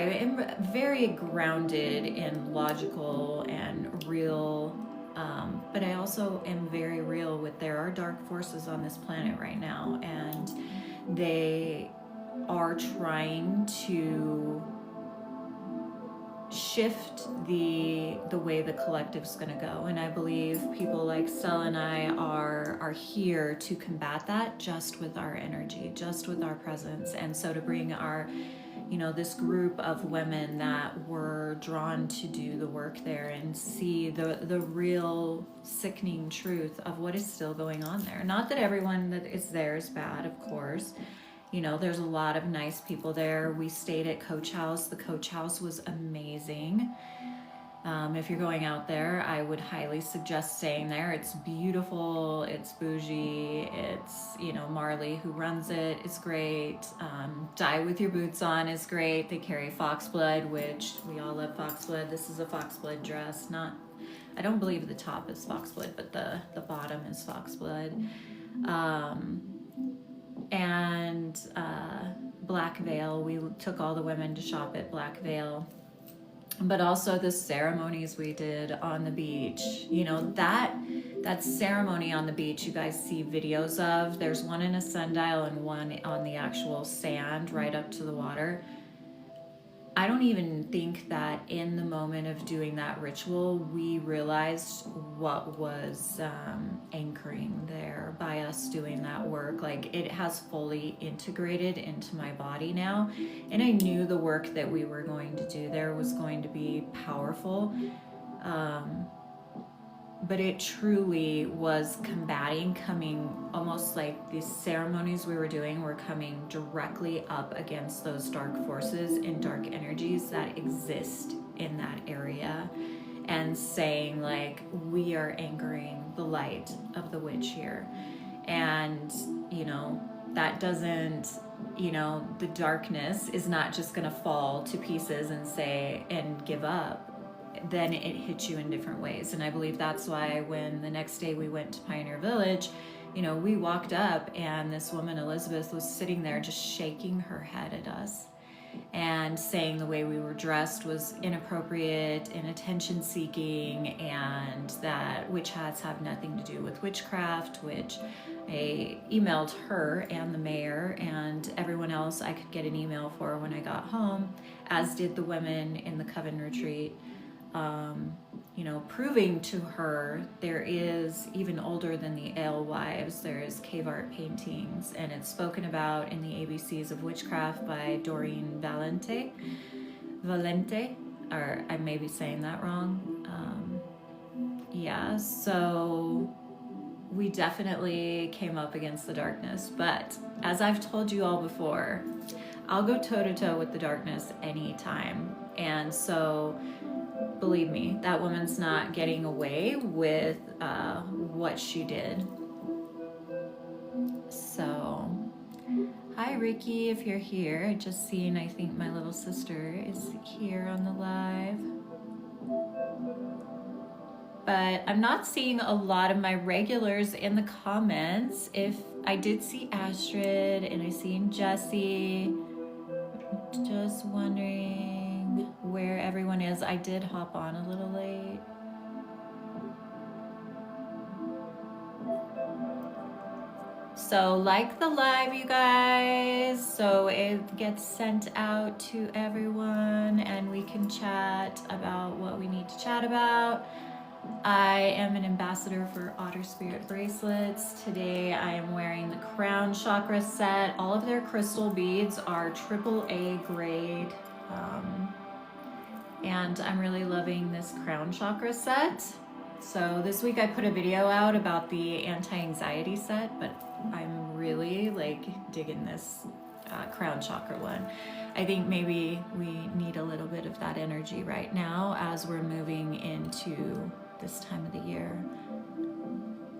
I am very grounded and logical and real, but I also am very real with there are dark forces on this planet right now, and they are trying to shift the way the collective's going to go. And I believe people like Stella and I are here to combat that just with our energy, just with our presence. And so to bring our, this group of women that were drawn to do the work there and see the real sickening truth of what is still going on there. Not that everyone that is there is bad, of course. There's a lot of nice people there. We stayed at Coach House. The Coach House was amazing. If you're going out there, I would highly suggest staying there. It's beautiful, it's bougie, it's, Marley who runs it is great. Die with your boots on is great. They carry foxblood, which we all love foxblood. This is a foxblood dress. I don't believe the top is foxblood, but the bottom is foxblood. And Black Veil, we took all the women to shop at Black Veil. But also the ceremonies we did on the beach, that ceremony on the beach you guys see videos of. There's one in a sundial and one on the actual sand right up to the water. I don't even think that in the moment of doing that ritual, we realized what was anchoring there by us doing that work. Like, it has fully integrated into my body now. And I knew the work that we were going to do there was going to be powerful. But it truly was coming almost like these ceremonies we were doing were coming directly up against those dark forces and dark energies that exist in that area, and saying, like, we are anchoring the light of the witch here. And, that doesn't, the darkness is not just going to fall to pieces and give up. Then it hits you in different ways. And I believe that's why when the next day we went to Pioneer Village, we walked up and this woman, Elizabeth, was sitting there just shaking her head at us and saying the way we were dressed was inappropriate and attention seeking, and that witch hats have nothing to do with witchcraft, which I emailed her and the mayor and everyone else I could get an email for when I got home, as did the women in the Coven Retreat. Proving to her there is, even older than the Alewives, there is cave art paintings, and it's spoken about in the ABCs of Witchcraft by Doreen Valente, or I may be saying that wrong. So we definitely came up against the darkness, but as I've told you all before, I'll go toe-to-toe with the darkness anytime. And so believe me, that woman's not getting away with what she did. So, hi Ricky, if you're here. I just seen, I think my little sister is here on the live. But I'm not seeing a lot of my regulars in the comments. If I did see Astrid and I seen Jessie, just wondering where everyone is. I did hop on a little late. So like the live, you guys, so it gets sent out to everyone and we can chat about what we need to chat about. I am an ambassador for Otter Spirit bracelets. Today I am wearing the Crown Chakra set. All of their crystal beads are AAA grade. And I'm really loving this Crown Chakra set. So this week I put a video out about the anti-anxiety set, but I'm really digging this Crown Chakra one. I think maybe we need a little bit of that energy right now as we're moving into this time of the year.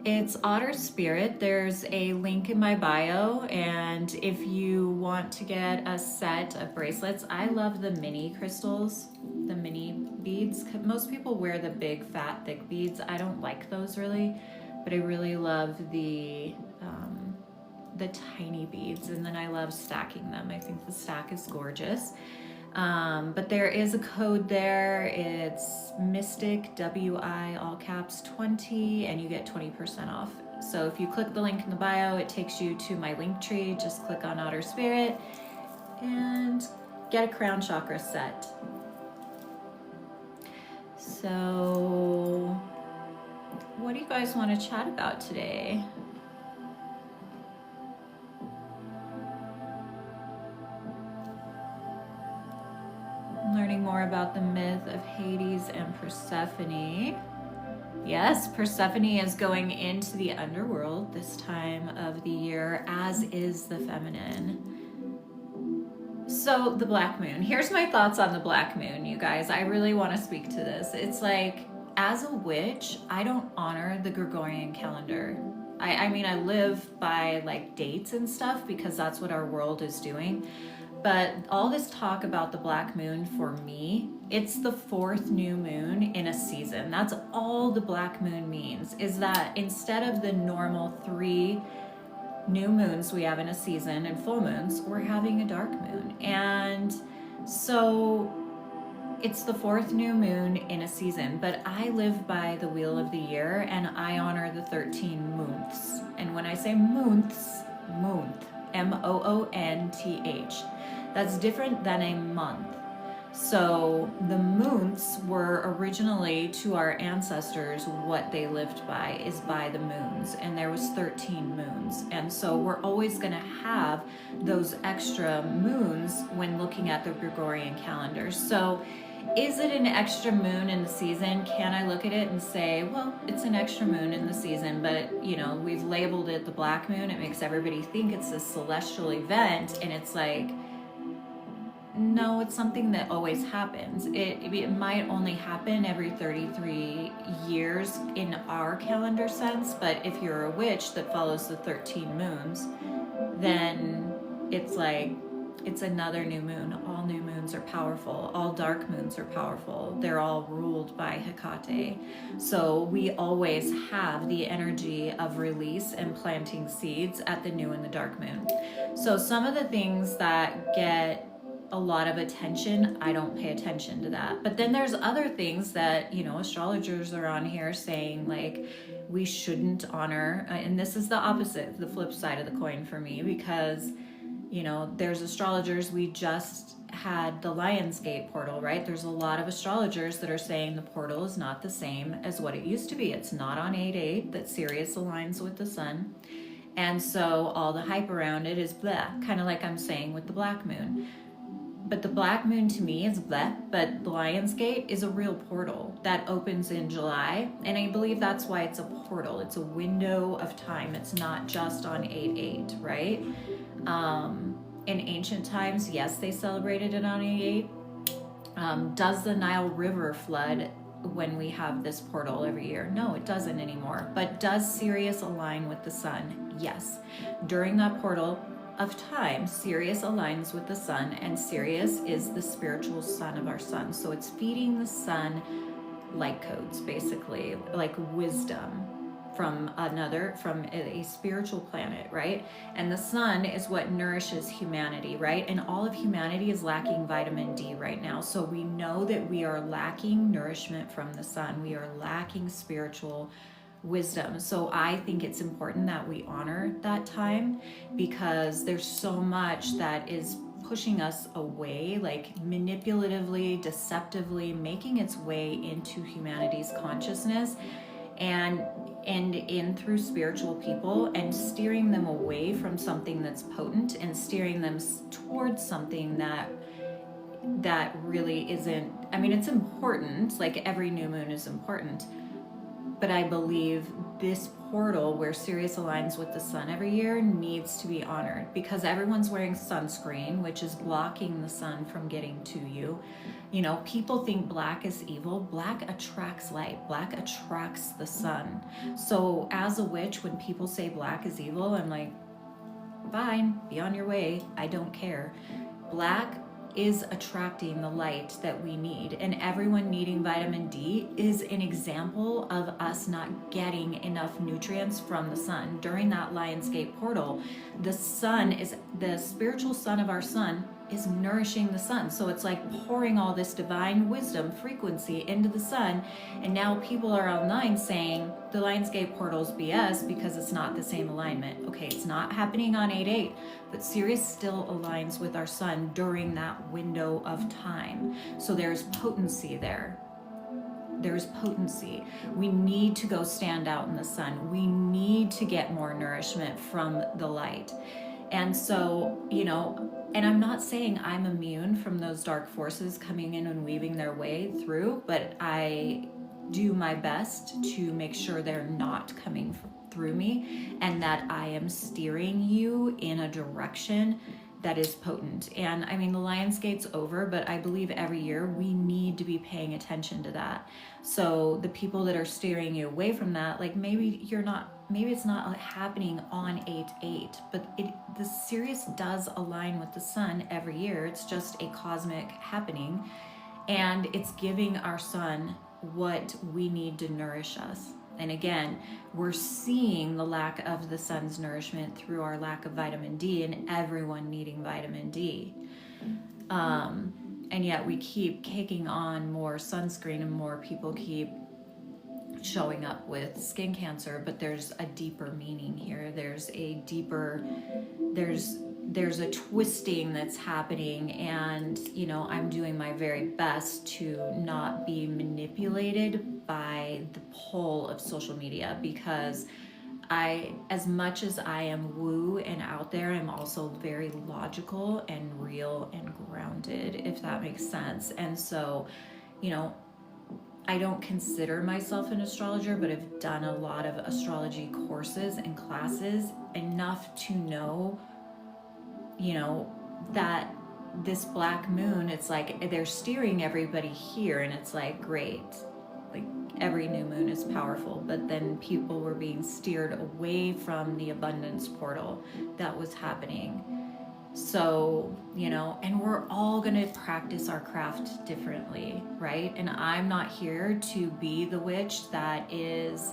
It's Otter Spirit. There's a link in my bio, and if you want to get a set of bracelets, I love the mini crystals, the mini beads. Most people wear the big, fat, thick beads. I don't like those really, but I really love the tiny beads, and then I love stacking them. I think the stack is gorgeous. But there is a code there. It's Mystic, WI, all caps 20, and you get 20% off. So if you click the link in the bio, it takes you to my link tree. Just click on Outer Spirit and get a crown chakra set. So what do you guys want to chat about today? Learning more about the myth of Hades and Persephone. Yes, Persephone is going into the underworld this time of the year, as is the feminine. So the black moon. Here's my thoughts on the black moon, you guys. I really want to speak to this. It's like, as a witch, I don't honor the Gregorian calendar. I mean, I live by like dates and stuff because that's what our world is doing. But all this talk about the black moon, for me, it's the fourth new moon in a season. That's all the black moon means, is that instead of the normal 3 new moons we have in a season and full moons, we're having a dark moon. And so it's the fourth new moon in a season, but I live by the wheel of the year and I honor the 13 months. And when I say months, month, M-O-O-N-T-H, that's different than a month. So the months were originally, to our ancestors, what they lived by is by the moons, and there was 13 moons. And so we're always going to have those extra moons when looking at the Gregorian calendar. So is it an extra moon in the season? Can I look at it and say, well, it's an extra moon in the season, but you know, we've labeled it the black moon. It makes everybody think it's a celestial event, and it's like, no, it's something that always happens. It might only happen every 33 years in our calendar sense, but if you're a witch that follows the 13 moons, then it's like, it's another new moon. All new moons are powerful. All dark moons are powerful. They're all ruled by Hecate. So we always have the energy of release and planting seeds at the new and the dark moon. So some of the things that get a lot of attention, I don't pay attention to that. But then there's other things that, you know, astrologers are on here saying like we shouldn't honor, and this is the opposite, the flip side of the coin for me, because you know, there's astrologers, we just had the Lionsgate portal, right? There's a lot of astrologers that are saying the portal is not the same as what it used to be. It's not on 8/8, that Sirius aligns with the sun. And so all the hype around it is bleh, kind of like I'm saying with the black moon. But the black moon to me is bleh, but the Lionsgate is a real portal that opens in July. And I believe that's why it's a portal. It's a window of time. It's not just on 8/8, right? In ancient times, yes, they celebrated it on 8/8. Does the Nile River flood when we have this portal every year? No, it doesn't anymore. But does Sirius align with the sun? Yes. During that portal of time, Sirius aligns with the sun, and Sirius is the spiritual son of our sun. So it's feeding the sun light codes, basically, like wisdom from a spiritual planet, right? And the sun is what nourishes humanity, right? And all of humanity is lacking vitamin D right now. So we know that we are lacking nourishment from the sun. We are lacking spiritual wisdom. So I think it's important that we honor that time, because there's so much that is pushing us away, like manipulatively, deceptively making its way into humanity's consciousness and in through spiritual people, and steering them away from something that's potent and steering them towards something that really isn't. I mean, it's important, like every new moon is important, but I believe this portal where Sirius aligns with the sun every year needs to be honored, because everyone's wearing sunscreen, which is blocking the sun from getting to you. You know, people think black is evil. Black attracts light. Black attracts the sun. So as a witch, when people say black is evil, I'm like, fine, be on your way. I don't care. Black is attracting the light that we need, and everyone needing vitamin D is an example of us not getting enough nutrients from the sun. During that Lionsgate portal, the sun is the spiritual son of our sun is nourishing the sun. So it's like pouring all this divine wisdom frequency into the sun. And now people are online saying the Lionsgate portal's BS because it's not the same alignment. Okay, it's not happening on 8/8, but Sirius still aligns with our sun during that window of time. So there's potency there. There's potency. We need to go stand out in the sun. We need to get more nourishment from the light. And so, you know, and I'm not saying I'm immune from those dark forces coming in and weaving their way through, but I do my best to make sure they're not coming through me, and that I am steering you in a direction that is potent. And I mean, the Lionsgate's over, but I believe every year we need to be paying attention to that. So the people that are steering you away from that, like maybe it's not happening on 8/8, but the Sirius does align with the sun every year. It's just a cosmic happening, and it's giving our sun what we need to nourish us. And again, we're seeing the lack of the sun's nourishment through our lack of vitamin D and everyone needing vitamin D. And yet we keep caking on more sunscreen and more people keep showing up with skin cancer, but there's a deeper meaning here. There's a twisting that's happening, and you know, I'm doing my very best to not be manipulated by the pull of social media, because as much as I am woo and out there, I'm also very logical and real and grounded, if that makes sense. And so, you know, I don't consider myself an astrologer, but I've done a lot of astrology courses and classes, enough to know, you know, that this black moon, it's like they're steering everybody here, and it's like, great, like every new moon is powerful, but then people were being steered away from the abundance portal that was happening. So, you know, and we're all going to practice our craft differently, right? And I'm not here to be the witch that is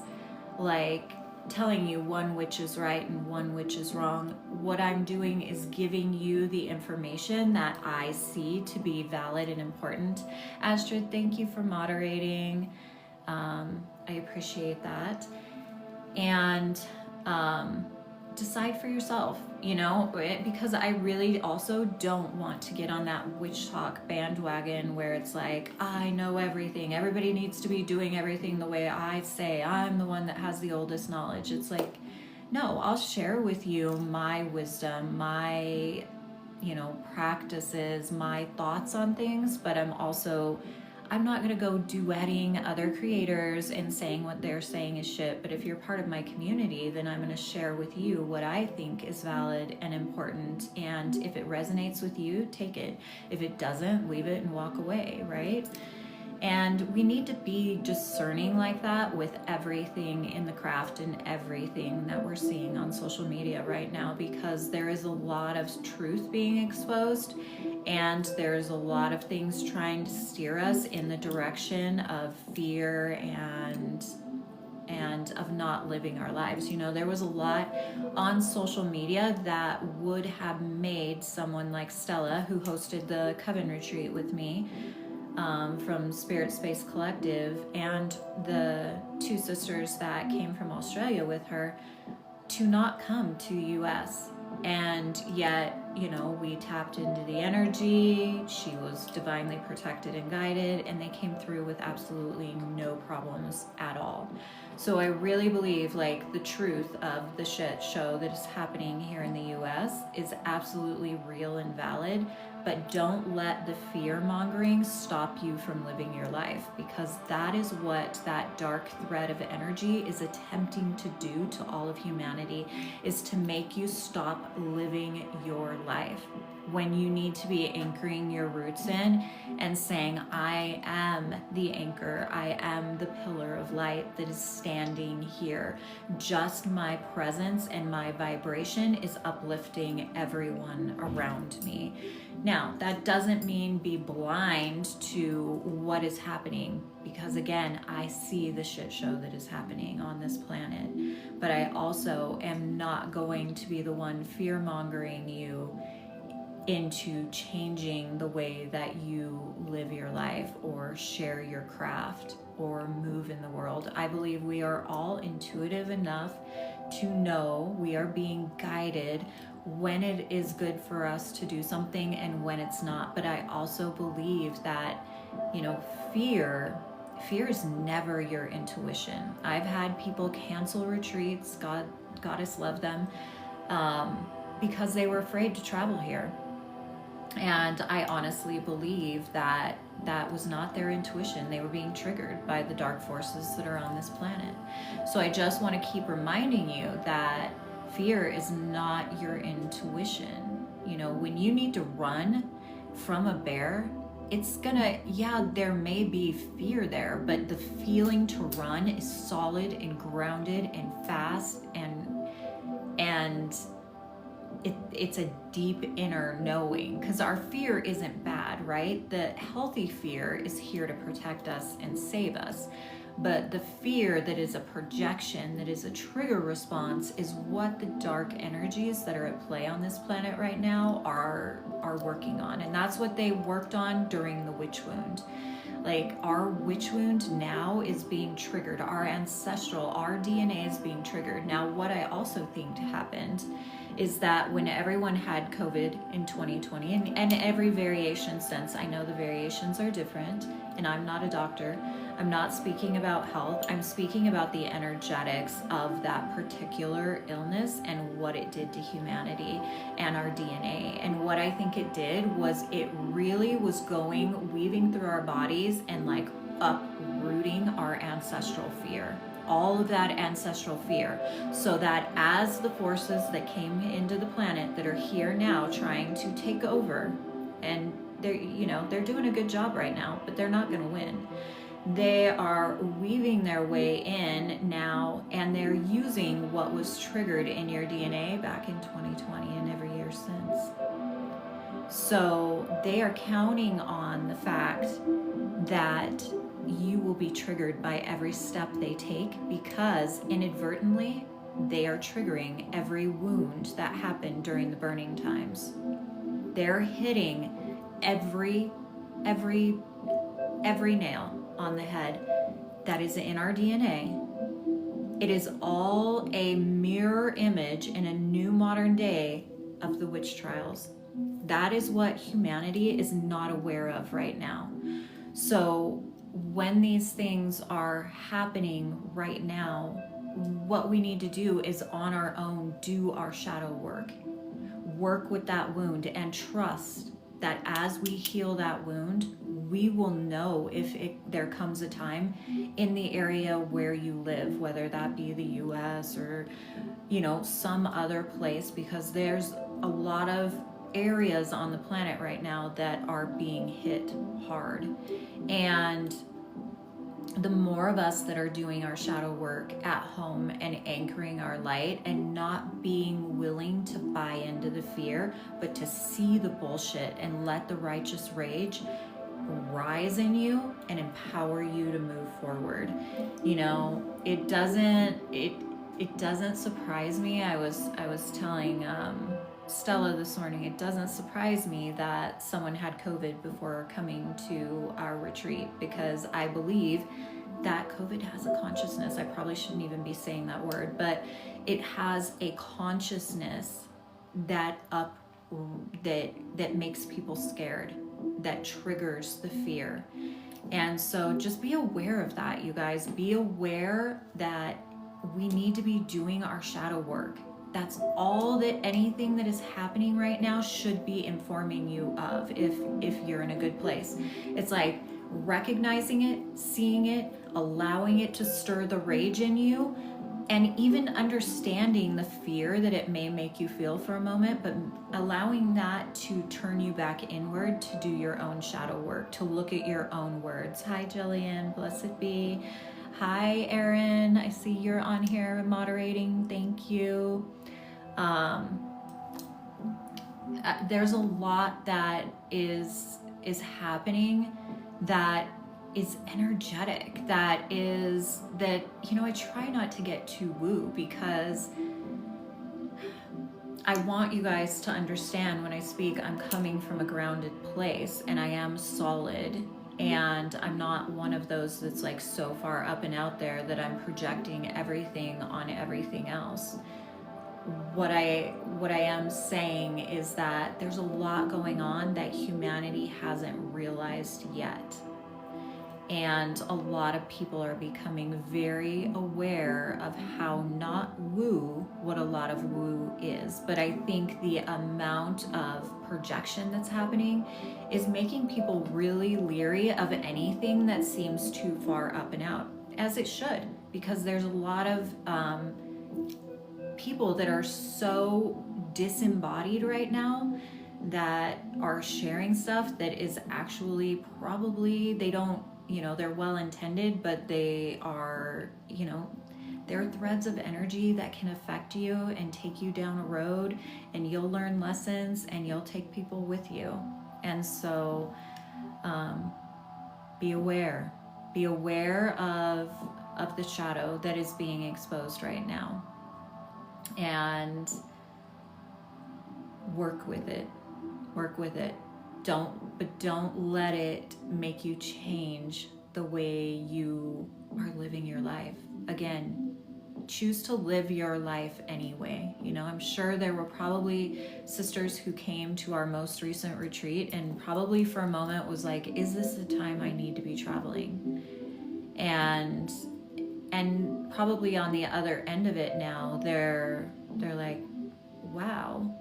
like telling you one witch is right and one witch is wrong. What I'm doing is giving you the information that I see to be valid and important. Astrid, thank you for moderating. I appreciate that. And decide for yourself, you know, because I really also don't want to get on that witch talk bandwagon where it's like, I know everything, everybody needs to be doing everything the way I say, I'm the one that has the oldest knowledge. It's like, no, I'll share with you my wisdom, my, you know, practices, my thoughts on things, but I'm not going to go duetting other creators and saying what they're saying is shit. But if you're part of my community, then I'm going to share with you what I think is valid and important. And if it resonates with you, take it. If it doesn't, leave it and walk away, right? And we need to be discerning like that with everything in the craft and everything that we're seeing on social media right now, because there is a lot of truth being exposed, and there's a lot of things trying to steer us in the direction of fear and of not living our lives. You know, there was a lot on social media that would have made someone like Stella, who hosted the Coven Retreat with me, from Spirit Space Collective, and the two sisters that came from Australia with her, to not come to US. And yet, you know, we tapped into the energy. She was divinely protected and guided, and they came through with absolutely no problems at all. So I really believe, like, the truth of the shit show that is happening here in the US is absolutely real and valid. But don't let the fear mongering stop you from living your life, because that is what that dark thread of energy is attempting to do to all of humanity, is to make you stop living your life, when you need to be anchoring your roots in and saying, I am the anchor, I am the pillar of light that is standing here. Just my presence and my vibration is uplifting everyone around me. Now, that doesn't mean be blind to what is happening, because again, I see the shit show that is happening on this planet, but I also am not going to be the one fear mongering you into changing the way that you live your life or share your craft or move in the world. I believe we are all intuitive enough to know we are being guided when it is good for us to do something and when it's not. But I also believe that, you know, fear is never your intuition. I've had people cancel retreats, Goddess love them, because they were afraid to travel here. And I honestly believe that that was not their intuition. They were being triggered by the dark forces that are on this planet. So I just want to keep reminding you that fear is not your intuition. You know, when you need to run from a bear, it's gonna, yeah, there may be fear there, but the feeling to run is solid and grounded and fast, and it's a deep inner knowing, because our fear isn't bad, right? The healthy fear is here to protect us and save us. But the fear that is a projection, that is a trigger response, is what the dark energies that are at play on this planet right now are working on. And that's what they worked on during the witch wound. Like, our witch wound now is being triggered. Our ancestral, our DNA is being triggered. Now, what I also think happened is that when everyone had COVID in 2020, and every variation since, I know the variations are different, and I'm not a doctor, I'm not speaking about health, I'm speaking about the energetics of that particular illness and what it did to humanity and our DNA. And what I think it did was it really was weaving through our bodies and like uprooting our ancestral fear. All of that ancestral fear, so that as the forces that came into the planet that are here now trying to take over, and they're doing a good job right now, but they're not going to win. They are weaving their way in now, and they're using what was triggered in your DNA back in 2020 and every year since. So they are counting on the fact that you will be triggered by every step they take, because inadvertently they are triggering every wound that happened during the burning times. They're hitting every nail on the head that is in our DNA. It is all a mirror image in a new modern day of the witch trials. That is what humanity is not aware of right now. So when these things are happening right now, what we need to do is on our own do our shadow work with that wound, and trust that as we heal that wound, we will know if there comes a time in the area where you live, whether that be the US or some other place, because there's a lot of areas on the planet right now that are being hit hard. And the more of us that are doing our shadow work at home and anchoring our light and not being willing to buy into the fear, but to see the bullshit and let the righteous rage rise in you and empower you to move forward. It doesn't surprise me. I was telling Stella this morning, it doesn't surprise me that someone had COVID before coming to our retreat, because I believe that COVID has a consciousness. I probably shouldn't even be saying that word, but it has a consciousness that makes people scared, that triggers the fear. And so just be aware of that, you guys. Be aware that we need to be doing our shadow work. That's all that anything that is happening right now should be informing you of, if you're in a good place. It's like recognizing it, seeing it, allowing it to stir the rage in you, and even understanding the fear that it may make you feel for a moment, but allowing that to turn you back inward to do your own shadow work, to look at your own words. Hi, Jillian, blessed be. Hi, Erin, I see you're on here moderating. Thank you. There's a lot that is happening that is energetic, that I try not to get too woo, because I want you guys to understand when I speak, I'm coming from a grounded place and I am solid, and I'm not one of those that's like so far up and out there that I'm projecting everything on everything else. What I am saying is that there's a lot going on that humanity hasn't realized yet. And a lot of people are becoming very aware of how not woo what a lot of woo is. But I think the amount of projection that's happening is making people really leery of anything that seems too far up and out, as it should, because there's a lot of people that are so disembodied right now that are sharing stuff that is actually probably, they don't, they're well intended, but they are, there are threads of energy that can affect you and take you down a road, and you'll learn lessons and you'll take people with you. And so be aware of the shadow that is being exposed right now, and work with it. Don't let it make you change the way you are living your life. Again, choose to live your life anyway. I'm sure there were probably sisters who came to our most recent retreat and probably for a moment was like, is this the time I need to be traveling? And probably on the other end of it now, they're like, wow,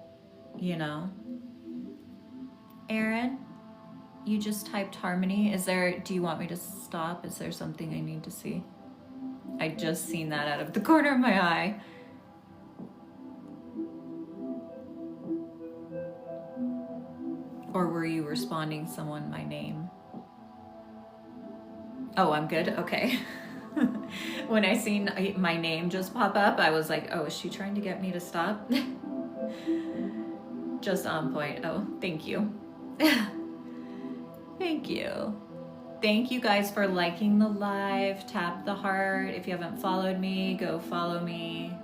Erin, you just typed harmony. Do you want me to stop? Is there something I need to see? I just seen that out of the corner of my eye. Or were you responding someone my name? Oh, I'm good? Okay. When I seen my name just pop up, I was like, oh, is she trying to get me to stop? Just on point. Oh, thank you. Thank you. Thank you guys for liking the live. Tap the heart. If you haven't followed me, go follow me.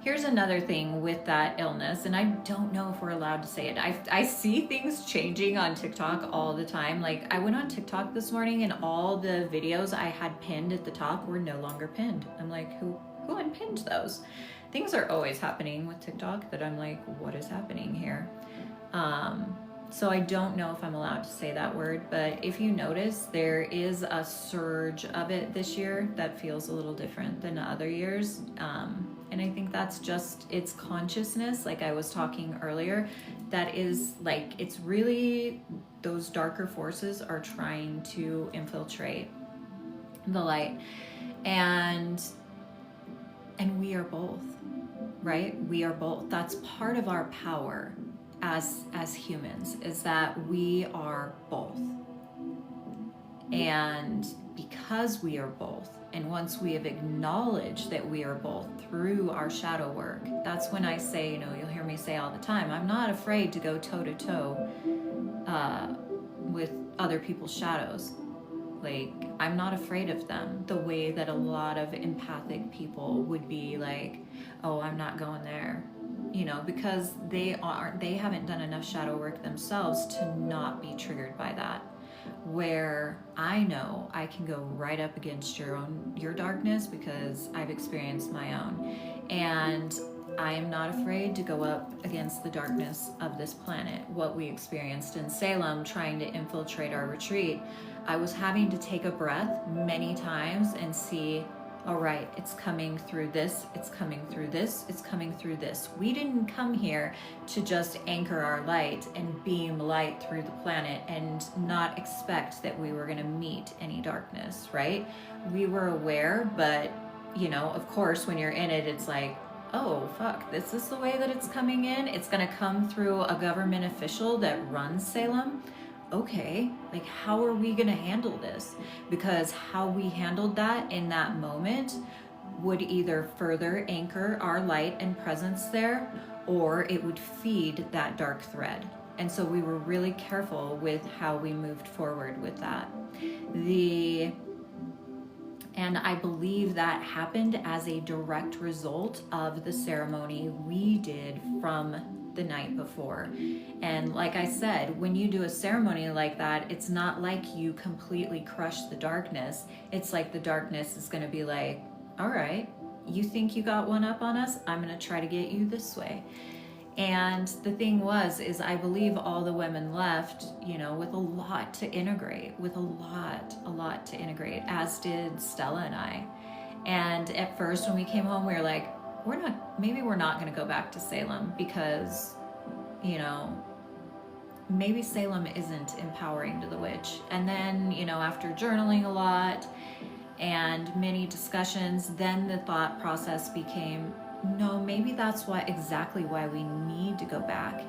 Here's another thing with that illness, and I don't know if we're allowed to say it. I see things changing on TikTok all the time. Like, I went on TikTok this morning and all the videos I had pinned at the top were no longer pinned. I'm like, who unpinned those? Things are always happening with TikTok that I'm like, what is happening here? So I don't know if I'm allowed to say that word, but if you notice, there is a surge of it this year that feels a little different than other years. And I think that's just, it's consciousness, like I was talking earlier, that is like, it's really, those darker forces are trying to infiltrate the light. And we are both, right? We are both. That's part of our power as humans, is that we are both. And because we are both, and once we have acknowledged that we are both through our shadow work, that's when I say, you'll hear me say all the time, I'm not afraid to go toe to toe with other people's shadows. Like, I'm not afraid of them the way that a lot of empathic people would be like, oh, I'm not going there. Because they haven't done enough shadow work themselves to not be triggered by that. Where I know I can go right up against your darkness because I've experienced my own. And I am not afraid to go up against the darkness of this planet. What we experienced in Salem trying to infiltrate our retreat, I was having to take a breath many times and see, all right, it's coming through this, it's coming through this, it's coming through this. We didn't come here to just anchor our light and beam light through the planet and not expect that we were going to meet any darkness, right? We were aware, but, of course, when you're in it, it's like, oh, fuck, this is the way that it's coming in. It's going to come through a government official that runs Salem. Okay, like, how are we going to handle this? Because how we handled that in that moment would either further anchor our light and presence there, or it would feed that dark thread. And so we were really careful with how we moved forward with that. And I believe that happened as a direct result of the ceremony we did from the night before. And like I said, when you do a ceremony like that, it's not like you completely crush the darkness. It's like the darkness is going to be like, all right, you think you got one up on us? I'm going to try to get you this way. And the thing is I believe all the women left, with a lot to integrate, as did Stella and I. And at first when we came home, we were like, maybe we're not going to go back to Salem because, maybe Salem isn't empowering to the witch. And then, after journaling a lot and many discussions, then the thought process became, no, maybe that's exactly why we need to go back,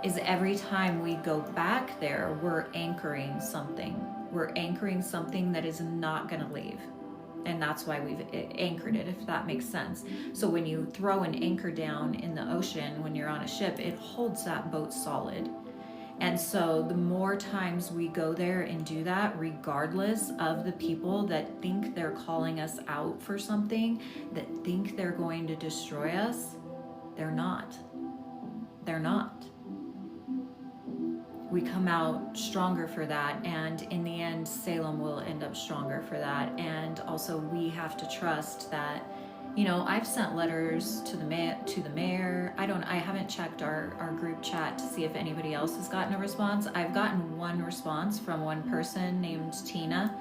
is every time we go back there, we're anchoring something. We're anchoring something that is not going to leave. And that's why we've anchored it, if that makes sense. So when you throw an anchor down in the ocean, when you're on a ship, it holds that boat solid. And so the more times we go there and do that, regardless of the people that think they're calling us out for something, that think they're going to destroy us, they're not. They're not. We come out stronger for that, and in the end, Salem will end up stronger for that. And also we have to trust that, I've sent letters to the mayor. I haven't checked our group chat to see if anybody else has gotten a response. I've gotten one response from one person named Tina,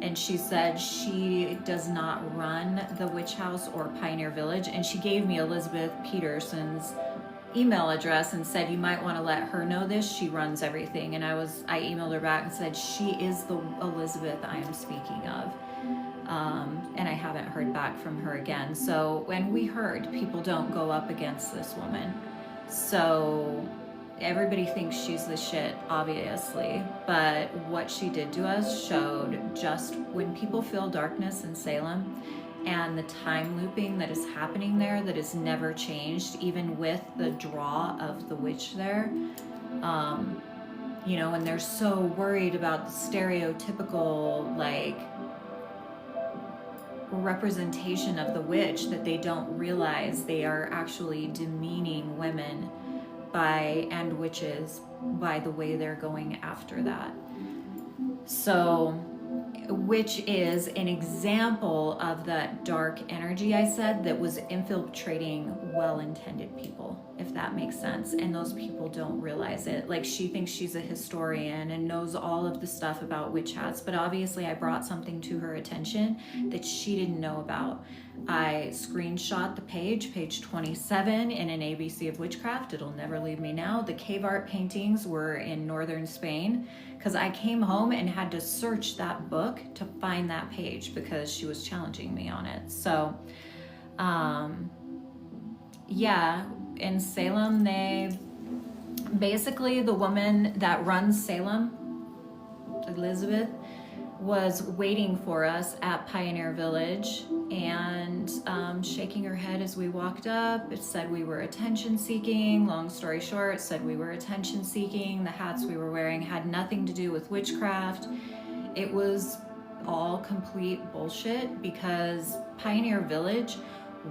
and she said she does not run the witch house or Pioneer Village, and she gave me Elizabeth Peterson's email address and said, you might want to let her know this. She runs everything. And I emailed her back and said, she is the Elizabeth I am speaking of. And I haven't heard back from her again. So when we heard, people don't go up against this woman. So everybody thinks she's the shit, obviously. But what she did to us showed just when people feel darkness in Salem and the time looping that is happening there that is never changed, even with the draw of the witch there. And they're so worried about the stereotypical, representation of the witch that they don't realize they are actually demeaning women and witches by the way they're going after that. So, which is an example of that dark energy I said that was infiltrating well-intended people, if that makes sense. And those people don't realize it. Like, she thinks she's a historian and knows all of the stuff about witch hats, but obviously I brought something to her attention that she didn't know about. I screenshot the page 27 in an ABC of Witchcraft. It'll never leave me now. The cave art paintings were in northern Spain, because I came home and had to search that book to find that page because she was challenging me on it. So, in Salem, the woman that runs Salem, Elizabeth, was waiting for us at Pioneer Village and shaking her head as we walked up. It said we were attention seeking. Long story short, said we were attention seeking. The hats we were wearing had nothing to do with witchcraft. It was all complete bullshit because Pioneer Village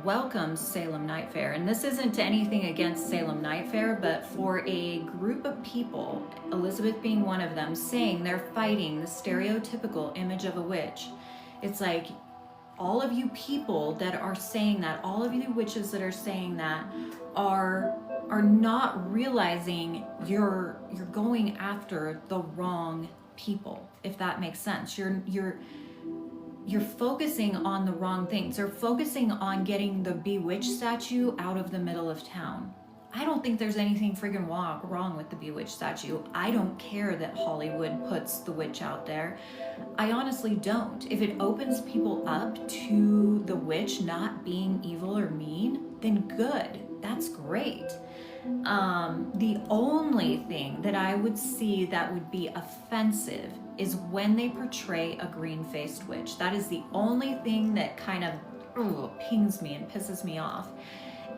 welcomes Salem Night Fair. And this isn't anything against Salem Night Fair, but for a group of people, Elizabeth being one of them, saying they're fighting the stereotypical image of a witch, it's like, all of you people that are saying that, all of you witches that are saying that are not realizing you're going after the wrong people, if that makes sense. You're focusing on the wrong things. They're focusing on getting the Bewitched statue out of the middle of town. I don't think there's anything friggin' wrong with the Bewitched statue. I don't care that Hollywood puts the witch out there. I honestly don't. If it opens people up to the witch not being evil or mean, then good. That's great. The only thing that I would see that would be offensive is when they portray a green-faced witch. That is the only thing that kind of pings me and pisses me off.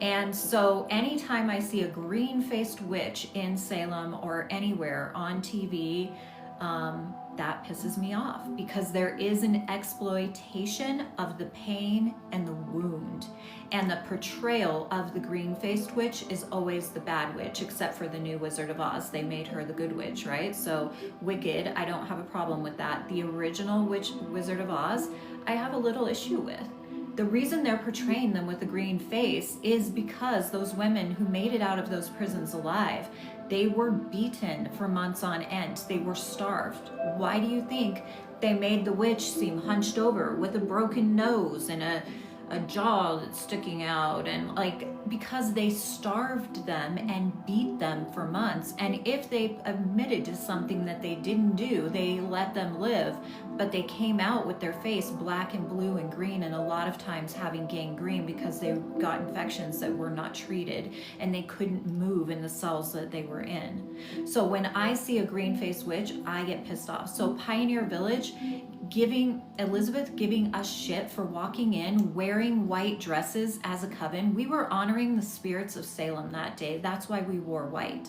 And so anytime I see a green-faced witch in Salem or anywhere on TV, that pisses me off, because there is an exploitation of the pain and the wound. And the portrayal of the green-faced witch is always the bad witch, except for the new Wizard of Oz. They made her the good witch, right? So Wicked, I don't have a problem with that. The original Wizard of Oz, I have a little issue with. The reason they're portraying them with a green face is because those women who made it out of those prisons alive, they were beaten for months on end. They were starved. Why do you think they made the witch seem hunched over with a broken nose and a jaw that's sticking out? And like, because they starved them and beat them for months. And if they admitted to something that they didn't do, they let them live, but they came out with their face black and blue and green, and a lot of times having gangrene because they got infections that were not treated, and they couldn't move in the cells that they were in. So when I see a green-faced witch, I get pissed off. So Pioneer Village, Elizabeth giving us shit for walking in wearing white dresses as a coven. We were honoring the spirits of Salem that day. That's why we wore white.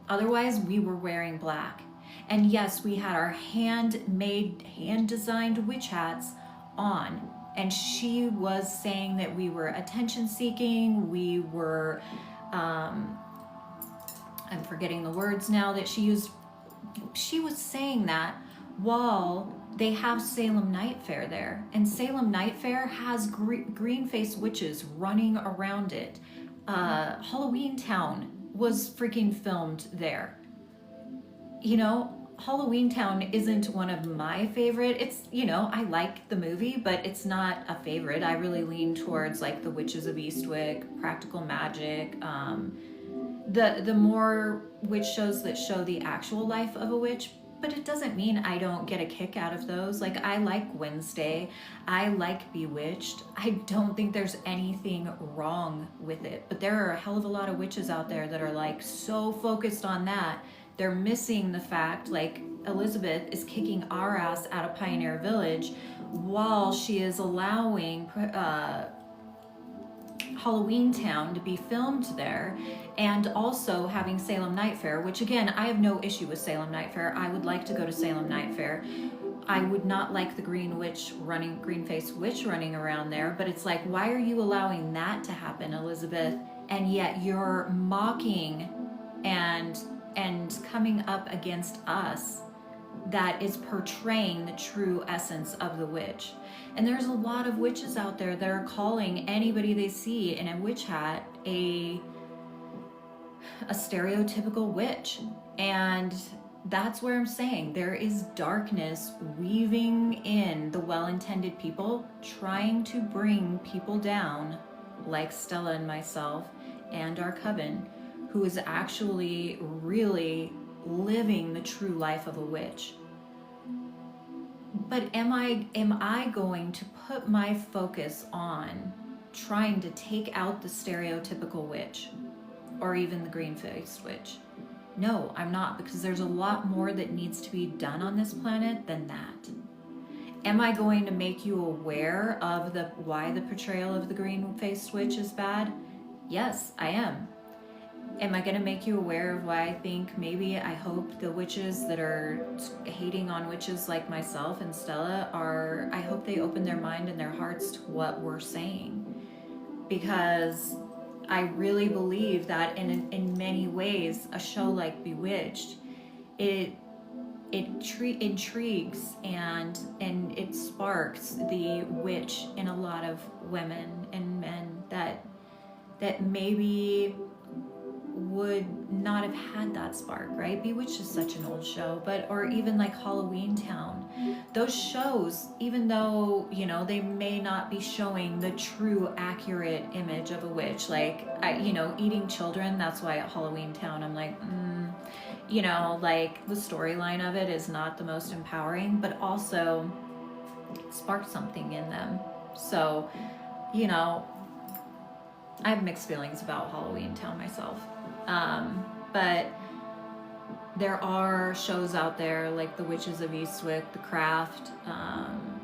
Otherwise, we were wearing black. And yes, we had our handmade, hand-designed witch hats on. And she was saying that we were attention-seeking. We were, I'm forgetting the words now that she used. She was saying that while they have Salem Night Fair there. And Salem Night Fair has green-faced witches running around it. Halloween Town was freaking filmed there. You know, Halloween Town isn't one of my favorite. It's, you know, I like the movie, but it's not a favorite. I really lean towards like The Witches of Eastwick, Practical Magic, the more witch shows that show the actual life of a witch. But it doesn't mean I don't get a kick out of those. Like, I like Wednesday. I like Bewitched. I don't think there's anything wrong with it. But there are a hell of a lot of witches out there that are like so focused on that, they're missing the fact, like, Elizabeth is kicking our ass out of Pioneer Village while she is allowing Halloween Town to be filmed there, and also having Salem Night Fair, which again, I have no issue with Salem Night Fair. I would like to go to Salem Night Fair. I would not like the green-faced witch running around there, but it's like, why are you allowing that to happen, Elizabeth? And yet you're mocking and coming up against us that is portraying the true essence of the witch. And there's a lot of witches out there that are calling anybody they see in a witch hat a stereotypical witch. And that's where I'm saying there is darkness weaving in the well-intended people, trying to bring people down, like Stella and myself and our coven, who is actually really living the true life of a witch. But am I going to put my focus on trying to take out the stereotypical witch or even the green-faced witch? No, I'm not, because there's a lot more that needs to be done on this planet than that. Am I going to make you aware of why the portrayal of the green-faced witch is bad? Yes, I am. Am I going to make you aware of why I hope the witches that are hating on witches like myself and Stella I hope they open their mind and their hearts to what we're saying. Because I really believe that in many ways, a show like Bewitched, it intrigues and it sparks the witch in a lot of women and men that maybe would not have had that spark, right? Bewitched is such an old show, or even like Halloween Town. Those shows, even though, you know, they may not be showing the true accurate image of a witch, like, eating children, that's why at Halloween Town, I'm like, you know, like the storyline of it is not the most empowering, but also it sparked something in them. So, you know, I have mixed feelings about Halloween Town myself. But there are shows out there like The Witches of Eastwick, The Craft,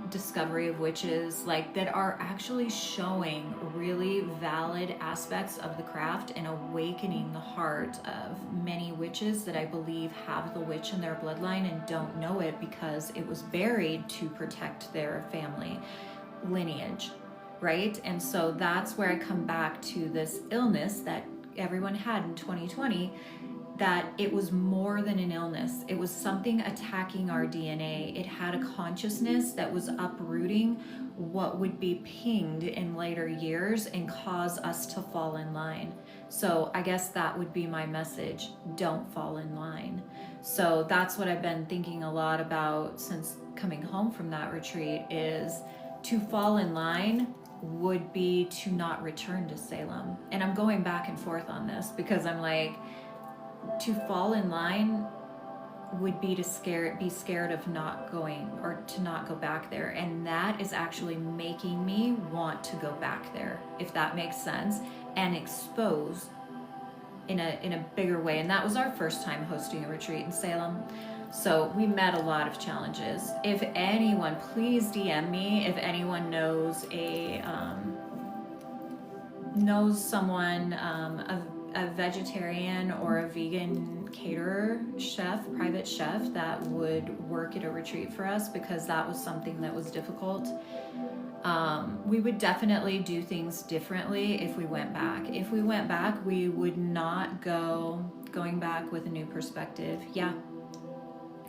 Discovery of Witches, like that are actually showing really valid aspects of the craft and awakening the heart of many witches that I believe have the witch in their bloodline and don't know it because it was buried to protect their family lineage, right? And so that's where I come back to this illness that everyone had in 2020, that it was more than an illness. It was something attacking our DNA. It had a consciousness that was uprooting what would be pinged in later years and cause us to fall in line. So I guess that would be my message. Don't fall in line. So that's what I've been thinking a lot about since coming home from that retreat, is to fall in line would be to not return to Salem. And I'm going back and forth on this because I'm like, to fall in line would be to be scared of not going or to not go back there, and that is actually making me want to go back there, if that makes sense, and expose in a bigger way. And that was our first time hosting a retreat in Salem, so we met a lot of challenges. If anyone, please DM me if anyone knows someone, a vegetarian or a vegan caterer, private chef that would work at a retreat for us, because that was something that was difficult. We would definitely do things differently if we went back. If we went back, we would not going back with a new perspective. Yeah.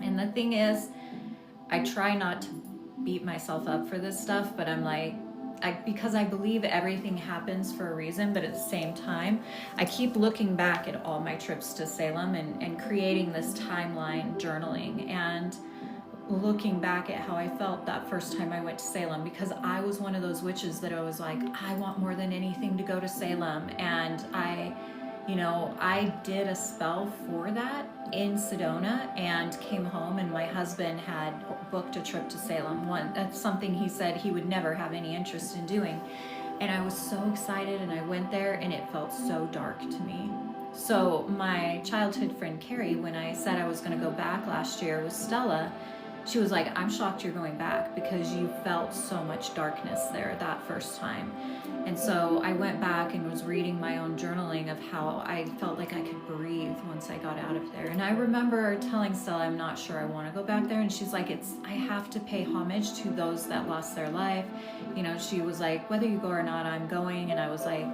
And the thing is, I try not to beat myself up for this stuff, but I'm like, because I believe everything happens for a reason, but at the same time, I keep looking back at all my trips to Salem and creating this timeline journaling and looking back at how I felt that first time I went to Salem, because I was one of those witches that I was like, I want more than anything to go to Salem. And I did a spell for that in Sedona and came home, and my husband had booked a trip to Salem. That's something he said he would never have any interest in doing. And I was so excited, and I went there, and it felt so dark to me. So my childhood friend Carrie, when I said I was going to go back last year with Stella, she was like, I'm shocked you're going back because you felt so much darkness there that first time. And so I went back and was reading my own journaling of how I felt like I could breathe once I got out of there. And I remember telling Stella, I'm not sure I want to go back there. And she's like, I have to pay homage to those that lost their life. She was like, whether you go or not, I'm going. And I was like,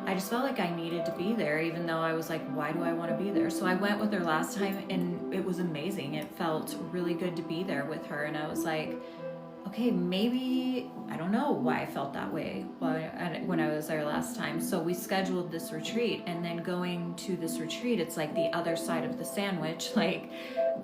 I just felt like I needed to be there, even though I was like, why do I want to be there? So I went with her last time, and it was amazing. It felt really good to be there with her. And I was like, okay, maybe, I don't know why I felt that way when I was there last time. So we scheduled this retreat, and then going to this retreat, it's like the other side of the sandwich. Like,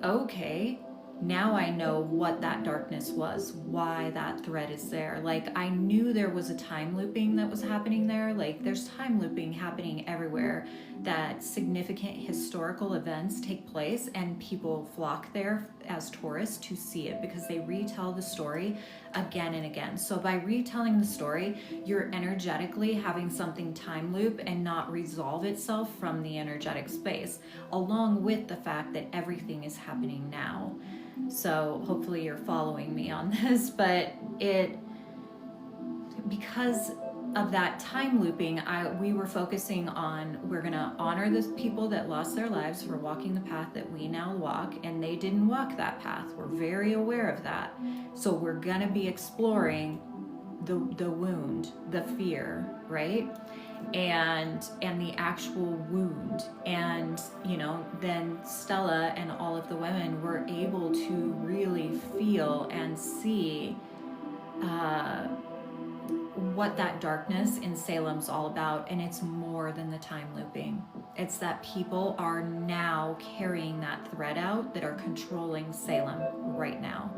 okay, now I know what that darkness was, why that thread is there. Like, I knew there was a time looping that was happening there. Like, there's time looping happening everywhere, that significant historical events take place and people flock there as tourists to see it because they retell the story again and again. So by retelling the story, you're energetically having something time loop and not resolve itself from the energetic space, along with the fact that everything is happening now. So hopefully you're following me on this, but because of that time looping, we were focusing on, we're going to honor the people that lost their lives for walking the path that we now walk, and they didn't walk that path. We're very aware of that. So we're going to be exploring the wound, the fear, right? And the actual wound. And then Stella and all of the women were able to really feel and see what that darkness in Salem's all about. And it's more than the time looping. It's that people are now carrying that thread out that are controlling Salem right now.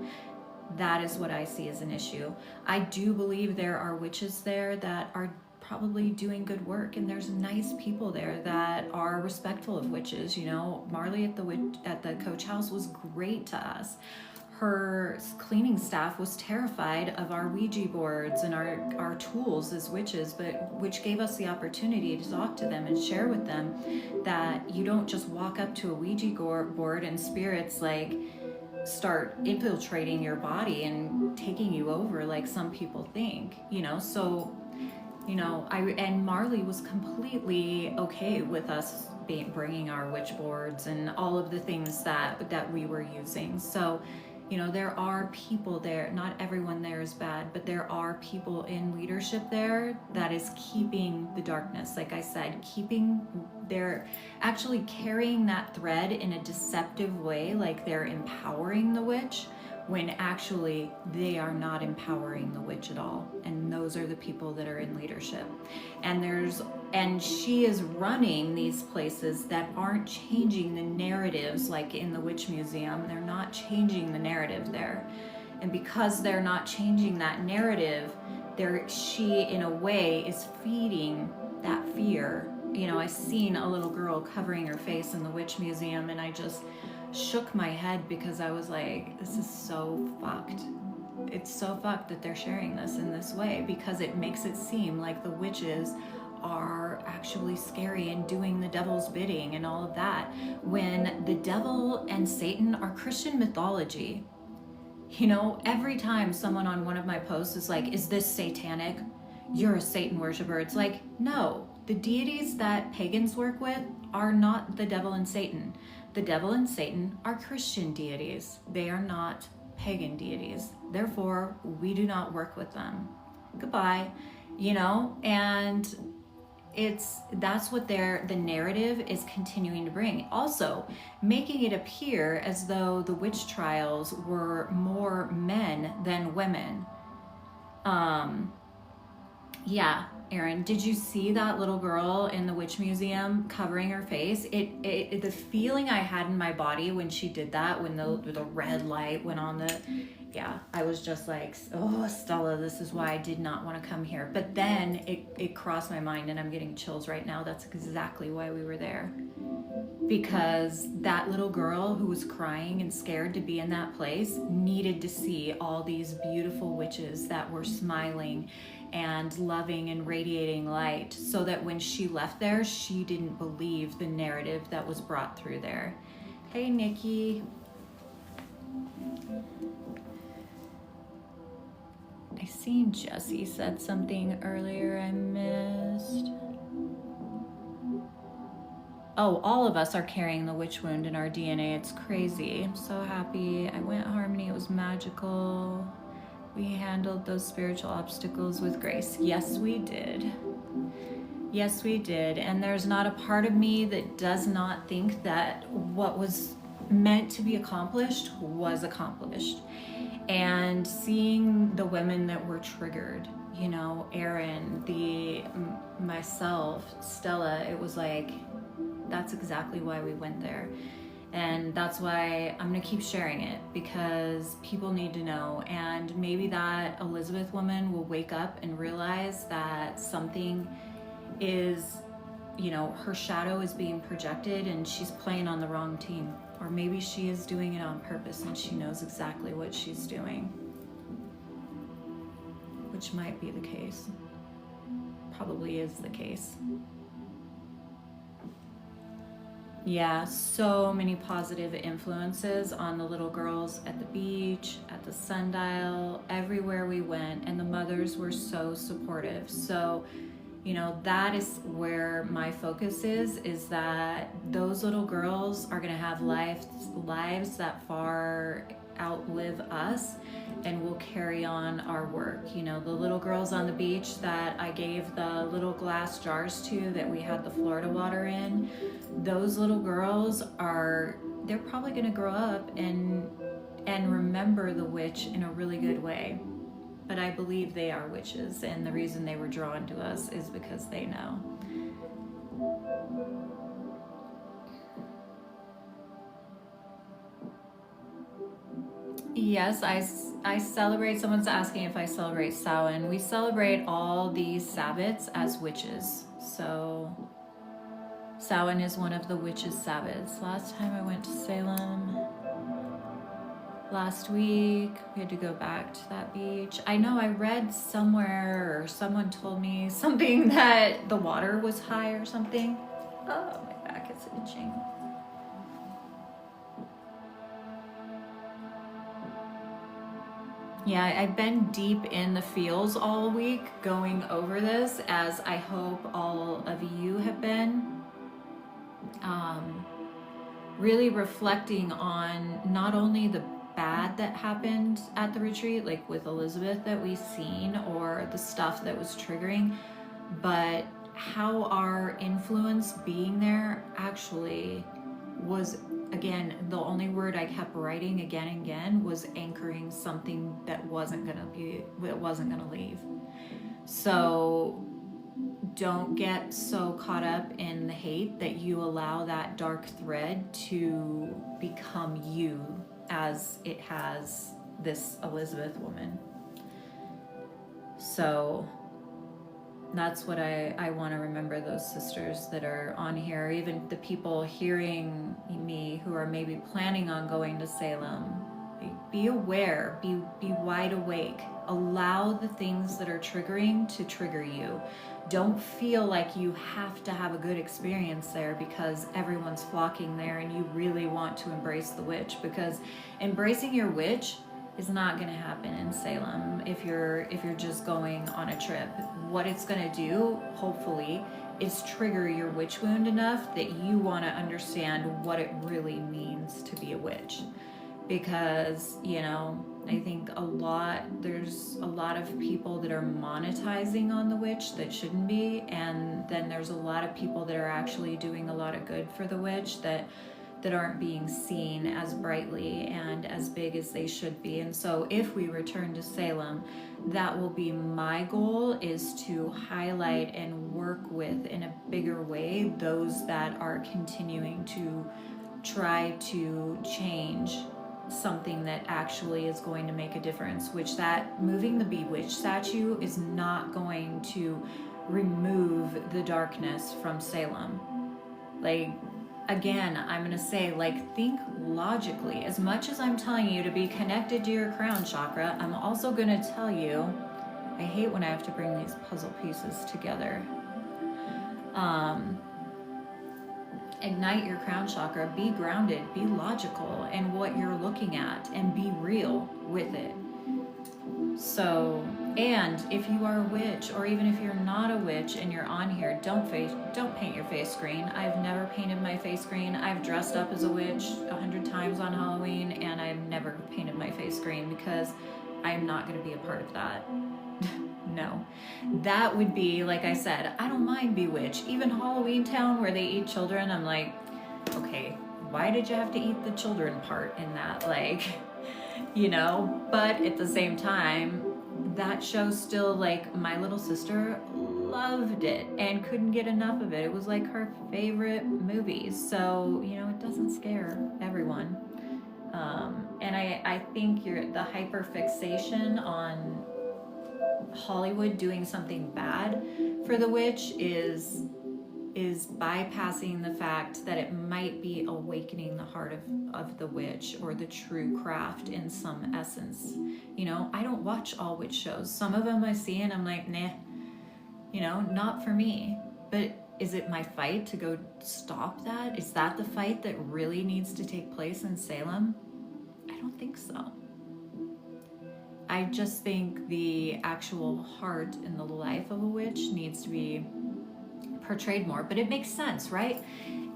That is what I see as an issue. I do believe there are witches there that are probably doing good work, and there's nice people there that are respectful of witches. Marley at the coach house was great to us. her cleaning staff was terrified of our Ouija boards and our tools as witches, but which gave us the opportunity to talk to them and share with them that you don't just walk up to a Ouija board and spirits like start infiltrating your body and taking you over like some people think, you know. So, you know, and Marley was completely okay with us bringing our witch boards and all of the things that we were using. So, you know, there are people there, not everyone there is bad, but there are people in leadership there that is keeping the darkness, like I said, they're actually carrying that thread in a deceptive way, like they're empowering the witch, when actually they are not empowering the witch at all. And those are the people that are in leadership. And she is running these places that aren't changing the narratives, like in the Witch Museum. They're not changing the narrative there. And because they're not changing that narrative, she in a way is feeding that fear. You know, I seen a little girl covering her face in the Witch Museum, and I just shook my head because I was like, this is so fucked. It's so fucked that they're sharing this in this way, because it makes it seem like the witches are actually scary and doing the devil's bidding and all of that, when the devil and Satan are Christian mythology. You know, every time someone on one of my posts is like, is this satanic? You're a Satan worshiper. It's like, no, the deities that pagans work with are not the devil and Satan. The devil and Satan are Christian deities. They are not pagan deities. Therefore, we do not work with them. Goodbye. You know, and that's what the narrative is continuing to bring. Also, making it appear as though the witch trials were more men than women. Yeah, Erin, did you see that little girl in the Witch Museum covering her face? The feeling I had in my body when she did that, when the red light went on I was just like, oh, Stella, this is why I did not want to come here. But then it crossed my mind, and I'm getting chills right now. That's exactly why we were there. Because that little girl who was crying and scared to be in that place needed to see all these beautiful witches that were smiling and loving and radiating light, so that when she left there, she didn't believe the narrative that was brought through there. Hey, Nikki. I seen Jesse said something earlier I missed. Oh, all of us are carrying the witch wound in our DNA. It's crazy. I'm so happy. I went Harmony. It was magical. We handled those spiritual obstacles with grace. Yes, we did. Yes, we did. And there's not a part of me that does not think that what was meant to be accomplished was accomplished. And seeing the women that were triggered, you know, Erin, myself, Stella, it was like, that's exactly why we went there. And that's why I'm gonna keep sharing it, because people need to know. And maybe that Elizabeth woman will wake up and realize that something is, you know, her shadow is being projected and she's playing on the wrong team. Or maybe she is doing it on purpose and she knows exactly what she's doing. Which might be the case. Probably is the case. Yeah, so many positive influences on the little girls at the beach, at the sundial, everywhere we went, and the mothers were so supportive. So, you know, that is where my focus is that those little girls are going to have lives that far outlive us, and will carry on our work. You know, the little girls on the beach that I gave the little glass jars to that we had the Florida water in, those little girls they're probably going to grow up and remember the witch in a really good way. But I believe they are witches, and the reason they were drawn to us is because they know. Yes, I celebrate, someone's asking if I celebrate Samhain. We celebrate all these Sabbats as witches. So Samhain is one of the witches' Sabbats. Last time I went to Salem, last week. We had to go back to that beach. I know I read somewhere, or someone told me something, that the water was high or something. Oh, my back is itching. Yeah, I've been deep in the feels all week going over this, as I hope all of you have been. Really reflecting on not only the bad that happened at the retreat, like with Elizabeth that we've seen, or the stuff that was triggering, but how our influence being there actually was, again, the only word I kept writing again and again was anchoring something that wasn't gonna leave. So don't get so caught up in the hate that you allow that dark thread to become you, as it has this Elizabeth woman. So that's what I want to remember, those sisters that are on here, even the people hearing me who are maybe planning on going to Salem. Be aware, be wide awake. Allow the things that are triggering to trigger you. Don't feel like you have to have a good experience there because everyone's flocking there and you really want to embrace the witch, because embracing your witch is not going to happen in Salem if you're just going on a trip. What it's going to do, hopefully, is trigger your witch wound enough that you want to understand what it really means to be a witch. Because, you know, I think there's a lot of people that are monetizing on the witch that shouldn't be, and then there's a lot of people that are actually doing a lot of good for the witch that aren't being seen as brightly and as big as they should be. And so if we return to Salem, that will be my goal, is to highlight and work with in a bigger way those that are continuing to try to change something that actually is going to make a difference, which that moving the bewitched statue is not going to remove the darkness from Salem. Like, again, I'm going to say, like, think logically. As much as I'm telling you to be connected to your crown chakra, I'm also going to tell you, I hate when I have to bring these puzzle pieces together. Ignite your crown chakra, be grounded, be logical in what you're looking at, and be real with it. So, and if you are a witch, or even if you're not a witch and you're on here, don't paint your face green. I've never painted my face green. I've dressed up as a witch 100 times on Halloween, and I've never painted my face green because I'm not going to be a part of that. No, that would be, like I said, I don't mind Bewitched. Even Halloween Town, where they eat children, I'm like, okay, why did you have to eat the children part in that? Like, you know, but at the same time, that show still, like, my little sister loved it and couldn't get enough of it. It was like her favorite movie. So, you know, it doesn't scare everyone. And I think the hyperfixation on Hollywood doing something bad for the witch is bypassing the fact that it might be awakening the heart of the witch, or the true craft in some essence. You know, I don't watch all witch shows. Some of them I see and I'm like, nah, you know, not for me. But is it my fight to go stop that? Is that the fight that really needs to take place in Salem? I don't think so. I just think the actual heart and the life of a witch needs to be portrayed more. But it makes sense, right?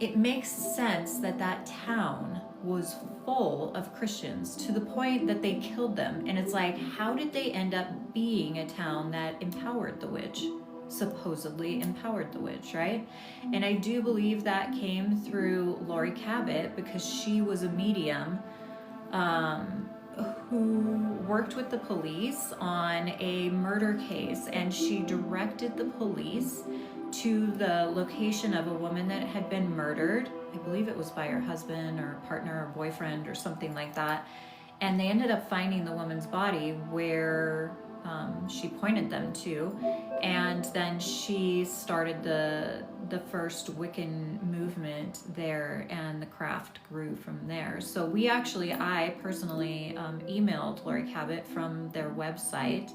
It makes sense that that town was full of Christians to the point that they killed them. And it's like, how did they end up being a town that empowered the witch? Supposedly empowered the witch, right? And I do believe that came through Laurie Cabot, because she was a medium who worked with the police on a murder case, and she directed the police to the location of a woman that had been murdered. I believe it was by her husband or partner or boyfriend or something like that. And they ended up finding the woman's body where she pointed them to, and then she started the first Wiccan movement there, and the craft grew from there. So I personally emailed Lori Cabot from their website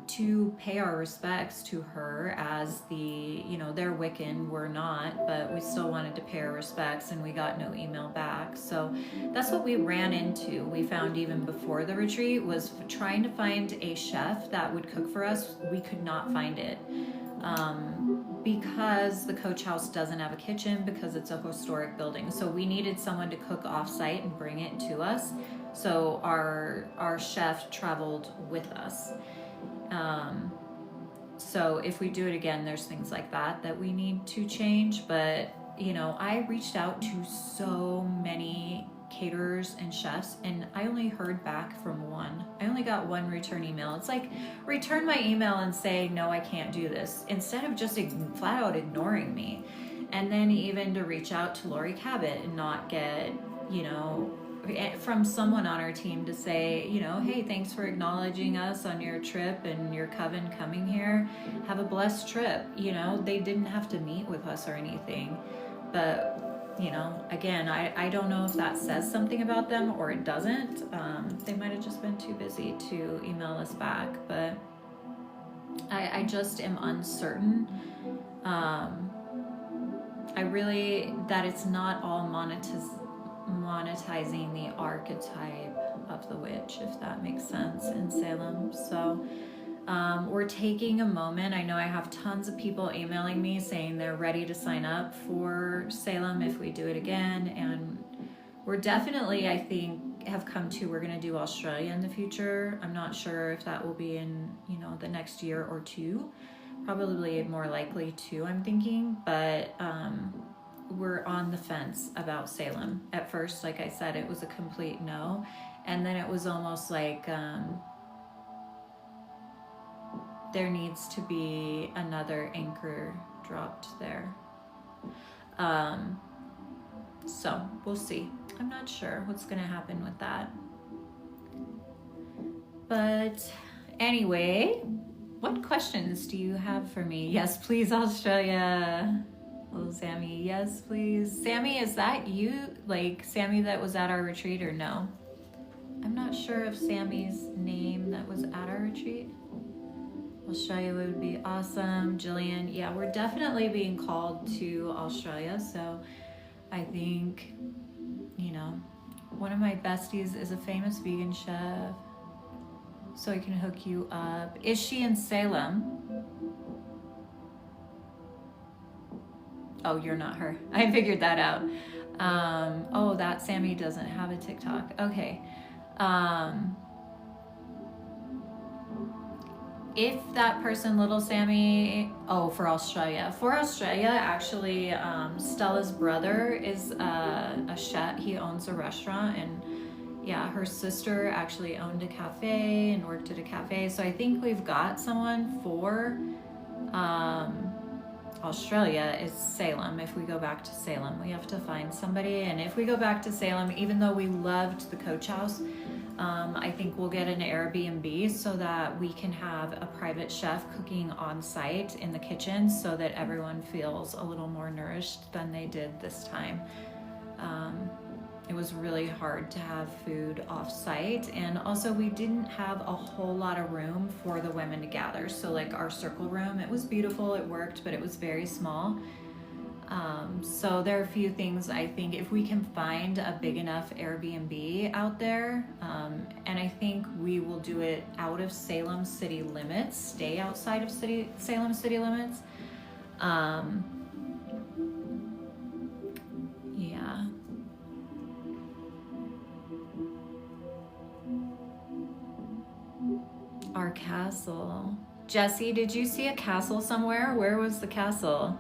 to pay our respects to her as they're Wiccan, we're not, but we still wanted to pay our respects, and we got no email back. So that's what we ran into. We found even before the retreat was trying to find a chef that would cook for us. We could not find it. Because the coach house doesn't have a kitchen, because it's a historic building. So we needed someone to cook off-site and bring it to us. So our chef traveled with us. So if we do it again, there's things like that we need to change. But, I reached out to so many caterers and chefs, and I only heard back from one. I only got one return email. It's like, return my email and say, no, I can't do this, instead of just flat out ignoring me. And then even to reach out to Lori Cabot and not get, from someone on our team to say, hey, thanks for acknowledging us on your trip and your coven coming here. Have a blessed trip. They didn't have to meet with us or anything. But again, I don't know if that says something about them or it doesn't. They might have just been too busy to email us back, but I just am uncertain. That it's not all monetizing the archetype of the witch, if that makes sense, in Salem. So we're taking a moment. I know I have tons of people emailing me saying they're ready to sign up for Salem if we do it again, and we're definitely, I think, have come to, we're going to do Australia in the future. I'm not sure if that will be in the next year or two, probably more likely 2, I'm thinking, but we're on the fence about Salem. At first, like I said, it was a complete no, and then it was almost like there needs to be another anchor dropped there. So we'll see. I'm not sure what's going to happen with that. But anyway, what questions do you have for me? Yes, please, Australia. Little Sammy, yes, please. Sammy, is that you? Like Sammy that was at our retreat, or no? I'm not sure of Sammy's name that was at our retreat. Australia would be awesome. Jillian, yeah, we're definitely being called to Australia. So I think, one of my besties is a famous vegan chef. So I can hook you up. Is she in Salem? Oh, you're not her. I figured that out. Oh, that Sammy doesn't have a TikTok. Okay. If that person, little Sammy, for Australia. For Australia, actually, Stella's brother is a chef. He owns a restaurant, and yeah, her sister actually owned a cafe and worked at a cafe. So I think we've got someone for Australia is Salem. If we go back to Salem, we have to find somebody. And if we go back to Salem, even though we loved the coach house, I think we'll get an Airbnb so that we can have a private chef cooking on site in the kitchen, so that everyone feels a little more nourished than they did this time. It was really hard to have food off site, and also we didn't have a whole lot of room for the women to gather. So like our circle room, it was beautiful, it worked, but it was very small. So there are a few things I think if we can find a big enough Airbnb out there, and I think we will do it out of Salem city limits, stay outside of Salem city limits. Yeah. Our castle. Jesse, did you see a castle somewhere? Where was the castle?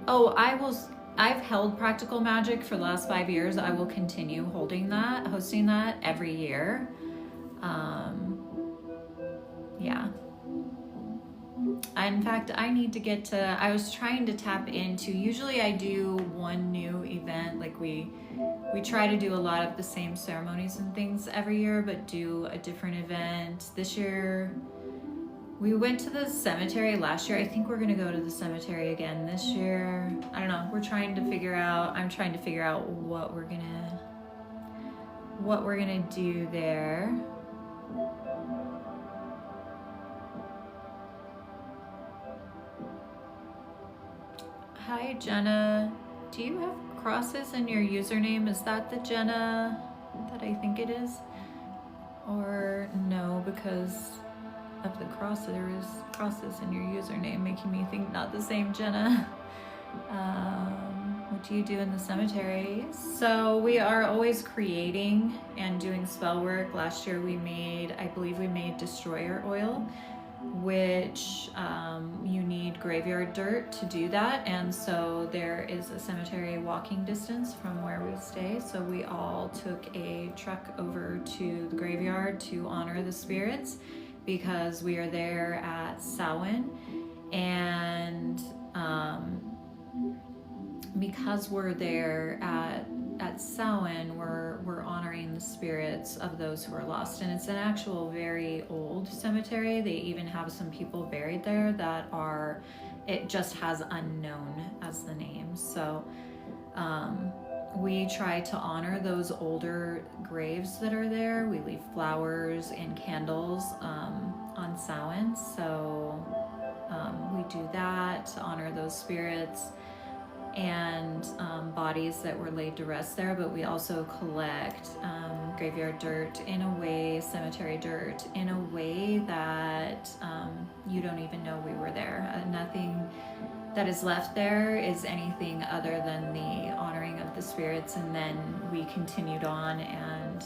Oh, I've held Practical Magic for the last 5 years. I will continue hosting that every year. Yeah. In fact, I need to get to, I was trying to tap into, usually I do one new event, like we try to do a lot of the same ceremonies and things every year, but do a different event. This year, we went to the cemetery last year. I think we're gonna go to the cemetery again this year. I don't know, we're trying to figure out, I'm trying to figure out what we're gonna do there. Hi, Jenna. Do you have crosses in your username? Is that the Jenna that I think it is? Or no, because of the cross, there is crosses in your username, making me think not the same Jenna. What do you do in the cemetery? So we are always creating and doing spell work. Last year we made, I believe we made destroyer oil, which you need graveyard dirt to do that, and so there is a cemetery walking distance from where we stay, so we all took a trek over to the graveyard to honor the spirits because we are there at Samhain, and because we're there at Samhain, we're honoring the spirits of those who are lost, and it's an actual very old cemetery. They even have some people buried there that are, it just has unknown as the name. So we try to honor those older graves that are there. We leave flowers and candles on Samhain, so we do that to honor those spirits and bodies that were laid to rest there, but we also collect graveyard dirt in a way, cemetery dirt in a way that you don't even know we were there. Nothing that is left there is anything other than the honoring of the spirits, and then we continued on, and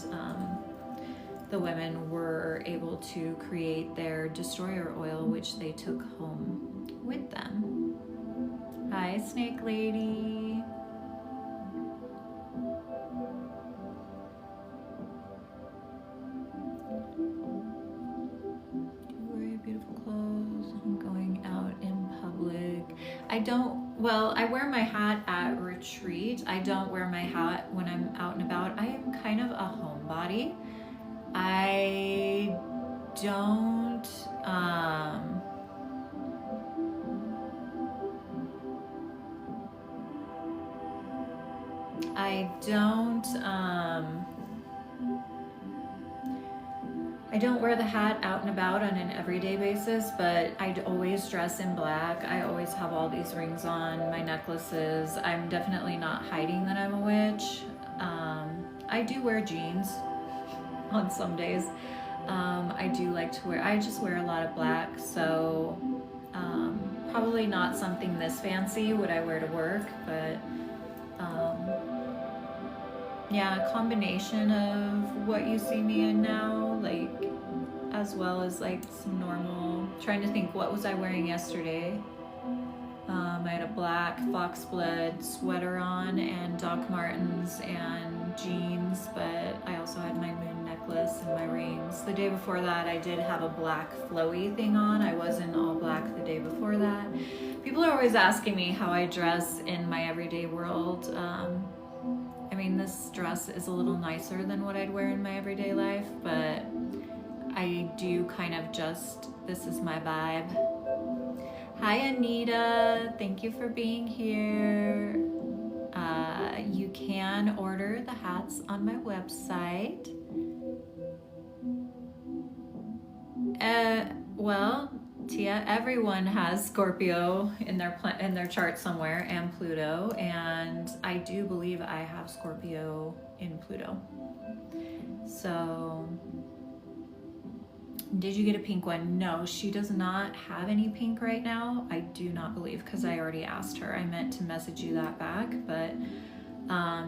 the women were able to create their destroyer oil, which they took home with them. Hi, Snake Lady. Do you wear beautiful clothes? I'm going out in public. I don't, well, I wear my hat at retreat. I don't wear my hat when I'm out and about. I am kind of a homebody. I don't, I don't wear the hat out and about on an everyday basis, but I'd always dress in black. I always have all these rings on, my necklaces. I'm definitely not hiding that I'm a witch. I do wear jeans on some days. I do like to wear, I just wear a lot of black, so probably not something this fancy would I wear to work, but yeah, a combination of what you see me in now, like, as well as like some normal, trying to think, what was I wearing yesterday? I had a black foxblood sweater on and Doc Martens and jeans, but I also had my moon necklace and my rings. The day before that, I did have a black flowy thing on. I was in all black the day before that. People are always asking me how I dress in my everyday world. I mean, this dress is a little nicer than what I'd wear in my everyday life, but I do kind of just, this is my vibe. Hi, Anita. Thank you for being here. You can order the hats on my website. Well, Tia, everyone has Scorpio in their chart somewhere, and Pluto, and I do believe I have Scorpio in Pluto. So, did you get a pink one? No, she does not have any pink right now. I do not believe, because I already asked her. I meant to message you that back, but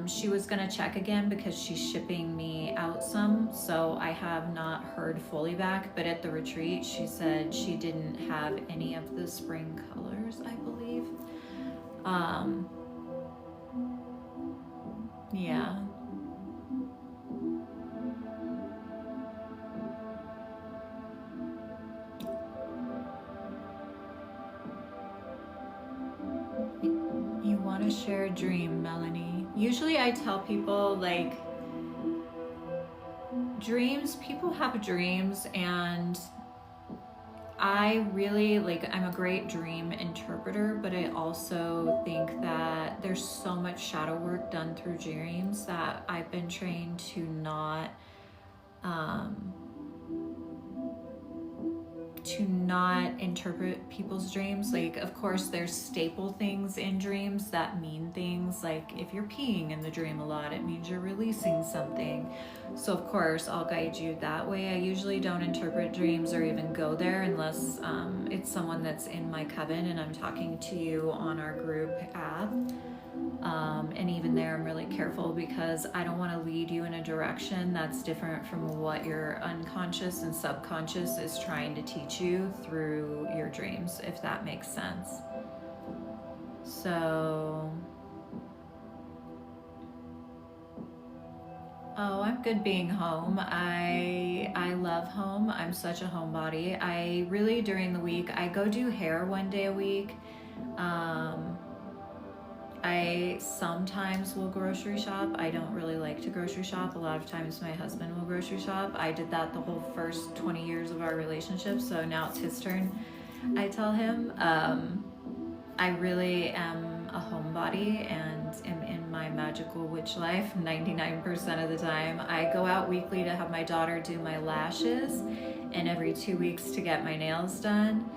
she was gonna check again because she's shipping me out some, so I have not heard fully back, but at the retreat she said she didn't have any of the spring colors, I believe. Yeah. want to share a dream, Melanie? Usually I tell people, like, dreams, people have dreams, and I really, like, I'm a great dream interpreter, but I also think that there's so much shadow work done through dreams that I've been trained to not interpret people's dreams. Like, of course, there's staple things in dreams that mean things. Like, if you're peeing in the dream a lot, it means you're releasing something. So of course, I'll guide you that way. I usually don't interpret dreams or even go there unless it's someone that's in my coven and I'm talking to you on our group app. And even there, I'm really careful because I don't want to lead you in a direction that's different from what your unconscious and subconscious is trying to teach you through your dreams, if that makes sense. So, oh, I'm good being home. I love home. I'm such a homebody. I really, during the week, I go do hair one day a week. I sometimes will grocery shop. I don't really like to grocery shop. A lot of times my husband will grocery shop. I did that the whole first 20 years of our relationship, so now it's his turn. I tell him I really am a homebody and am in my magical witch life 99% of the time. I go out weekly to have my daughter do my lashes and every 2 weeks to get my nails done.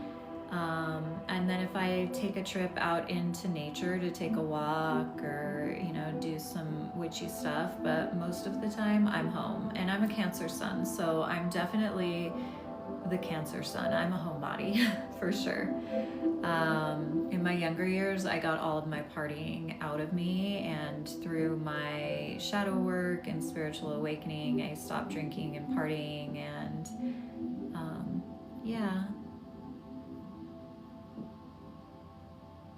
And then if I take a trip out into nature to take a walk or, you know, do some witchy stuff, but most of the time I'm home. And I'm a Cancer sun, so I'm definitely the Cancer sun. I'm a homebody for sure. In my younger years, I got all of my partying out of me, and through my shadow work and spiritual awakening, I stopped drinking and partying, and yeah.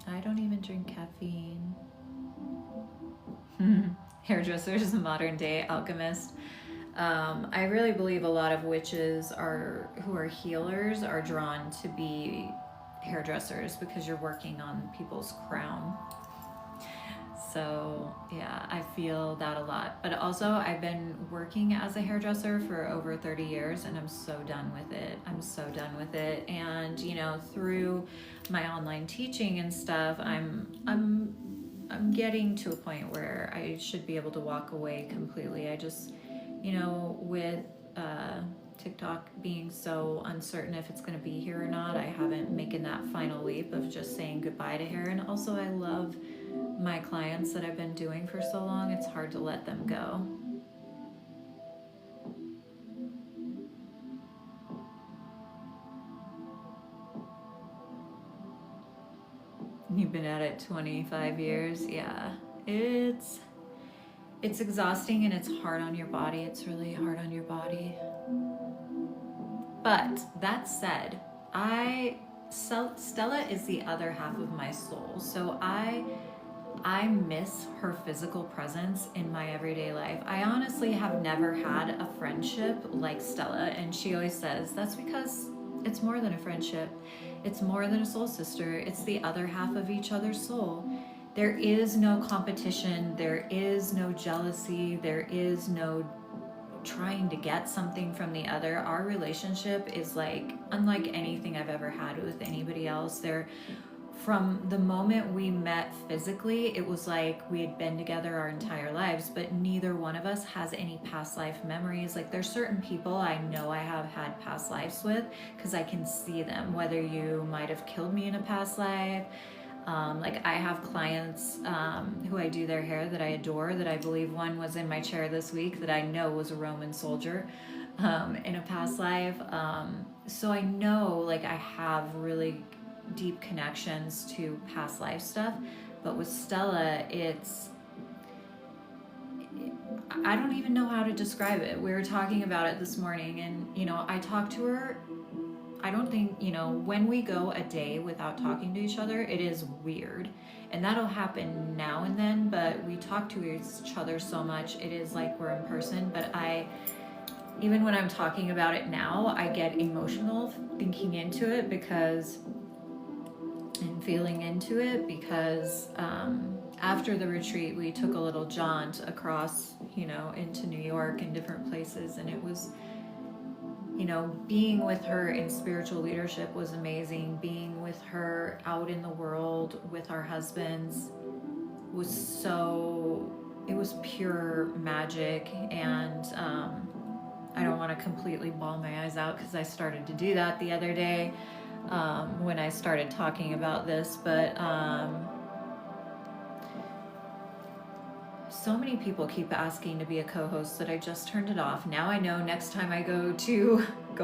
I don't even drink caffeine. Hairdresser is a modern day alchemist. I really believe a lot of witches who are healers are drawn to be hairdressers because you're working on people's crown. So yeah, I feel that a lot. But also, I've been working as a hairdresser for over 30 years and I'm so done with it. I'm so done with it. And, you know, through my online teaching and stuff, I'm getting to a point where I should be able to walk away completely. I just, you know, with TikTok being so uncertain if it's going to be here or not, I haven't making that final leap of just saying goodbye to hair. And also, I love my clients that I've been doing for so long. It's hard to let them go. You've been at it 25 years. Yeah, it's exhausting and it's hard on your body. It's really hard on your body. But that said, Stella is the other half of my soul. So I miss her physical presence in my everyday life. I honestly have never had a friendship like Stella, and she always says that's because it's more than a friendship. It's more than a soul sister. It's the other half of each other's soul. There is no competition. There is no jealousy. There is no trying to get something from the other. Our relationship is like unlike anything I've ever had with anybody else. From the moment we met physically, it was like we had been together our entire lives, but neither one of us has any past life memories. Like, there's certain people I know I have had past lives with because I can see them, whether you might have killed me in a past life. Like, I have clients who I do their hair that I adore, that I believe one was in my chair this week that I know was a Roman soldier in a past life. So I know, like, I have really deep connections to past life stuff, but with Stella, I don't even know how to describe it. We were talking about it this morning, and, you know, I talk to her. I don't think, you know, when we go a day without talking to each other, it is weird. And that'll happen now and then, but we talk to each other so much, it is like we're in person. But even when I'm talking about it now, I get emotional thinking into it and feeling into it because after the retreat, we took a little jaunt across, you know, into New York and different places. And it was, you know, being with her in spiritual leadership was amazing. Being with her out in the world with our husbands was so, it was pure magic. And I don't want to completely bawl my eyes out because I started to do that the other day when I started talking about this. But so many people keep asking to be a co-host that I just turned it off. Now I know next time I go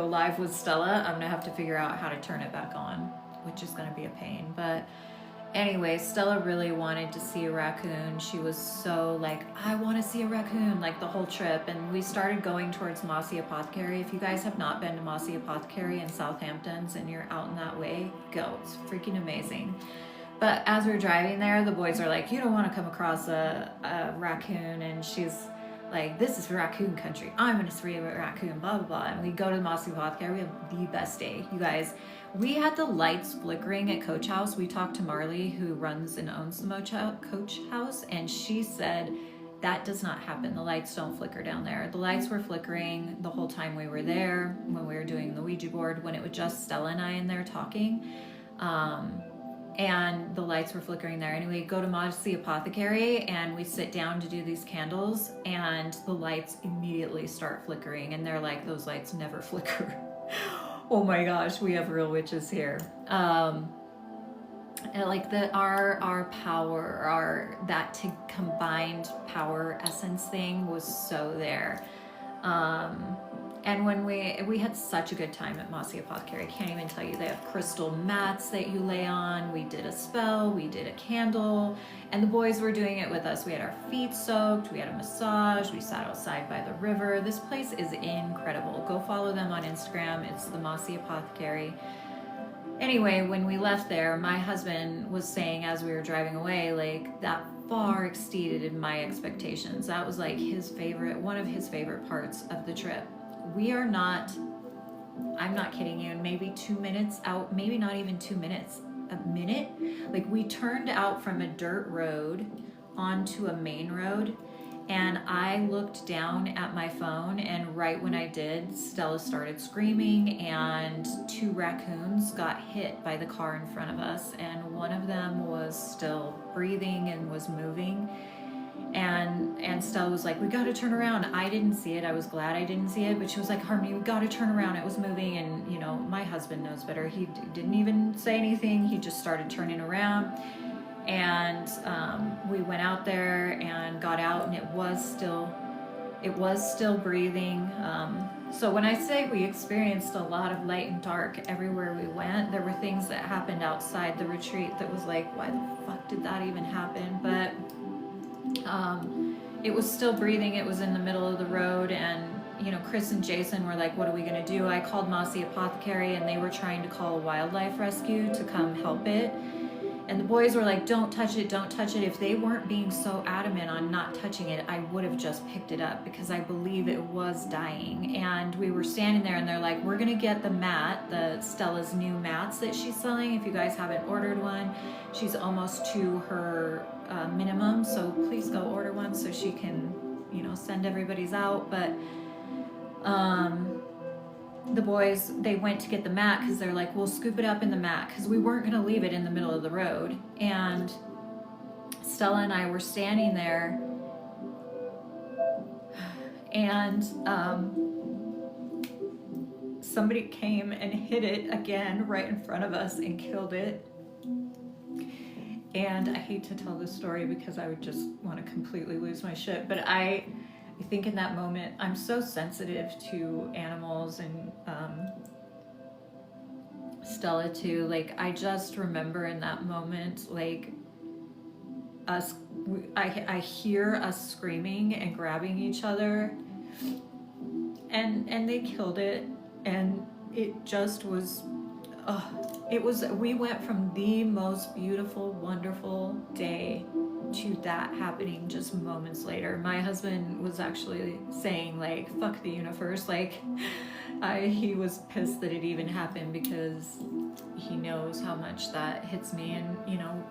live with Stella, I'm gonna have to figure out how to turn it back on, which is gonna be a pain. But anyway, Stella really wanted to see a raccoon. She was so like, I want to see a raccoon, like the whole trip. And we started going towards Mossy Apothecary. If you guys have not been to Mossy Apothecary in Southamptons and you're out in that way, go. It's freaking amazing. But as we're driving there, the boys are like, you don't want to come across a raccoon. And she's like, this is raccoon country. I'm going to see a raccoon, blah, blah, blah. And we go to the Mossy Apothecary. We have the best day. You guys, we had the lights flickering at Coach House. We talked to Marley, who runs and owns the Coach House. And she said, that does not happen. The lights don't flicker down there. The lights were flickering the whole time we were there, when we were doing the Ouija board, when it was just Stella and I in there talking. And the lights were flickering there. Anyway, go to Mossy Apothecary and we sit down to do these candles and the lights immediately start flickering. And they're like, those lights never flicker. Oh my gosh, we have real witches here. And like our power, that combined power essence thing was so there. And when we had such a good time at Mossy Apothecary, I can't even tell you. They have crystal mats that you lay on. We did a spell, we did a candle, and the boys were doing it with us. We had our feet soaked, we had a massage, we sat outside by the river. This place is incredible. Go follow them on Instagram. It's the Mossy Apothecary. Anyway, when we left there, my husband was saying as we were driving away, like, that far exceeded my expectations. That was like one of his favorite parts of the trip. We are not, I'm not kidding you, maybe 2 minutes out, maybe not even 2 minutes, a minute. Like, we turned out from a dirt road onto a main road, and I looked down at my phone, and right when I did, Stella started screaming, and 2 raccoons got hit by the car in front of us, and one of them was still breathing and was moving. And Stella was like, we got to turn around. I didn't see it. I was glad I didn't see it, but she was like, Harmony, we got to turn around. It was moving. And, you know, my husband knows better. He didn't even say anything. He just started turning around. And we went out there and got out, and it was still breathing. So when I say we experienced a lot of light and dark everywhere we went, there were things that happened outside the retreat that was like, why the fuck did that even happen? But it was still breathing. It was in the middle of the road, and you know, Chris and Jason were like, what are we gonna do? I called Mossy Apothecary, and they were trying to call a wildlife rescue to come help it, and the boys were like, don't touch it, don't touch it. If they weren't being so adamant on not touching it, I would have just picked it up, because I believe it was dying. And we were standing there, and they're like, we're gonna get the mat, Stella's new mats that she's selling. If you guys haven't ordered one, she's almost to her minimum, so please go order one so she can, you know, send everybody's out. But the boys, they went to get the mat because they're like, we'll scoop it up in the mat, because we weren't going to leave it in the middle of the road. And Stella and I were standing there, and somebody came and hit it again right in front of us and killed it. And I hate to tell this story because I would just want to completely lose my shit, but I think in that moment, I'm so sensitive to animals, and Stella too. Like, I just remember in that moment, like, I hear us screaming and grabbing each other, and they killed it, and it just was, we went from the most beautiful, wonderful day to that happening just moments later. My husband was actually saying, like, fuck the universe. Like, he was pissed that it even happened, because he knows how much that hits me. And, you know,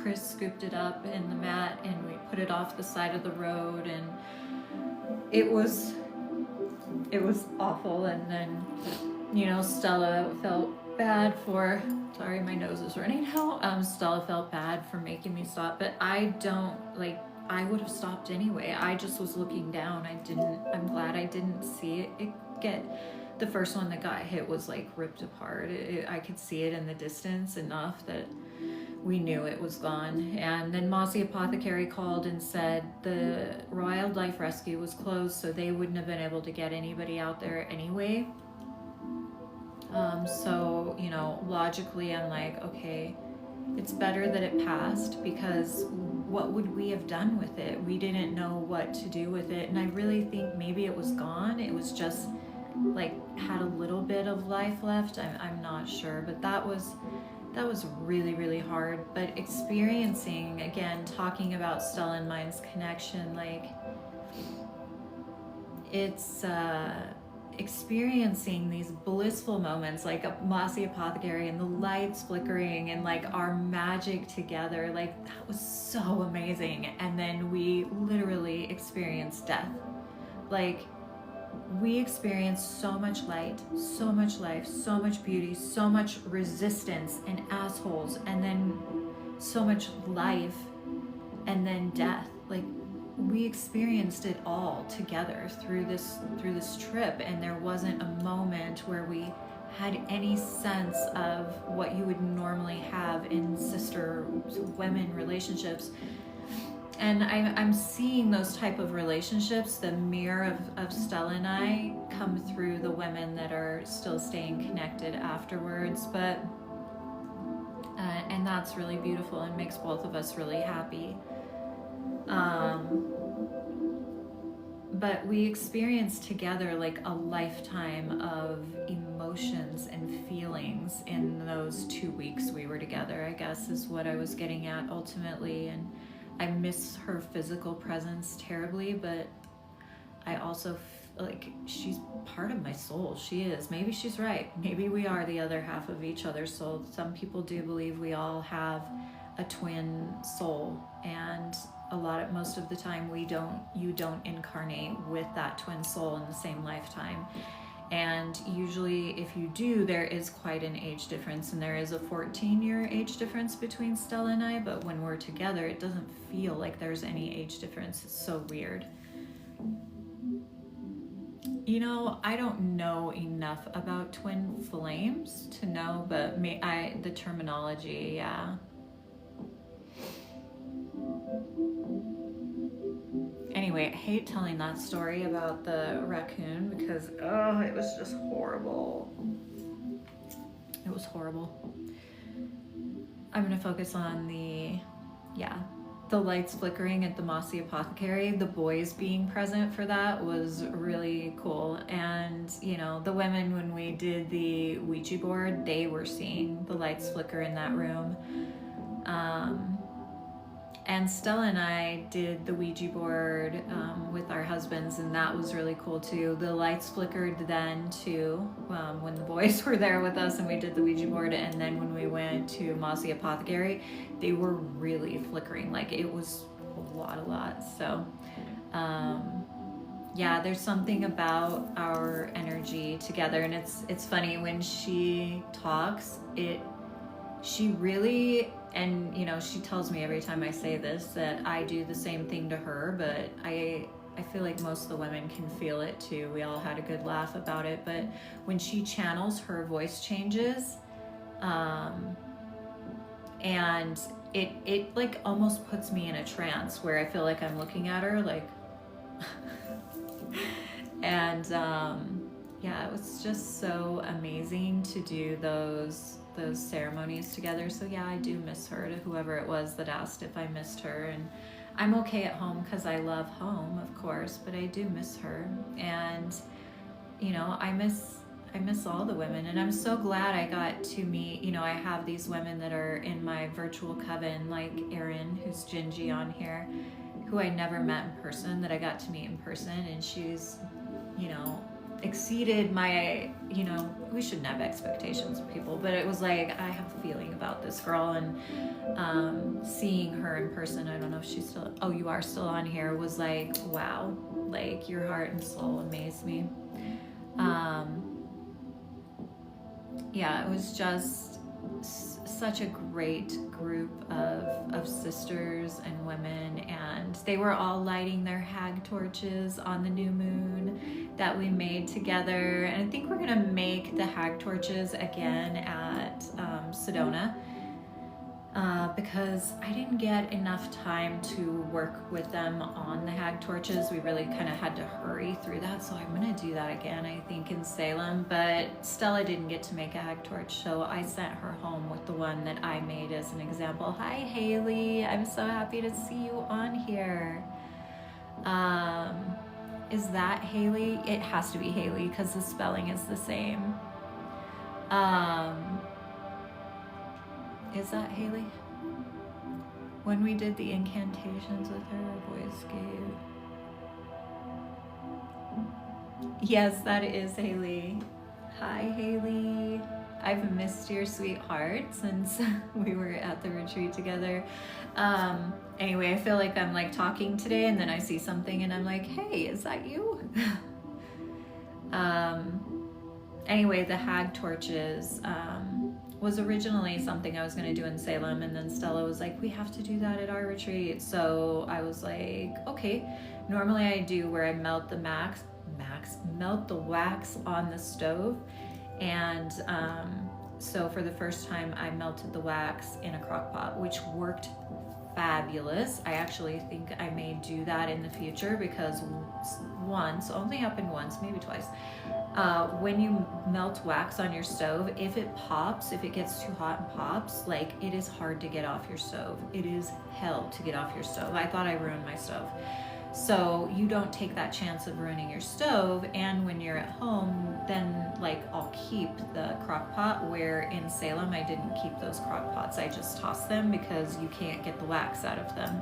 Chris scooped it up in the mat and we put it off the side of the road, and it was awful. And then, Stella felt bad for, sorry, my nose is running out. Stella felt bad for making me stop, but I would have stopped anyway. I just was looking down. I'm glad I didn't see it get, the first one that got hit was like ripped apart. I could see it in the distance enough that we knew it was gone. And then Mossy Apothecary called and said the wildlife rescue was closed, so they wouldn't have been able to get anybody out there anyway. So, logically I'm like, okay, it's better that it passed, because what would we have done with it? We didn't know what to do with it. And I really think maybe it was gone. It was just like had a little bit of life left. I'm not sure, but that was really, really hard. But experiencing, again, talking about Stella and mine's connection, like it's experiencing these blissful moments, like a Mossy Apothecary and the lights flickering and like our magic together, like that was so amazing. And then we literally experienced death. Like we experienced so much light, so much life, so much beauty, so much resistance and assholes, and then so much life, and then death. Like we experienced it all together through this trip, and there wasn't a moment where we had any sense of what you would normally have in sister women relationships. And I'm seeing those type of relationships, the mirror of Stella and I, come through the women that are still staying connected afterwards. But and that's really beautiful and makes both of us really happy. But we experienced together like a lifetime of emotions and feelings in those 2 weeks we were together, I guess is what I was getting at ultimately. And I miss her physical presence terribly, but I also like she's part of my soul. She is. Maybe she's right. Maybe we are the other half of each other's soul. Some people do believe we all have a twin soul, and most of the time you don't incarnate with that twin soul in the same lifetime. And usually if you do, there is quite an age difference, and there is a 14-year age difference between Stella and I, but when we're together, it doesn't feel like there's any age difference. It's so weird. I don't know enough about twin flames to know, but the terminology, yeah. Anyway, I hate telling that story about the raccoon because, it was just horrible. It was horrible. I'm going to focus on the lights flickering at the Mossy Apothecary. The boys being present for that was really cool. And, the women, when we did the Ouija board, they were seeing the lights flicker in that room. And Stella and I did the Ouija board with our husbands, and that was really cool too. The lights flickered then too, when the boys were there with us and we did the Ouija board, and then when we went to Mossy Apothecary, they were really flickering. Like it was a lot. So, there's something about our energy together, and it's funny when she talks, she really, and she tells me every time I say this that I do the same thing to her, but I feel like most of the women can feel it too. We all had a good laugh about it, but when she channels, her voice changes, and it like almost puts me in a trance where I feel like I'm looking at her like and it was just so amazing to do those ceremonies together. So I do miss her, to whoever it was that asked if I missed her. And I'm okay at home because I love home, of course, but I do miss her. And I miss all the women, and I'm so glad I got to meet, I have these women that are in my virtual coven, like Erin, who's Gingy on here, who I never met in person, that I got to meet in person, and she's exceeded my, you know, we shouldn't have expectations of people, but it was like, I have a feeling about this girl, and seeing her in person, I don't know if she's still, oh, you are still on here, was like, wow, like your heart and soul amazed me. Yeah, it was just such a great group of sisters and women, and they were all lighting their hag torches on the new moon that we made together. And I think we're gonna make the hag torches again at Sedona, because I didn't get enough time to work with them on the hag torches. We really kind of had to hurry through that, so I'm gonna do that again, I think, in Salem. But Stella didn't get to make a hag torch, so I sent her home with the one that I made as an example. Hi Haley, I'm so happy to see you on here. Is that Haley? It has to be Haley because the spelling is the same. Is that Haley? When we did the incantations with her, our voice gave. Yes, that is Haley. Hi, Haley. I've missed your sweetheart since we were at the retreat together. Anyway, I feel like I'm like talking today, and then I see something and I'm like, hey, is that you? Anyway, the hag torches was originally something I was going to do in Salem, and then Stella was like, we have to do that at our retreat. So I was like, okay. Normally I do where I melt the melt the wax on the stove, and so for the first time I melted the wax in a crock pot, which worked fabulous. I actually think I may do that in the future, because only happened once, maybe twice. When you melt wax on your stove, if it pops, if it gets too hot and pops, like, it is hard to get off your stove. It is hell to get off your stove. I thought I ruined my stove. So you don't take that chance of ruining your stove. And when you're at home, then like I'll keep the crock pot, where in Salem I didn't keep those crock pots. I just tossed them because you can't get the wax out of them.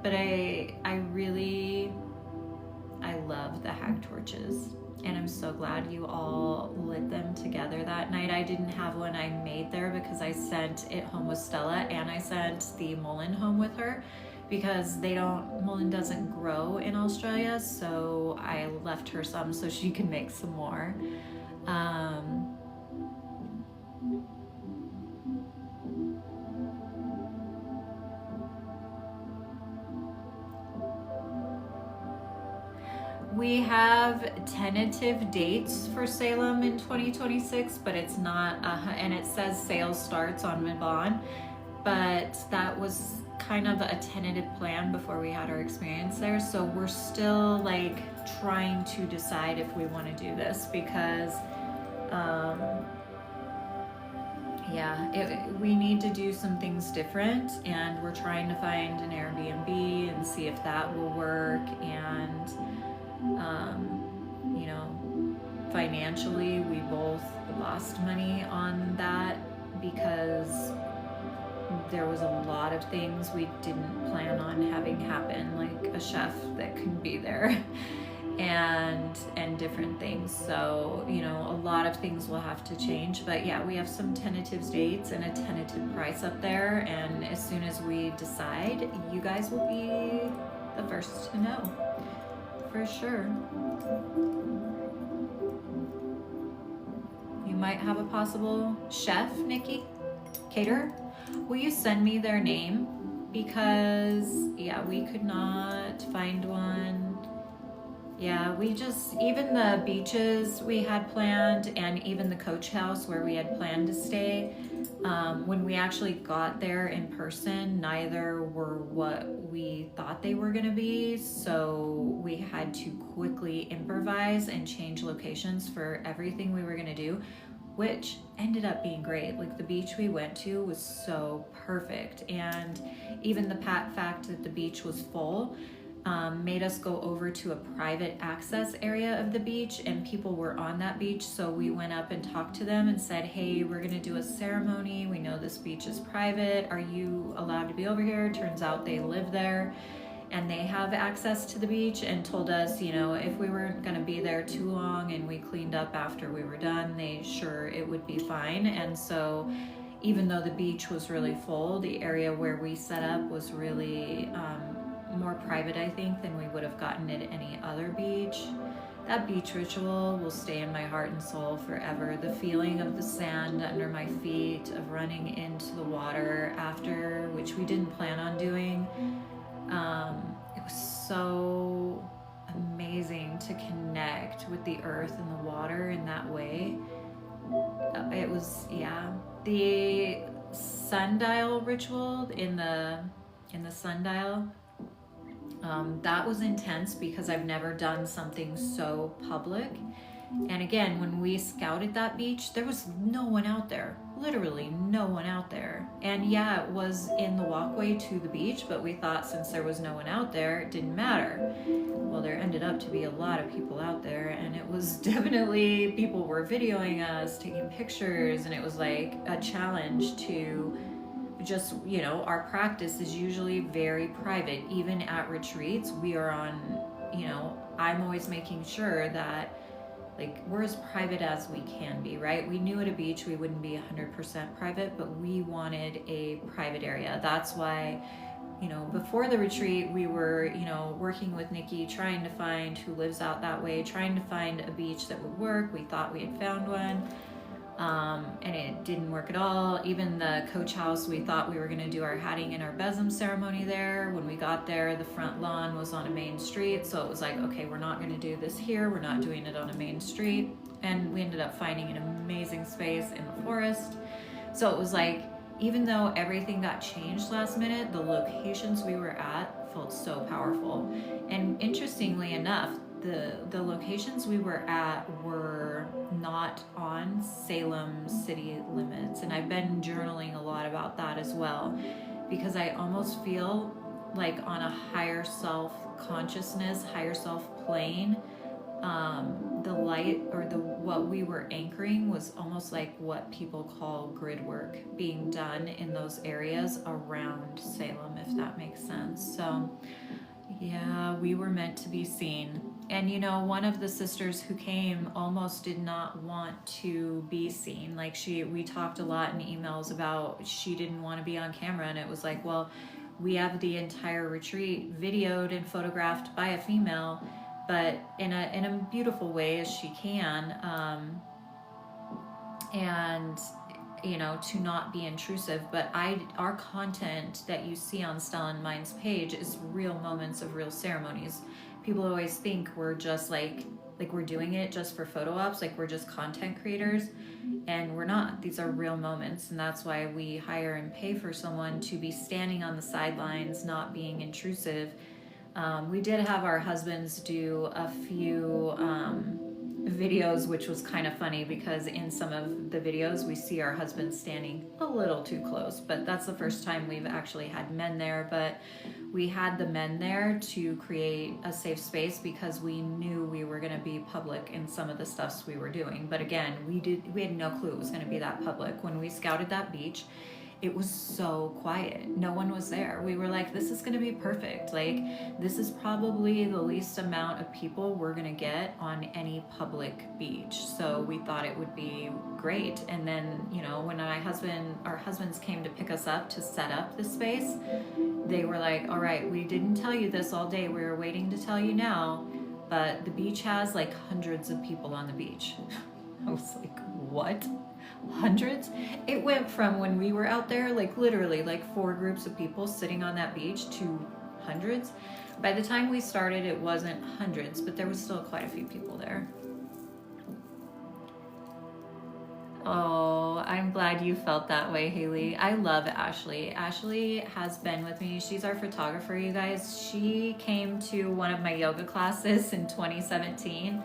But I love the hag torches, and I'm so glad you all lit them together that night. I didn't have one I made there because I sent it home with Stella, and I sent the mullein home with her, because mullein doesn't grow in Australia, so I left her some so she can make some more. We have tentative dates for Salem in 2026, but it's not, and it says sales starts on Mid-Bon, but that was kind of a tentative plan before we had our experience there. So we're still like trying to decide if we want to do this, because we need to do some things different, and we're trying to find an Airbnb and see if that will work. And you know, financially we both lost money on that, because there was a lot of things we didn't plan on having happen, like a chef that couldn't be there and different things. So, you know, a lot of things will have to change. But yeah, we have some tentative dates and a tentative price up there, and as soon as we decide, you guys will be the first to know, for sure. You might have a possible chef, Nikki, caterer. Will you send me their name? Because yeah, we could not find one. Yeah, even the beaches we had planned, and even the coach house where we had planned to stay, when we actually got there in person, neither were what we thought they were gonna be. So we had to quickly improvise and change locations for everything we were gonna do, which ended up being great. Like, the beach we went to was so perfect, and even the fact that the beach was full made us go over to a private access area of the beach, and people were on that beach. So we went up and talked to them and said, hey, we're gonna do a ceremony. We know this beach is private. Are you allowed to be over here? Turns out they live there. and they have access to the beach, and told us, you know, if we weren't going to be there too long and we cleaned up after we were done, they sure it would be fine. And so even though the beach was really full, the area where we set up was really more private, I think, than we would have gotten at any other beach. That beach ritual will stay in my heart and soul forever. The feeling of the sand under my feet, of running into the water after, which we didn't plan on doing. It was so amazing to connect with the earth and the water in that way. It was, yeah. The sundial ritual in the sundial, that was intense because I've never done something so public. And again, when we scouted that beach, there was no one out there, literally no one out there. And yeah, it was in the walkway to the beach, but we thought since there was no one out there, it didn't matter. Well, there ended up to be a lot of people out there, and it was definitely, people were videoing us, taking pictures, and it was like a challenge to just, you know, our practice is usually very private. Even at retreats, we are on, you know, I'm always making sure that like we're as private as we can be, right? We knew at a beach we wouldn't be 100% private, but we wanted a private area. That's why, you know, before the retreat, we were, you know, working with Nikki, trying to find who lives out that way, trying to find a beach that would work. We thought we had found one. And it didn't work at all. Even the coach house, we thought we were going to do our hatting and our besom ceremony there. When we got there, the front lawn was on a main street, so it was like, okay, we're not going to do this here, we're not doing it on a main street. And we ended up finding an amazing space in the forest. So it was like, even though everything got changed last minute, the locations we were at felt so powerful. And interestingly enough, the locations we were at were not on Salem city limits. And I've been journaling a lot about that as well, because I almost feel like on a higher self consciousness, higher self plane, the light or what we were anchoring was almost like what people call grid work being done in those areas around Salem, if that makes sense. So yeah, we were meant to be seen. And you know, one of the sisters who came almost did not want to be seen. Like we talked a lot in emails about she didn't want to be on camera, and it was like, well, we have the entire retreat videoed and photographed by a female, but in a beautiful way as she can, and you know, to not be intrusive. But our content that you see on Stella and Mind's page is real moments of real ceremonies. People always think we're just like we're doing it just for photo ops, like we're just content creators, and we're not. These are real moments, and that's why we hire and pay for someone to be standing on the sidelines, not being intrusive. We did have our husbands do a few videos, which was kind of funny because in some of the videos we see our husbands standing a little too close, but that's the first time we've actually had men there. But we had the men there to create a safe space because we knew we were going to be public in some of the stuffs we were doing. But again, we had no clue it was going to be that public. When we scouted that beach, it was so quiet. No one was there. We were like, this is going to be perfect. Like, this is probably the least amount of people we're going to get on any public beach. So we thought it would be great. And then, you know, when our husbands came to pick us up to set up the space, they were like, all right, we didn't tell you this all day. We were waiting to tell you now, but the beach has like hundreds of people on the beach. I was like, what? Hundreds? It went from when we were out there, like literally like 4 groups of people sitting on that beach to hundreds. By the time we started, it wasn't hundreds, but there was still quite a few people there. Oh, I'm glad you felt that way, Haley. I love Ashley. Ashley has been with me. She's our photographer, you guys. She came to one of my yoga classes in 2017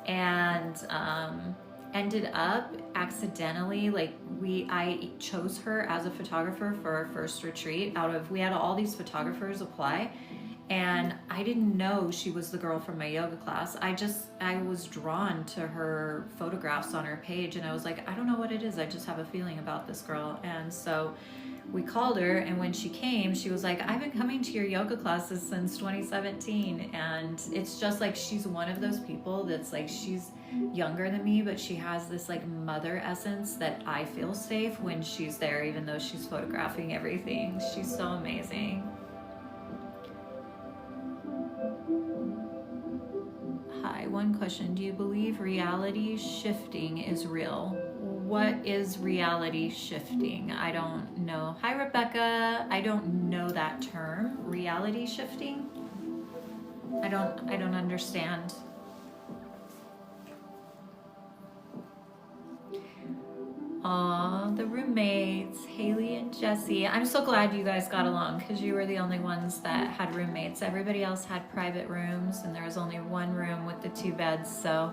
and ended up accidentally, like I chose her as a photographer for our first retreat. We had all these photographers apply, and I didn't know she was the girl from my yoga class. I was drawn to her photographs on her page, and I was like, I don't know what it is, I just have a feeling about this girl. And so we called her, and when she came, she was like, I've been coming to your yoga classes since 2017. And it's just like, she's one of those people that's like, she's younger than me, but she has this like mother essence that I feel safe when she's there, even though she's photographing everything. She's so amazing. Hi, one question. Do you believe reality shifting is real? What is reality shifting? I don't know. Hi, Rebecca. I don't know that term. Reality shifting? I don't understand. Aw, the roommates, Haley and Jesse. I'm so glad you guys got along, because you were the only ones that had roommates. Everybody else had private rooms, and there was only one room with the 2 beds, so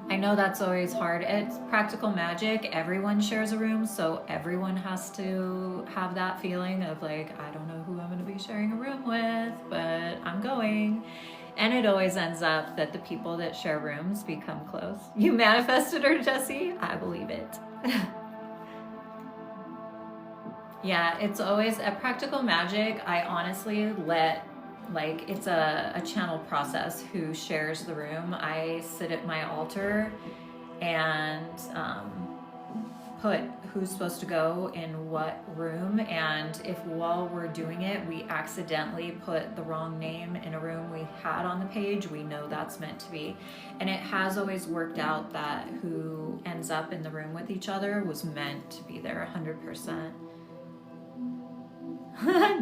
I know that's always hard. It's practical magic. Everyone shares a room, so everyone has to have that feeling of like, I don't know who I'm going to be sharing a room with, but I'm going. And it always ends up that the people that share rooms become close. You manifested her, Jesse? I believe it. Yeah, it's always a practical magic. I honestly let, like, it's a channel process who shares the room. I sit at my altar and put who's supposed to go in what room, and if while we're doing it we accidentally put the wrong name in a room we had on the page, we know that's meant to be. And it has always worked out that who ends up in the room with each other was meant to be there 100%.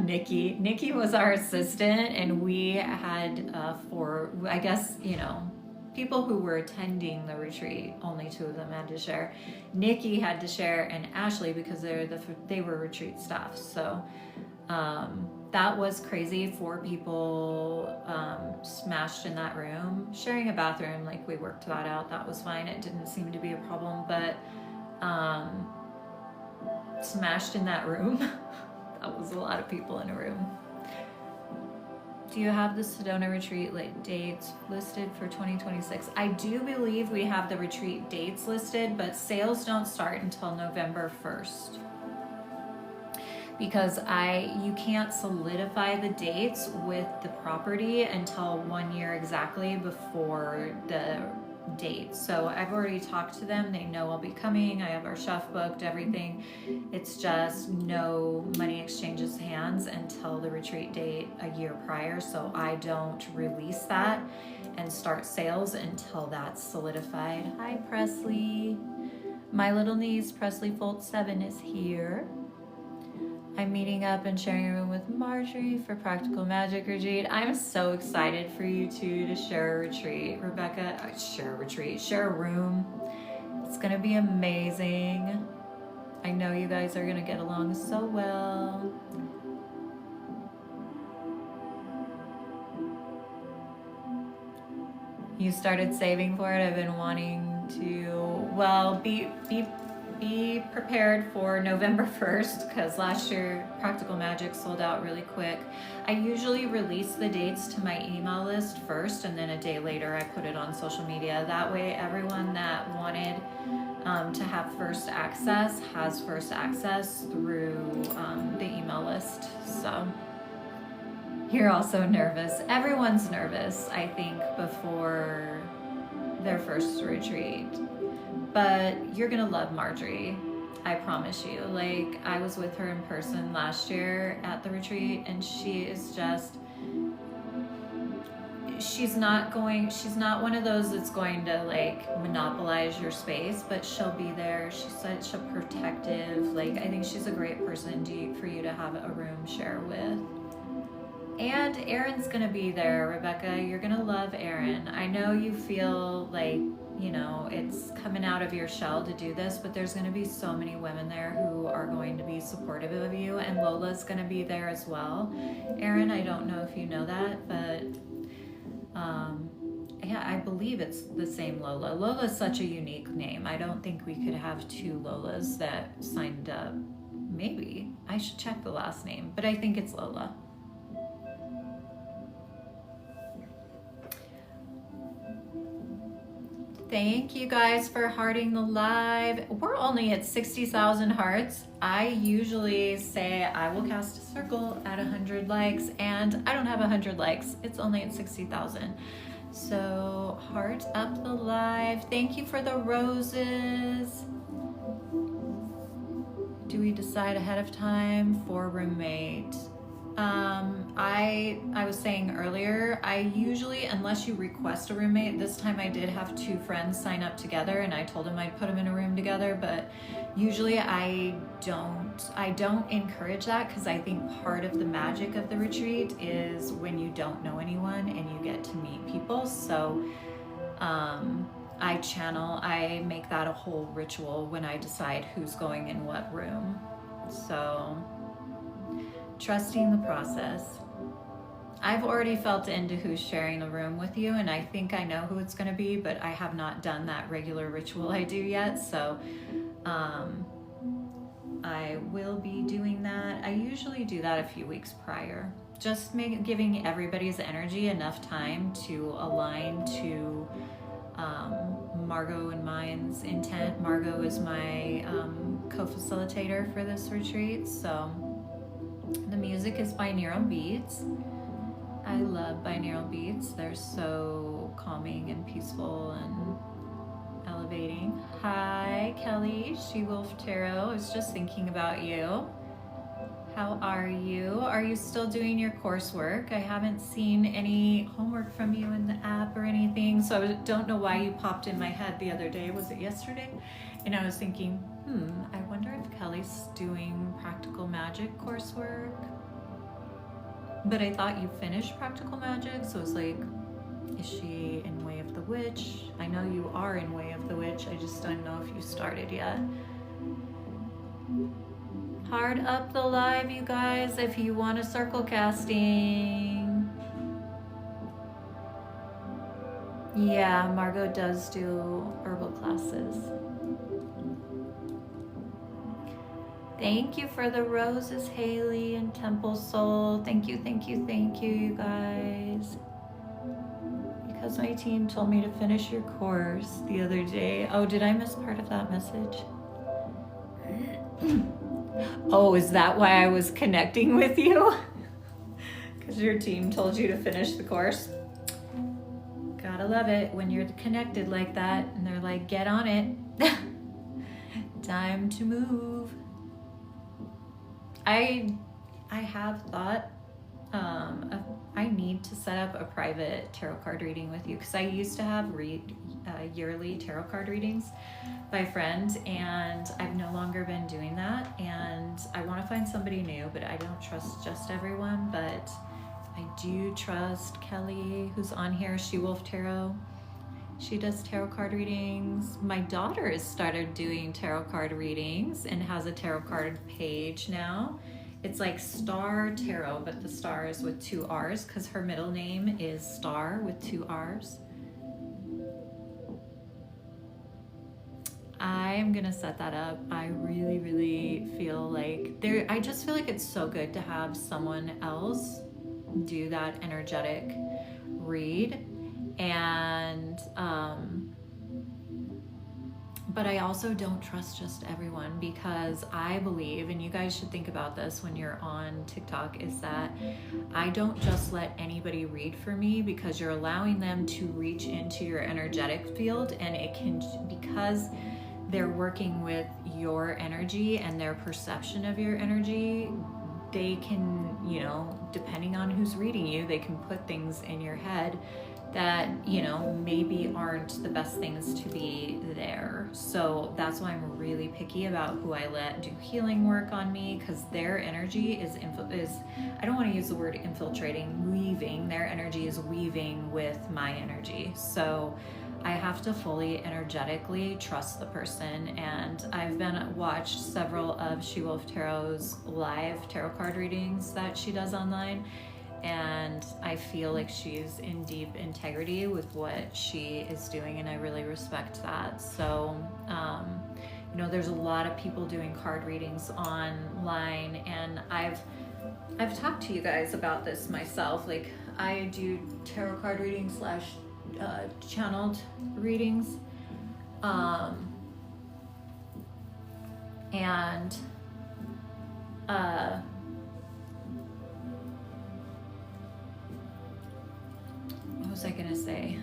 Nikki was our assistant, and we had 4, I guess, you know, people who were attending the retreat, only 2 of them had to share. Nikki had to share, and Ashley, because they were retreat staff. So that was crazy. 4 people smashed in that room, sharing a bathroom. Like, we worked that out. That was fine. It didn't seem to be a problem, but smashed in that room. That was a lot of people in a room. Do you have the Sedona retreat dates listed for 2026? I do believe we have the retreat dates listed, but sales don't start until November 1st. Because you can't solidify the dates with the property until 1 year exactly before the date. So I've already talked to them. They know I'll be coming. I have our chef booked, everything. It's just no money exchanges hands until the retreat date a year prior. So I don't release that and start sales until that's solidified. Hi, Presley. My little niece, Presley Folt 7, is here. I'm meeting up and sharing a room with Marjorie for Practical Magic Retreat. I'm so excited for you two to share a retreat. Rebecca, share a retreat, share a room. It's gonna be amazing. I know you guys are gonna get along so well. You started saving for it. I've been wanting to, well, be prepared for November 1st, because last year Practical Magic sold out really quick. I usually release the dates to my email list first, and then a day later I put it on social media. That way everyone that wanted to have first access has first access through the email list. So you're also nervous. Everyone's nervous, I think, before their first retreat. But you're gonna love Marjorie, I promise you. Like, I was with her in person last year at the retreat, and she is just, she's not one of those that's going to like monopolize your space, but she'll be there. She's such a protective, like, I think she's a great person for you to have a room share with. And Erin's gonna be there, Rebecca. You're gonna love Erin. I know you feel like, you know, it's coming out of your shell to do this, but there's going to be so many women there who are going to be supportive of you, and Lola's going to be there as well. Erin, I don't know if you know that, but yeah, I believe it's the same Lola. Lola's such a unique name. I don't think we could have 2 Lolas that signed up. Maybe. I should check the last name, but I think it's Lola. Thank you guys for hearting the live. We're only at 60,000 hearts. I usually say I will cast a circle at 100 likes, and I don't have 100 likes. It's only at 60,000. So heart up the live. Thank you for the roses. Do we decide ahead of time for roommate? I was saying earlier, I usually, unless you request a roommate, this time I did have 2 friends sign up together, and I told them I'd put them in a room together, but usually I don't encourage that, because I think part of the magic of the retreat is when you don't know anyone and you get to meet people. So I make that a whole ritual when I decide who's going in what room. So trusting the process. I've already felt into who's sharing the room with you, and I think I know who it's going to be, but I have not done that regular ritual I do yet. So I will be doing that. I usually do that a few weeks prior, just giving everybody's energy enough time to align to Margot and mine's intent. Margot is my co-facilitator for this retreat. So the music is binaural beats. I love binaural beats. They're so calming and peaceful and elevating. Hi, Kelly, She-Wolf Tarot. I was just thinking about you. How are you? Are you still doing your coursework? I haven't seen any homework from you in the app or anything, so I don't know why you popped in my head the other day. Was it yesterday? And I was thinking, I wonder if Kelly's doing practical magic coursework. But I thought you finished practical magic, so I was like, is she in Way of the Witch? I know you are in Way of the Witch, I just don't know if you started yet. Hard up the live, you guys, if you want a circle casting. Yeah, Margot does do herbal classes. Thank you for the roses, Haley and Temple Soul. Thank you, thank you, thank you, you guys. Because my team told me to finish your course the other day. Oh, did I miss part of that message? Oh, is that why I was connecting with you? Because your team told you to finish the course? Gotta love it when you're connected like that and they're like, get on it. Time to move. I have thought I need to set up a private tarot card reading with you, because I used to have yearly tarot card readings by friends, and I've no longer been doing that, and I want to find somebody new, but I don't trust just everyone. But I do trust Kelly, who's on here, She-Wolf Tarot. She does tarot card readings. My daughter has started doing tarot card readings and has a tarot card page now. It's like Star Tarot, but the star is with 2 R's, because her middle name is Star with 2 R's. I am gonna set that up. I really, really feel like I just feel like it's so good to have someone else do that energetic read. And but I also don't trust just everyone, because I believe, and you guys should think about this when you're on TikTok, is that I don't just let anybody read for me, because you're allowing them to reach into your energetic field, and it can, because they're working with your energy and their perception of your energy, they can, you know, depending on who's reading you, they can put things in your head that, you know, maybe aren't the best things to be there. So that's why I'm really picky about who I let do healing work on me, because their energy is, I don't want to use the word infiltrating, weaving. Their energy is weaving with my energy. So I have to fully energetically trust the person. And I've watched several of She-Wolf Tarot's live tarot card readings that she does online, and I feel like she's in deep integrity with what she is doing, and I really respect that. So, you know, there's a lot of people doing card readings online, and I've talked to you guys about this myself. Like, I do tarot card readings / channeled readings, And what was I gonna say?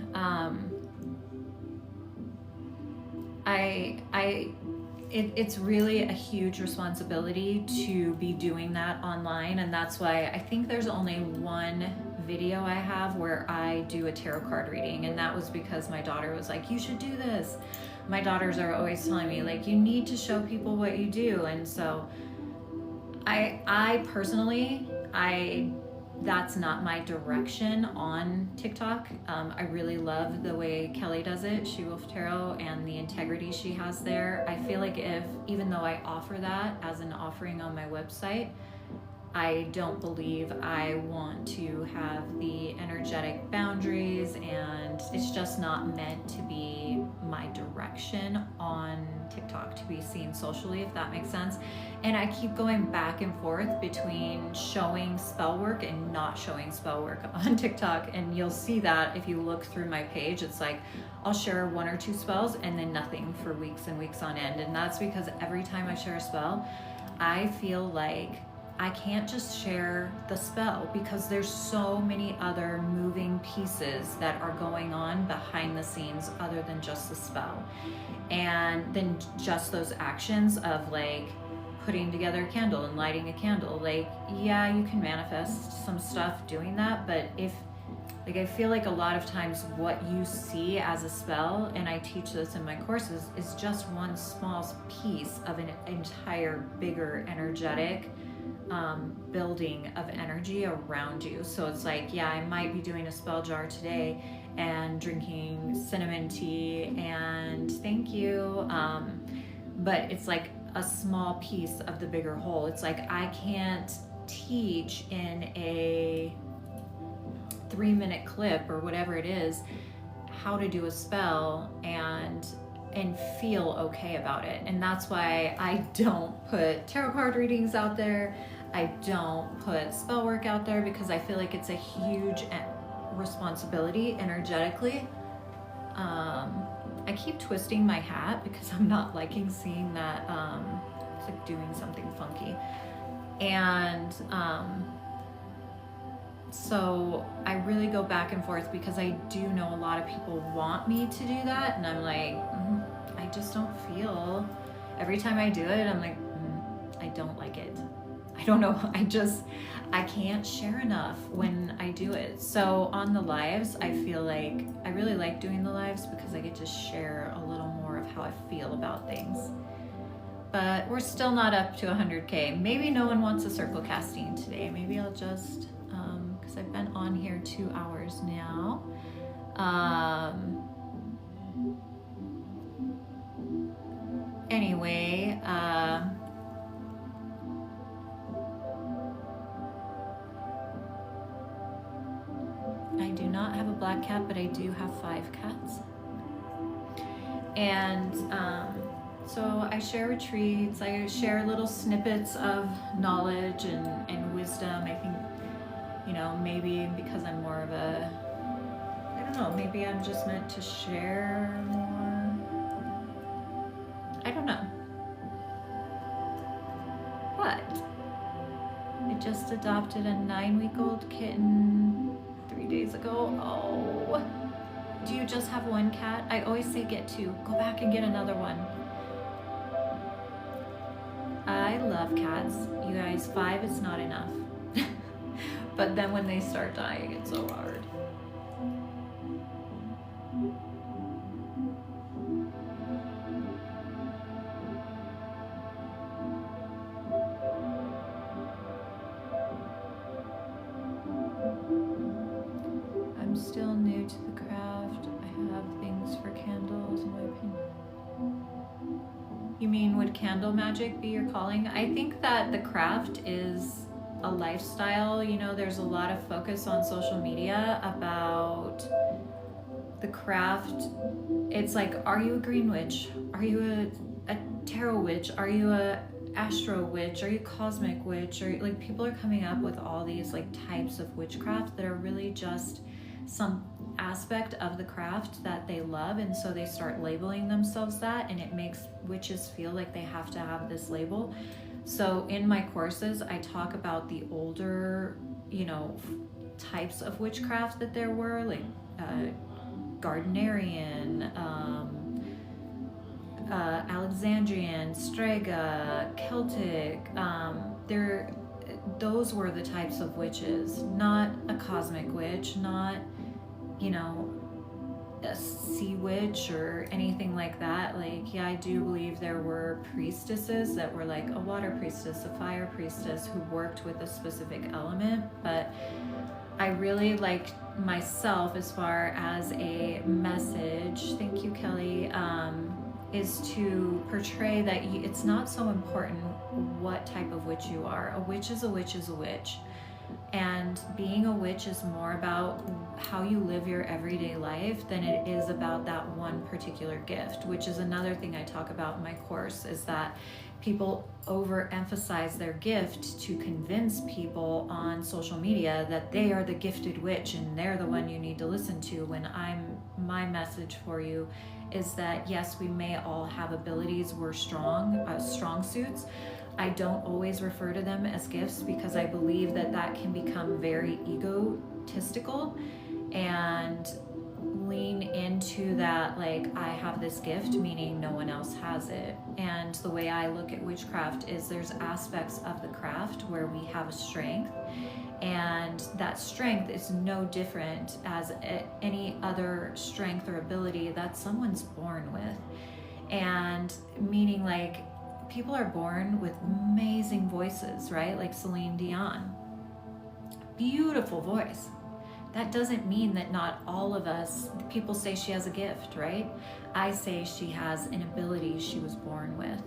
It's really a huge responsibility to be doing that online, and that's why I think there's only one video I have where I do a tarot card reading, and that was because my daughter was like, you should do this. My daughters are always telling me, like, you need to show people what you do. And so I personally, that's not my direction on TikTok. I really love the way Kelly does it, She Wolf Tarot, and the integrity she has there. I feel like even though I offer that as an offering on my website, I don't believe I want to have the energetic boundaries, and it's just not meant to be my direction on TikTok to be seen socially, if that makes sense. And I keep going back and forth between showing spell work and not showing spell work on TikTok, and you'll see that if you look through my page. It's like I'll share 1 or 2 spells and then nothing for weeks and weeks on end, and that's because every time I share a spell, I feel like I can't just share the spell because there's so many other moving pieces that are going on behind the scenes other than just the spell. And then just those actions of like putting together a candle and lighting a candle. Like, yeah, you can manifest some stuff doing that, but I feel like a lot of times what you see as a spell, and I teach this in my courses, is just one small piece of an entire bigger energetic building of energy around you. So it's like, yeah, I might be doing a spell jar today and drinking cinnamon tea, and thank you, but it's like a small piece of the bigger whole. It's like I can't teach in a 3-minute clip or whatever it is how to do a spell and feel okay about it. And that's why I don't put tarot card readings out there. I don't put spell work out there because I feel like it's a huge responsibility energetically. I keep twisting my hat because I'm not liking seeing that it's like doing something funky. And so I really go back and forth because I do know a lot of people want me to do that, and I'm like, I just don't feel, every time I do it, I'm like, I don't like it. I don't know, I can't share enough when I do it. So on the lives, I feel like I really like doing the lives because I get to share a little more of how I feel about things. But we're still not up to 100K. Maybe no one wants a circle casting today. Maybe I'll just, because I've been on here 2 hours now. Anyway, I do not have a black cat, but I do have 5 cats. And so I share retreats, I share little snippets of knowledge and wisdom. I think, maybe because I'm more of a, I don't know, maybe I'm just meant to share more. I don't know. But I just adopted a 9-week-old kitten 3 days ago. Oh, do you just have 1 cat? I always say get 2. Go back and get another one. I love cats. You guys, 5 is not enough. But then when they start dying, it's so hard. I'm still new to the craft. I have things for candles, in my opinion. You mean, would candle magic be your calling? I think that the craft is a lifestyle. There's a lot of focus on social media about the craft. It's like, are you a green witch? Are you a tarot witch? Are you a astro witch? Are you a cosmic witch? Or like, people are coming up with all these like types of witchcraft that are really just some aspect of the craft that they love, and so they start labeling themselves that, and it makes witches feel like they have to have this label. So in my courses, I talk about the older, types of witchcraft that there were, like Gardnerian, Alexandrian, Strega, Celtic. Those were the types of witches, not a cosmic witch, not, a sea witch or anything like that. Like, yeah, I do believe there were priestesses that were like a water priestess, a fire priestess, who worked with a specific element, but I really like myself as far as a message, thank you, Kelly, is to portray that it's not so important what type of witch you are. A witch is a witch is a witch. And being a witch is more about how you live your everyday life than it is about that one particular gift, which is another thing I talk about in my course, is that people overemphasize their gift to convince people on social media that they are the gifted witch and they're the one you need to listen to, when my message for you is that yes, we may all have abilities, we're strong suits. I don't always refer to them as gifts because I believe that can become very egotistical and lean into that, like, I have this gift, meaning no one else has it. And the way I look at witchcraft is there's aspects of the craft where we have a strength, and that strength is no different as any other strength or ability that someone's born with. And meaning, like, people are born with amazing voices, right? Like Celine Dion, beautiful voice. That doesn't mean that not all of us, people say she has a gift, right? I say she has an ability she was born with.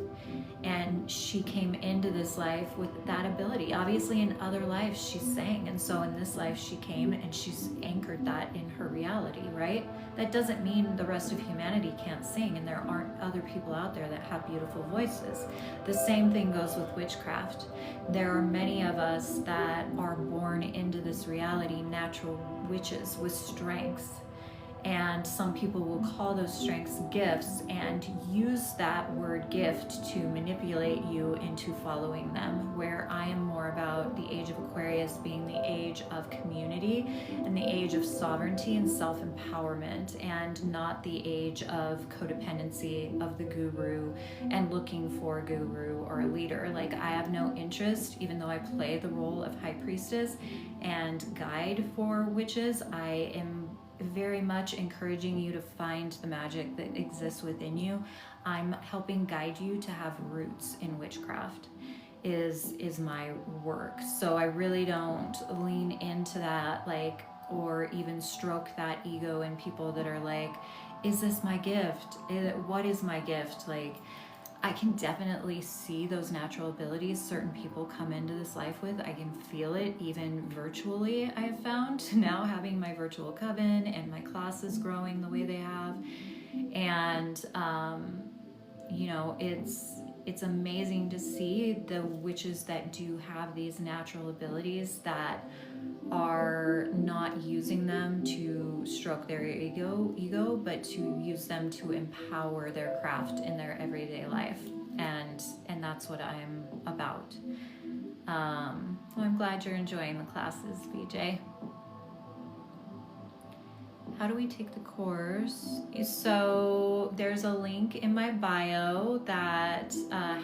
And she came into this life with that ability. Obviously in other lives she sang, and so in this life she came and she's anchored that in her reality, right? That doesn't mean the rest of humanity can't sing and there aren't other people out there that have beautiful voices. The same thing goes with witchcraft. There are many of us that are born into this reality, natural witches with strengths. And some people will call those strengths gifts and use that word gift to manipulate you into following them, where I am more about the age of Aquarius being the age of community and the age of sovereignty and self-empowerment, and not the age of codependency of the guru and looking for a guru or a leader. Like, I have no interest, even though I play the role of high priestess and guide for witches, I am very much encouraging you to find the magic that exists within you. I'm helping guide you to have roots in witchcraft is my work. So I really don't lean into that, like, or even stroke that ego in people that are like, is this my gift? What is my gift? Like, I can definitely see those natural abilities certain people come into this life with. I can feel it even virtually, I have found, now having my virtual coven and my classes growing the way they have. And, it's amazing to see the witches that do have these natural abilities that are not using them to stroke their ego, but to use them to empower their craft in their everyday life. And that's what I'm about. Well, I'm glad you're enjoying the classes, BJ. How do we take the course? So there's a link in my bio that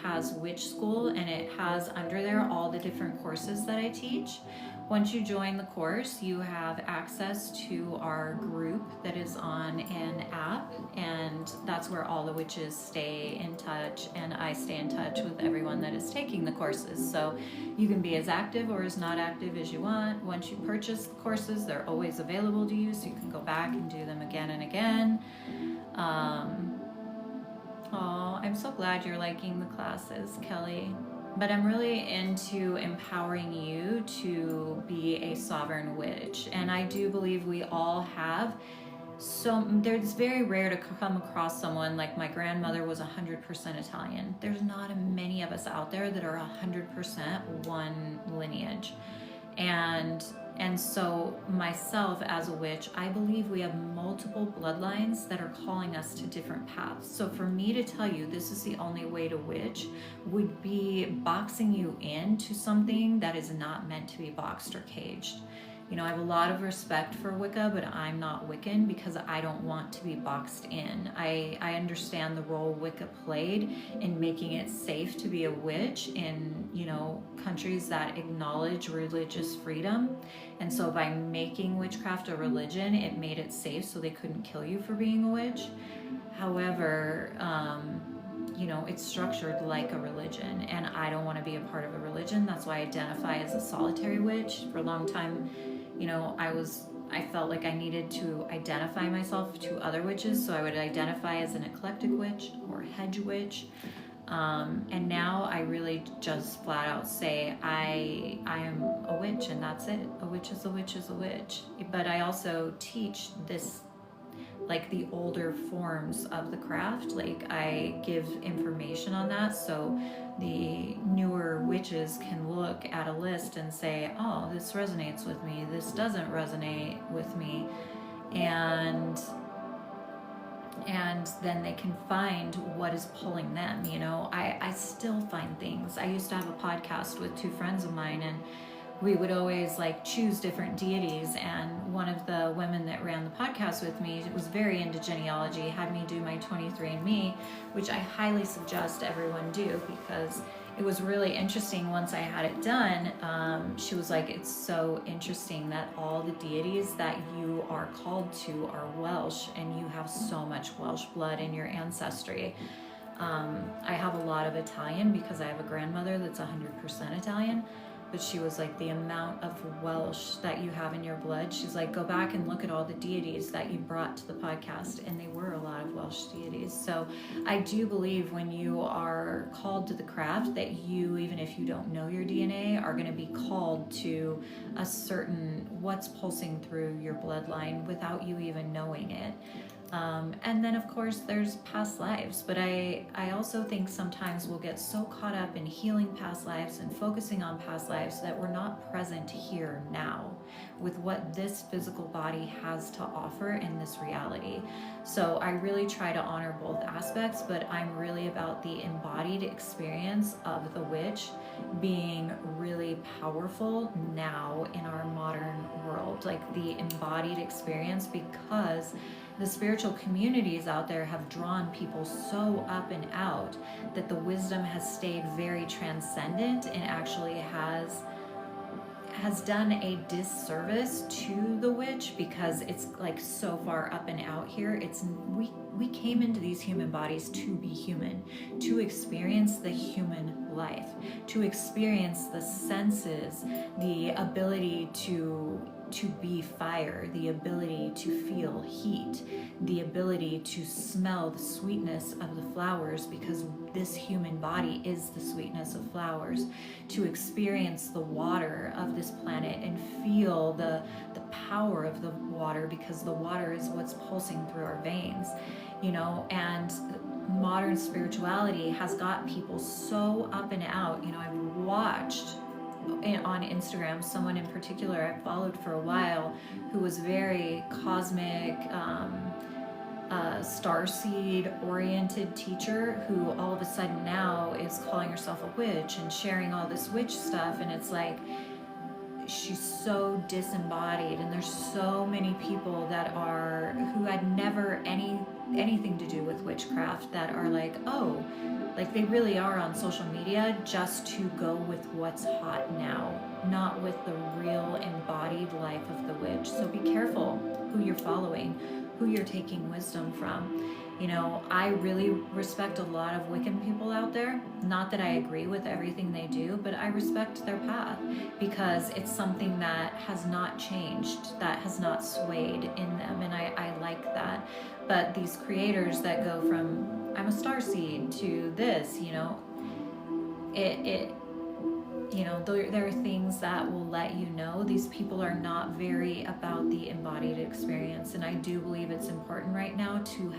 has Witch School, and it has under there all the different courses that I teach. Once you join the course, you have access to our group that is on an app, and that's where all the witches stay in touch, and I stay in touch with everyone that is taking the courses. So you can be as active or as not active as you want. Once you purchase the courses, they're always available to you, so you can go back and do them again and again. I'm so glad you're liking the classes, Kelly. But I'm really into empowering you to be a sovereign witch. And I do believe we all have it's very rare to come across someone like my grandmother was 100% Italian. There's not many of us out there that are 100% one lineage. And And so, myself as a witch, I believe we have multiple bloodlines that are calling us to different paths. So, for me to tell you this is the only way to witch would be boxing you into something that is not meant to be boxed or caged. You know, I have a lot of respect for Wicca, but I'm not Wiccan because I don't want to be boxed in. I understand the role Wicca played in making it safe to be a witch in, you know, countries that acknowledge religious freedom. And so by making witchcraft a religion, it made it safe so they couldn't kill you for being a witch. However, you know, it's structured like a religion, and I don't want to be a part of a religion. That's why I identify as a solitary witch. For a long time, you know, I felt like I needed to identify myself to other witches, so I would identify as an eclectic witch or hedge witch. And now I really just flat out say I am a witch, and that's it. A witch is a witch is a witch. But I also teach this, like the older forms of the craft. Like I give information on that, so the newer witches can look at a list and say, oh, this resonates with me, this doesn't resonate with me, and then they can find what is pulling them. You know, I still find things. I used to have a podcast with two friends of mine, and we would always like choose different deities, and one of the women that ran the podcast with me was very into genealogy, had me do my 23andMe, which I highly suggest everyone do because it was really interesting once I had it done. She was like, it's so interesting that all the deities that you are called to are Welsh, and you have so much Welsh blood in your ancestry. I have a lot of Italian because I have a grandmother that's 100% Italian. But she was like, the amount of Welsh that you have in your blood, she's like, go back and look at all the deities that you brought to the podcast, and they were a lot of Welsh deities. So I do believe when you are called to the craft that you, even if you don't know your DNA, are going to be called to a certain what's pulsing through your bloodline without you even knowing it. And then of course there's past lives, but I also think sometimes we'll get so caught up in healing past lives and focusing on past lives that we're not present here now with what this physical body has to offer in this reality. So I really try to honor both aspects, but I'm really about the embodied experience of the witch being really powerful now in our modern world, like the embodied experience, because the spiritual communities out there have drawn people so up and out that the wisdom has stayed very transcendent and actually has done a disservice to the witch because it's like so far up and out here. It's we came into these human bodies to be human, to experience the human life, to experience the senses, the ability to be fire, the ability to feel heat, the ability to smell the sweetness of the flowers, because this human body is the sweetness of flowers, to experience the water of this planet and feel the power of the water, because the water is what's pulsing through our veins, you know. And modern spirituality has got people so up and out. You know, I've watched on Instagram someone in particular I followed for a while who was very cosmic, starseed oriented teacher, who all of a sudden now is calling herself a witch and sharing all this witch stuff, and it's like she's so disembodied. And there's so many people that are who had never anything to do with witchcraft that are like, oh, like they really are on social media just to go with what's hot now, not with the real embodied life of the witch. So be careful who you're following, who you're taking wisdom from. You know, I really respect a lot of Wiccan people out there. Not that I agree with everything they do, but I respect their path because it's something that has not changed, that has not swayed in them, and I like that. But these creators that go from I'm a starseed to this, you know, you know, there are things that will let you know these people are not very about the embodied experience. And I do believe it's important right now to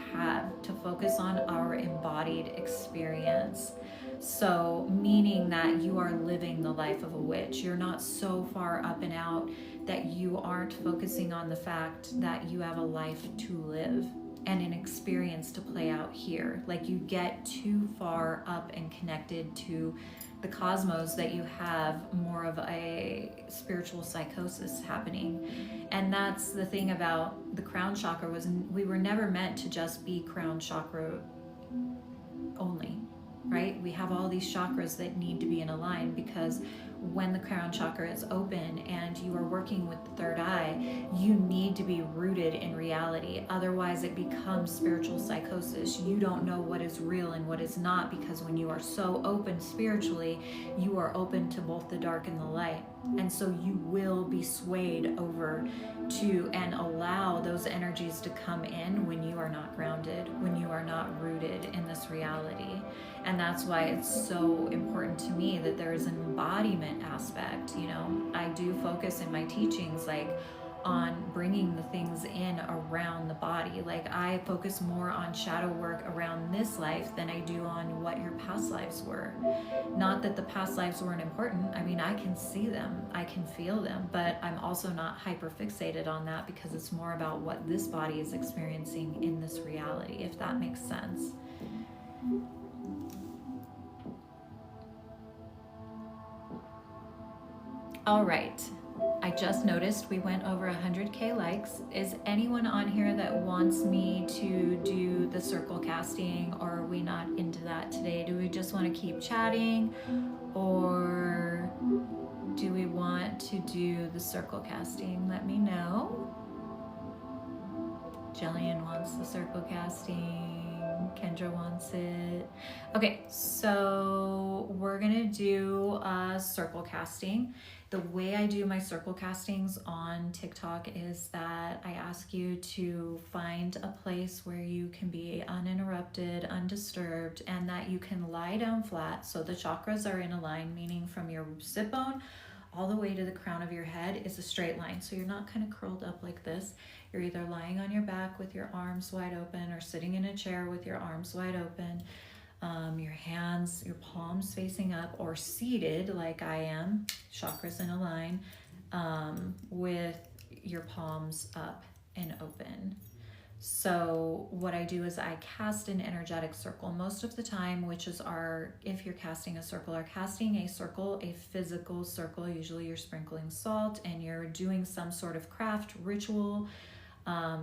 focus on our embodied experience. So, meaning that you are living the life of a witch. You're not so far up and out that you aren't focusing on the fact that you have a life to live and an experience to play out here. Like, you get too far up and connected to the cosmos that you have more of a spiritual psychosis happening. And that's the thing about the crown chakra, was we were never meant to just be crown chakra only, right? We have all these chakras that need to be in a line, because when the crown chakra is open and you are working with the third eye, you need to be rooted in reality. Otherwise, it becomes spiritual psychosis. You don't know what is real and what is not, because when you are so open spiritually, you are open to both the dark and the light. And so you will be swayed over to and allow those energies to come in when you are not grounded, when you are not rooted in this reality. And that's why it's so important to me that there is an embodiment aspect. You know, I do focus in my teachings like on bringing the things in around the body. Like, I focus more on shadow work around this life than I do on what your past lives were. Not that the past lives weren't important. I mean, I can see them, I can feel them, but I'm also not hyper fixated on that, because it's more about what this body is experiencing in this reality, if that makes sense. All right. I just noticed we went over 100K likes. Is anyone on here that wants me to do the circle casting, or are we not into that today? Do we just want to keep chatting, or do we want to do the circle casting? Let me know. Jillian wants the circle casting. Kendra wants it. Okay, so we're gonna do circle casting. The way I do my circle castings on TikTok is that I ask you to find a place where you can be uninterrupted, undisturbed, and that you can lie down flat so the chakras are in a line, meaning from your sit bone all the way to the crown of your head is a straight line. So you're not kind of curled up like this. You're either lying on your back with your arms wide open, or sitting in a chair with your arms wide open. Your hands, your palms facing up, or seated like I am, chakras in a line, with your palms up and open. So what I do is I cast an energetic circle most of the time, which is if you're casting a circle, a physical circle, usually you're sprinkling salt and you're doing some sort of craft, ritual,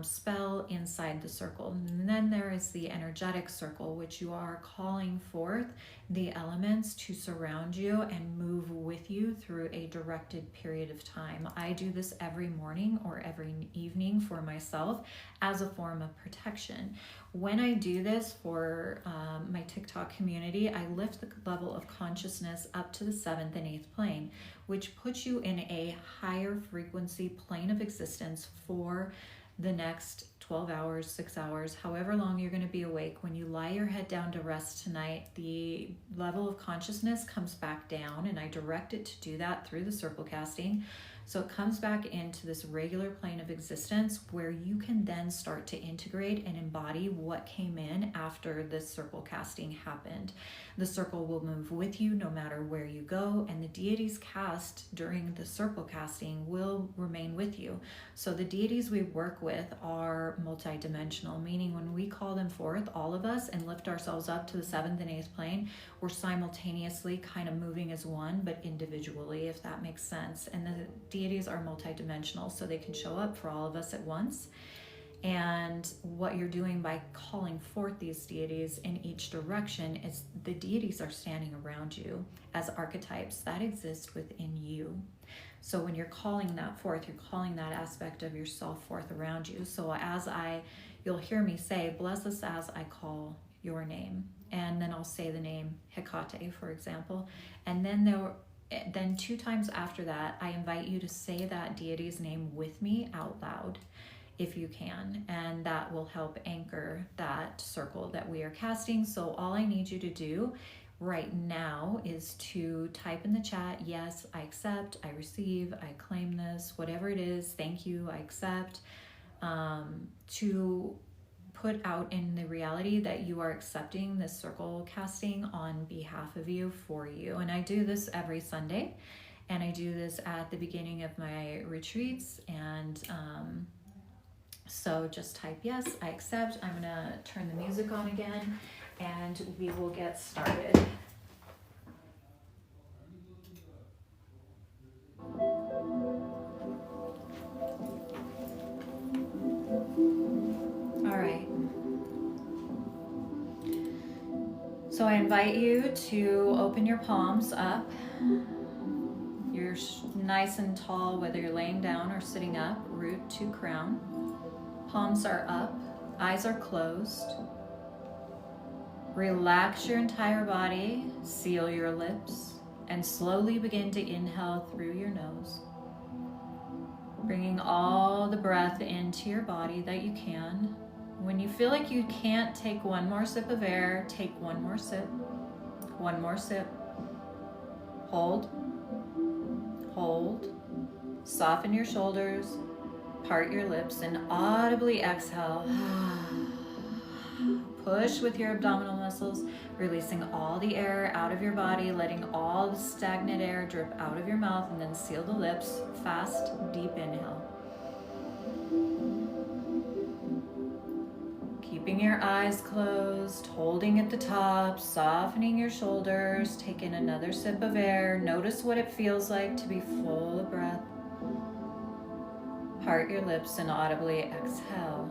spell inside the circle. And then there is the energetic circle, which you are calling forth the elements to surround you and move with you through a directed period of time. I do this every morning or every evening for myself as a form of protection. When I do this for my TikTok community, I lift the level of consciousness up to the 7th and 8th plane, which puts you in a higher frequency plane of existence for the next 12 hours, 6 hours, however long you're going to be awake. When you lie your head down to rest tonight, the level of consciousness comes back down, and I direct it to do that through the circle casting. So it comes back into this regular plane of existence where you can then start to integrate and embody what came in after this circle casting happened. The circle will move with you no matter where you go, and the deities cast during the circle casting will remain with you. So the deities we work with are multidimensional, meaning when we call them forth, all of us, and lift ourselves up to the 7th and 8th plane, we're simultaneously kind of moving as one, but individually, if that makes sense. And the deities are multidimensional, so they can show up for all of us at once. And what you're doing by calling forth these deities in each direction is the deities are standing around you as archetypes that exist within you. So when you're calling that forth, you're calling that aspect of yourself forth around you. So you'll hear me say, bless us as I call your name. And then I'll say the name Hecate, for example. And then 2 times after that, I invite you to say that deity's name with me out loud, if you can, and that will help anchor that circle that we are casting. So all I need you to do right now is to type in the chat, yes, I accept, I receive, I claim this, whatever it is, thank you, I accept, to put out in the reality that you are accepting this circle casting on behalf of you, for you. And I do this every Sunday, and I do this at the beginning of my retreats. And so just type yes, I accept. I'm gonna turn the music on again, and we will get started. All right. So I invite you to open your palms up. You're nice and tall, whether you're laying down or sitting up, root to crown. Palms are up, eyes are closed. Relax your entire body, seal your lips, and slowly begin to inhale through your nose. Bringing all the breath into your body that you can. When you feel like you can't take one more sip of air, take one more sip. One more sip. Hold. Hold. Soften your shoulders. Part your lips and audibly exhale. Push with your abdominal muscles, releasing all the air out of your body, letting all the stagnant air drip out of your mouth, and then seal the lips. Fast, deep inhale. Keeping your eyes closed, holding at the top, softening your shoulders, take in another sip of air. Notice what it feels like to be full of breath. Part your lips and audibly exhale.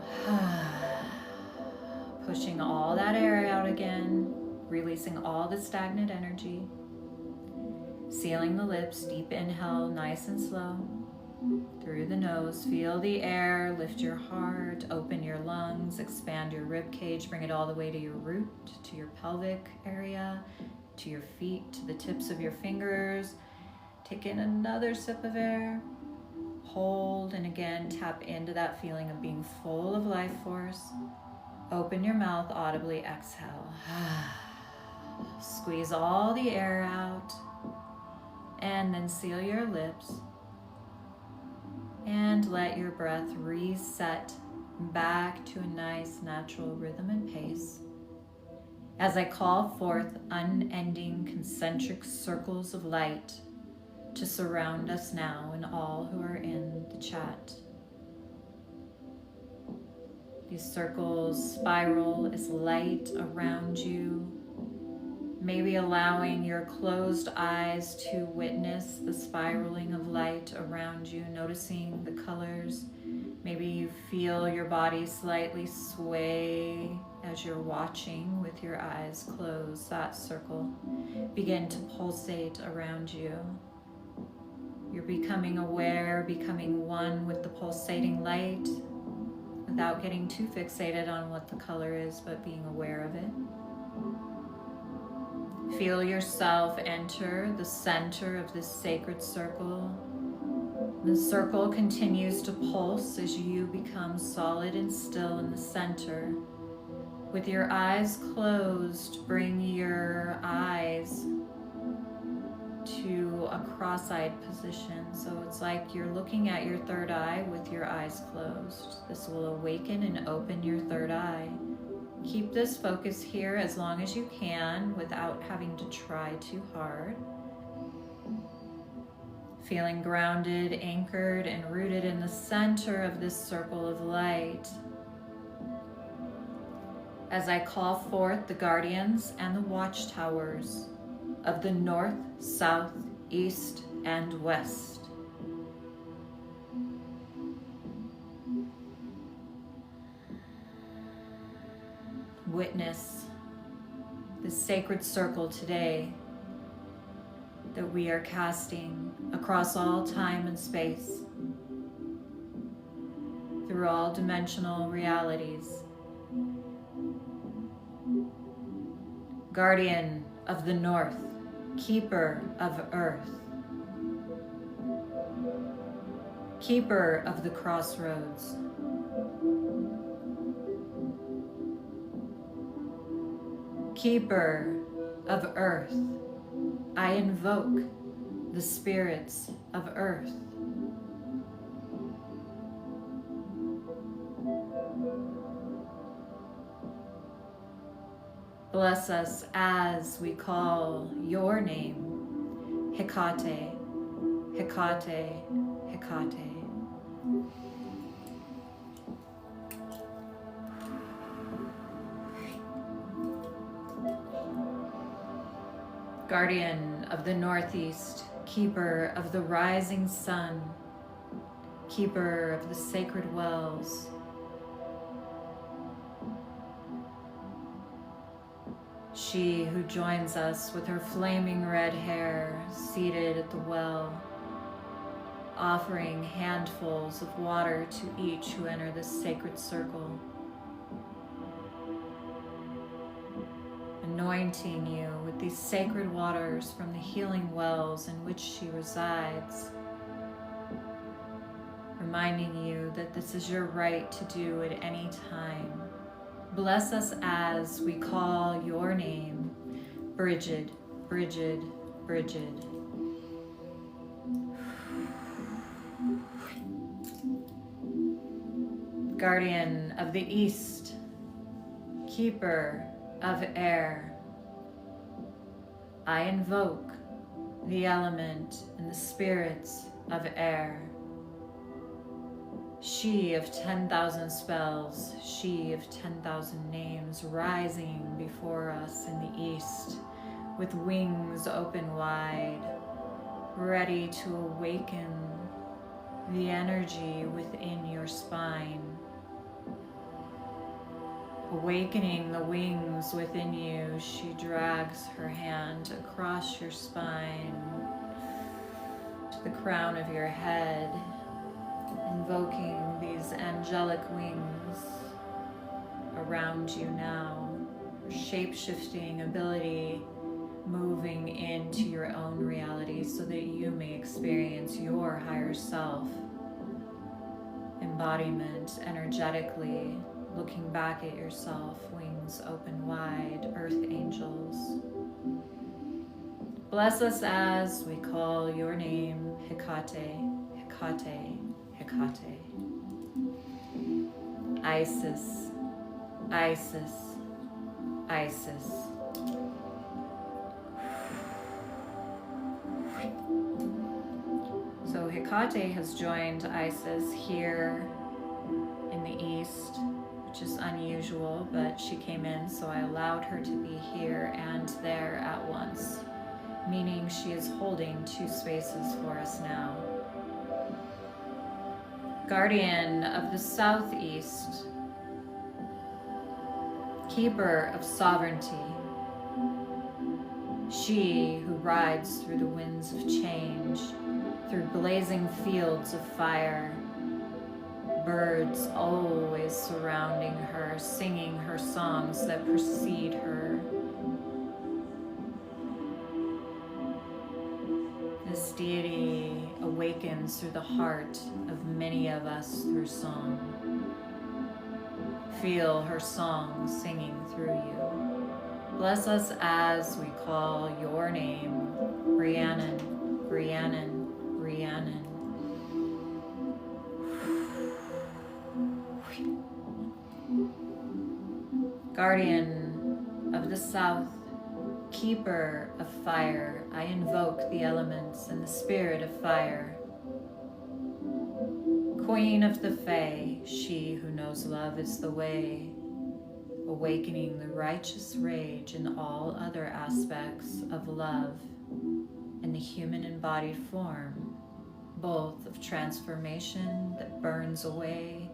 Pushing all that air out again, releasing all the stagnant energy. Sealing the lips, deep inhale, nice and slow. Through the nose, feel the air, lift your heart, open your lungs, expand your rib cage, bring it all the way to your root, to your pelvic area, to your feet, to the tips of your fingers. Take in another sip of air. Hold, and again, tap into that feeling of being full of life force. Open your mouth, audibly exhale. Squeeze all the air out, and then seal your lips. And let your breath reset back to a nice natural rhythm and pace. As I call forth unending concentric circles of light to surround us now and all who are in the chat. These circles spiral as light around you, maybe allowing your closed eyes to witness the spiraling of light around you, noticing the colors. Maybe you feel your body slightly sway as you're watching with your eyes closed. That circle begin to pulsate around you. You're becoming aware, becoming one with the pulsating light without getting too fixated on what the color is, but being aware of it. Feel yourself enter the center of this sacred circle. The circle continues to pulse as you become solid and still in the center. With your eyes closed, bring your eyes to a cross-eyed position. So it's like you're looking at your third eye with your eyes closed. This will awaken and open your third eye. Keep this focus here as long as you can without having to try too hard. Feeling grounded, anchored, and rooted in the center of this circle of light. As I call forth the guardians and the watchtowers of the north, south, east, and west. Witness this sacred circle today that we are casting across all time and space, through all dimensional realities. Guardian of the north, keeper of earth, keeper of the crossroads, keeper of earth, I invoke the spirits of earth. Bless us as we call your name, Hecate, Hecate, Hecate. Guardian of the Northeast, keeper of the rising sun, keeper of the sacred wells, she who joins us with her flaming red hair, seated at the well, offering handfuls of water to each who enter this sacred circle, anointing you with these sacred waters from the healing wells in which she resides, reminding you that this is your right to do at any time. Bless us as we call your name, Bridget, Bridget, Bridget. Guardian of the East, keeper of air, I invoke the element and the spirits of air. She of 10,000 spells, she of 10,000 names, rising before us in the east, with wings open wide, ready to awaken the energy within your spine. Awakening the wings within you, she drags her hand across your spine to the crown of your head, invoking these angelic wings around you now, shape-shifting ability moving into your own reality so that you may experience your higher self embodiment energetically, looking back at yourself, wings open wide, earth angels. Bless us as we call your name, Hecate, Hecate, Hecate. Isis, Isis, Isis. So Hecate has joined Isis here in the east, which is unusual, but she came in, so I allowed her to be here and there at once, meaning she is holding two spaces for us now. Guardian of the Southeast, keeper of sovereignty, she who rides through the winds of change, through blazing fields of fire, birds always surrounding her, singing her songs that precede her. This deity awakens through the heart of many of us through song. Feel her song singing through you. Bless us as we call your name, Rhiannon, Rhiannon, Rhiannon. Guardian of the South, keeper of fire, I invoke the elements and the spirit of fire. Queen of the Fae, she who knows love is the way, awakening the righteous rage in all other aspects of love in the human embodied form, both of transformation that burns away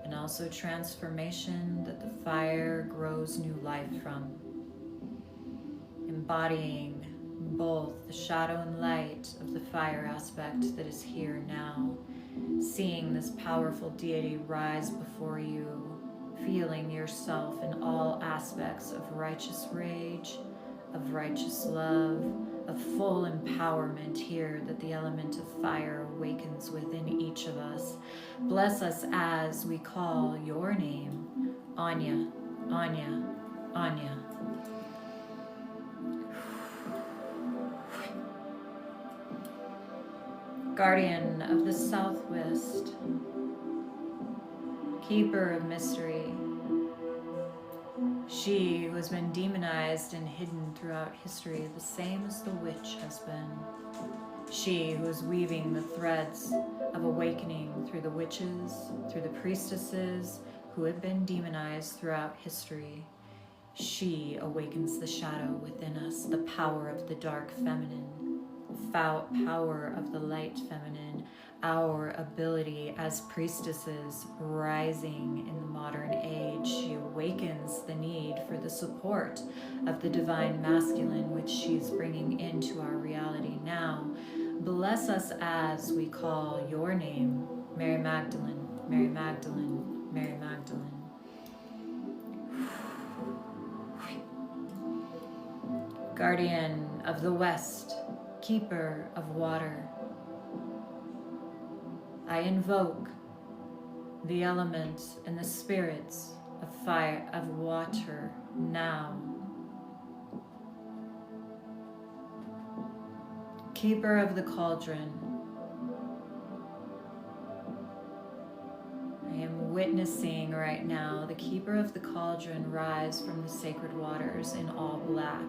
and also transformation that the fire grows new life from, embodying both the shadow and light of the fire aspect that is here now, seeing this powerful deity rise before you, feeling yourself in all aspects of righteous rage, of righteous love, of full empowerment here that the element of fire awakens within each of us. Bless us as we call your name, Anya, Anya, Anya. Guardian of the Southwest, keeper of mystery, She who has been demonized and hidden throughout history, the same as the witch has been. She who is weaving the threads of awakening through the witches, through the priestesses who have been demonized throughout history. She awakens the shadow within us, the power of the dark feminine, power of the light feminine, our ability as priestesses rising in the modern age. She awakens the need for the support of the divine masculine, which she's bringing into our reality now. Bless us as we call your name, Mary Magdalene, Mary Magdalene, Mary Magdalene. Guardian of the West, keeper of water, I invoke the elements and the spirits of fire, of water now. Keeper of the cauldron, I am witnessing right now the keeper of the cauldron rise from the sacred waters in all black.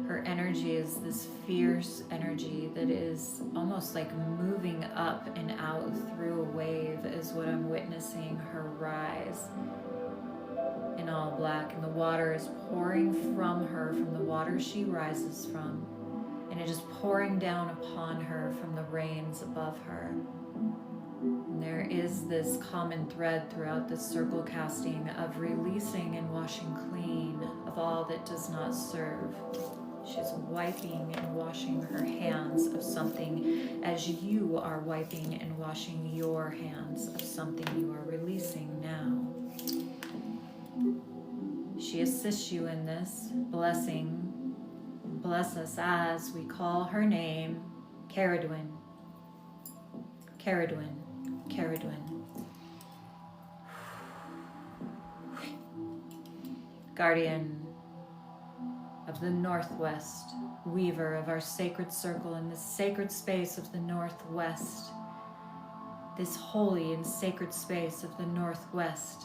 Her energy is this fierce energy that is almost like moving up and out through a wave is what I'm witnessing her rise in all black. And the water is pouring from her, from the water she rises from. And it is pouring down upon her from the rains above her. And there is this common thread throughout this circle casting of releasing and washing clean of all that does not serve. She's wiping and washing her hands of something as you are wiping and washing your hands of something you are releasing now. She assists you in this blessing. Bless us as we call her name, Caradwin, Caradwin, Caradwin. Guardian of the Northwest, weaver of our sacred circle in the sacred space of the Northwest, this holy and sacred space of the Northwest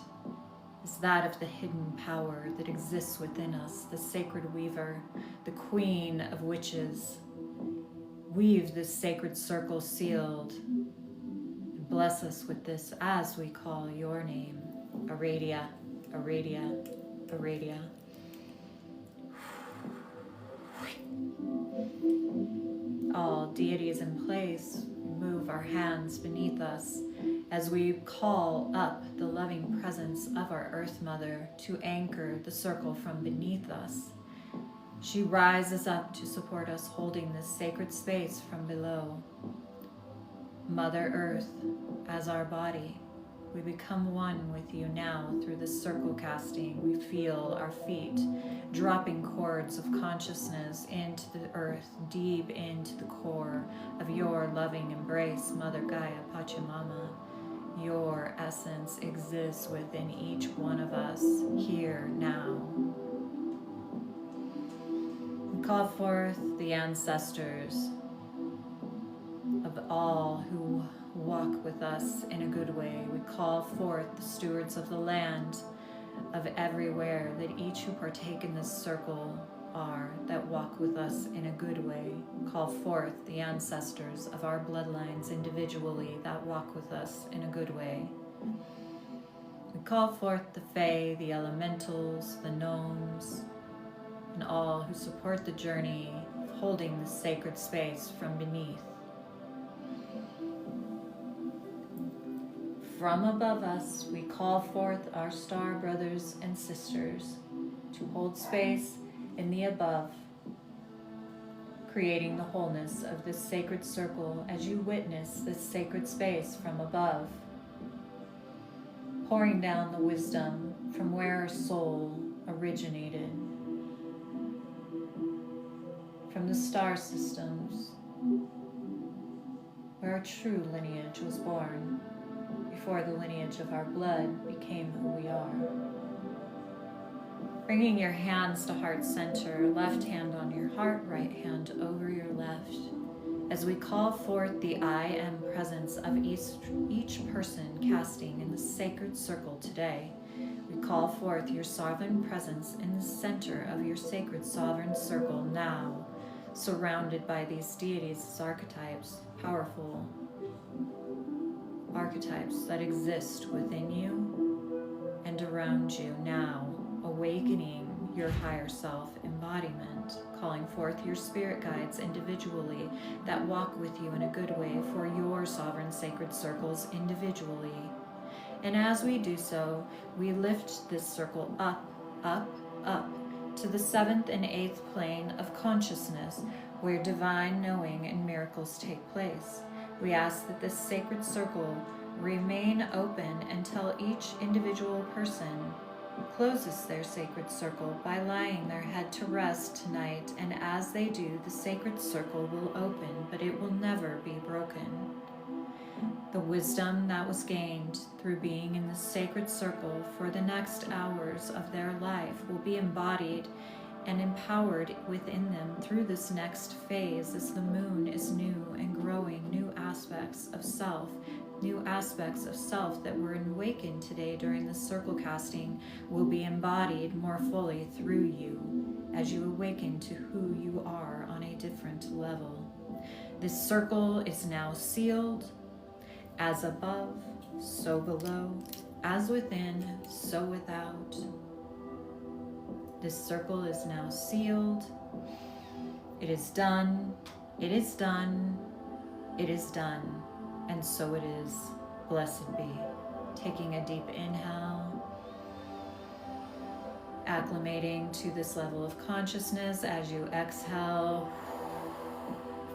is that of the hidden power that exists within us, the sacred weaver, the queen of witches. Weave this sacred circle sealed, and bless us with this as we call your name, Aradia, Aradia, Aradia. All deities in place, move our hands beneath us as we call up the loving presence of our Earth Mother to anchor the circle from beneath us. She rises up to support us, holding this sacred space from below. Mother Earth, as our body, we become one with you now through this circle casting. We feel our feet dropping chords of consciousness into the earth, deep into the core of your loving embrace, Mother Gaia Pachamama. Your essence exists within each one of us here now. We call forth the ancestors of all who walk with us in a good way. We call forth the stewards of the land, of everywhere that each who partake in this circle are, that walk with us in a good way. Call forth the ancestors of our bloodlines individually that walk with us in a good way. We call forth the Fae, the elementals, the gnomes, and all who support the journey of holding the sacred space from beneath. From above us, we call forth our star brothers and sisters to hold space in the above, creating the wholeness of this sacred circle as you witness this sacred space from above, pouring down the wisdom from where our soul originated, from the star systems, where our true lineage was born, before the lineage of our blood became who we are. Bringing your hands to heart center, left hand on your heart, right hand over your left, as we call forth the I am presence of each person casting in the sacred circle today. We call forth your sovereign presence in the center of your sacred sovereign circle now, surrounded by these deities as archetypes, powerful archetypes that exist within you and around you now, awakening your higher self embodiment, calling forth your spirit guides individually that walk with you in a good way for your sovereign sacred circles individually. And as we do so, we lift this circle up, up, up to the 7th and 8th plane of consciousness, where divine knowing and miracles take place. We ask that this sacred circle remain open until each individual person closes their sacred circle by lying their head to rest tonight, and as they do, the sacred circle will open, but it will never be broken. The wisdom that was gained through being in the sacred circle for the next hours of their life will be embodied and empowered within them through this next phase as the moon is new and growing new aspects of self that were awakened today during the circle casting will be embodied more fully through you as you awaken to who you are on a different level. This circle is now sealed. As above, so below, as within, so without. This circle is now sealed. It is done, it is done, it is done, and so it is. Blessed be. Taking a deep inhale, acclimating to this level of consciousness as you exhale.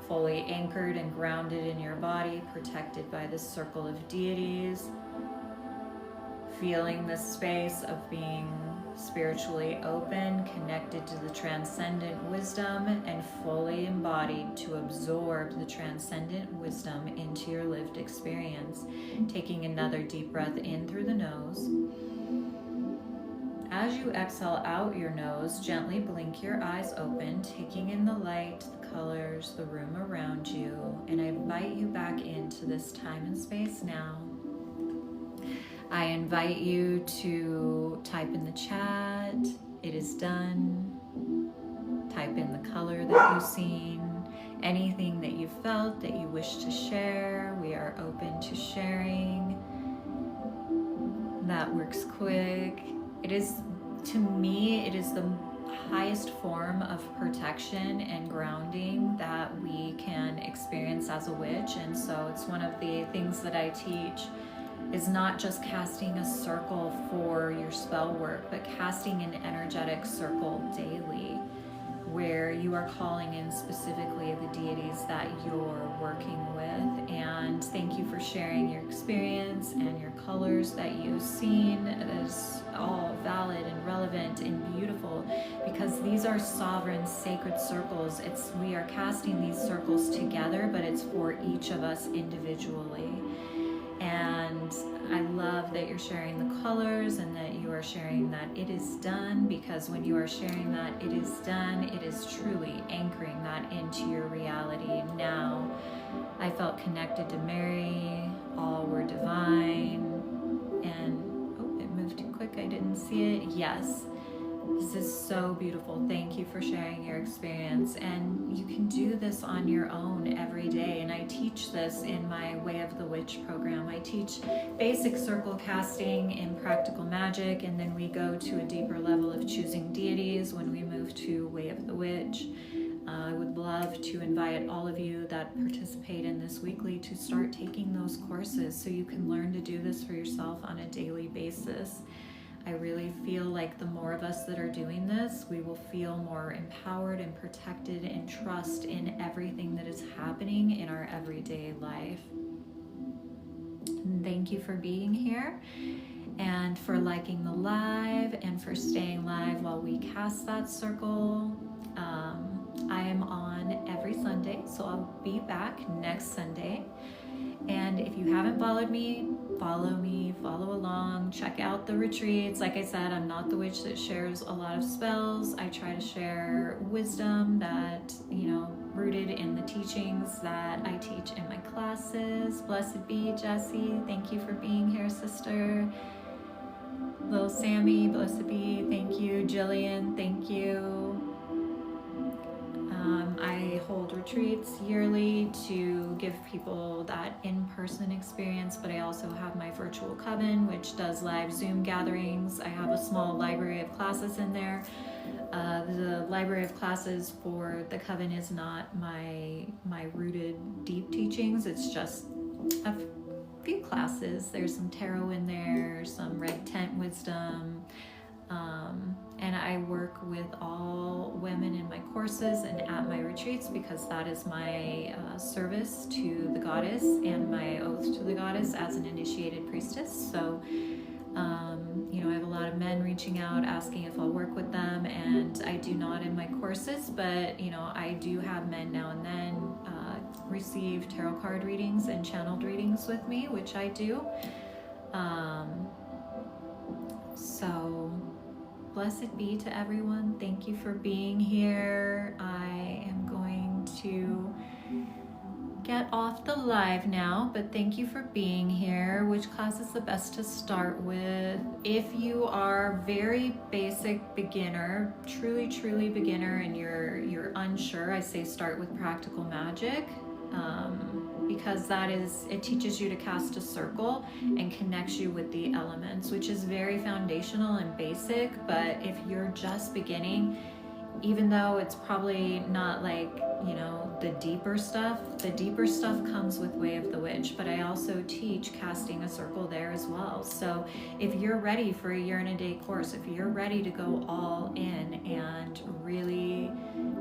Fully anchored and grounded in your body, protected by this circle of deities. Feeling the space of being spiritually open, connected to the transcendent wisdom, and fully embodied to absorb the transcendent wisdom into your lived experience. Taking another deep breath in through the nose. As you exhale out your nose, gently blink your eyes open, taking in the light, the colors, the room around you, and I invite you back into this time and space now. I invite you to type in the chat, it is done. Type in the color that you've seen, anything that you felt that you wish to share. We are open to sharing. That works quick. It is, to me, it is the highest form of protection and grounding that we can experience as a witch. And so it's one of the things that I teach is not just casting a circle for your spell work, but casting an energetic circle daily, where you are calling in specifically the deities that you're working with. And thank you for sharing your experience and your colors that you've seen. It is all valid and relevant and beautiful, because these are sovereign sacred circles. We are casting these circles together, but it's for each of us individually. And I love that you're sharing the colors and that you are sharing that it is done, because when you are sharing that it is done, it is truly anchoring that into your reality now. I felt connected to Mary, all were divine, and oh, it moved too quick, I didn't see it. Yes. This is so beautiful. Thank you for sharing your experience. And you can do this on your own every day. And I teach this in my Way of the Witch program. I teach basic circle casting in practical magic, and then we go to a deeper level of choosing deities when we move to Way of the Witch. I would love to invite all of you that participate in this weekly to start taking those courses so you can learn to do this for yourself on a daily basis. I really feel like the more of us that are doing this, we will feel more empowered and protected and trust in everything that is happening in our everyday life. And thank you for being here and for liking the live and for staying live while we cast that circle. I am on every Sunday, so I'll be back next Sunday. And if you haven't followed me, follow along, check out the retreats. Like I said, I'm not the witch that shares a lot of spells. I try to share wisdom that, rooted in the teachings that I teach in my classes. Blessed be, Jessie. Thank you for being here, sister. Little Sammy, blessed be, thank you. Jillian, thank you. I hold retreats yearly to give people that in-person experience, but I also have my virtual coven, which does live Zoom gatherings. I have a small library of classes in there. The library of classes for the coven is not my rooted deep teachings. It's just a few classes. There's some tarot in there, some red tent wisdom, and I work with all women in my courses and at my retreats because that is my service to the goddess and my oath to the goddess as an initiated priestess. So I have a lot of men reaching out asking if I'll work with them, and I do not in my courses, but I do have men now and then receive tarot card readings and channeled readings with me, which I do. So blessed be to everyone. Thank you for being here. I am going to get off the live now, but thank you for being here. Which class is the best to start with? If you are very basic beginner, truly beginner, and you're unsure, I say start with practical magic, because it teaches you to cast a circle and connects you with the elements, which is very foundational and basic. But if you're just beginning, even though it's probably not like the deeper stuff comes with Way of the Witch, but I also teach casting a circle there as well. So if you're ready for a year and a day course, if you're ready to go all in and really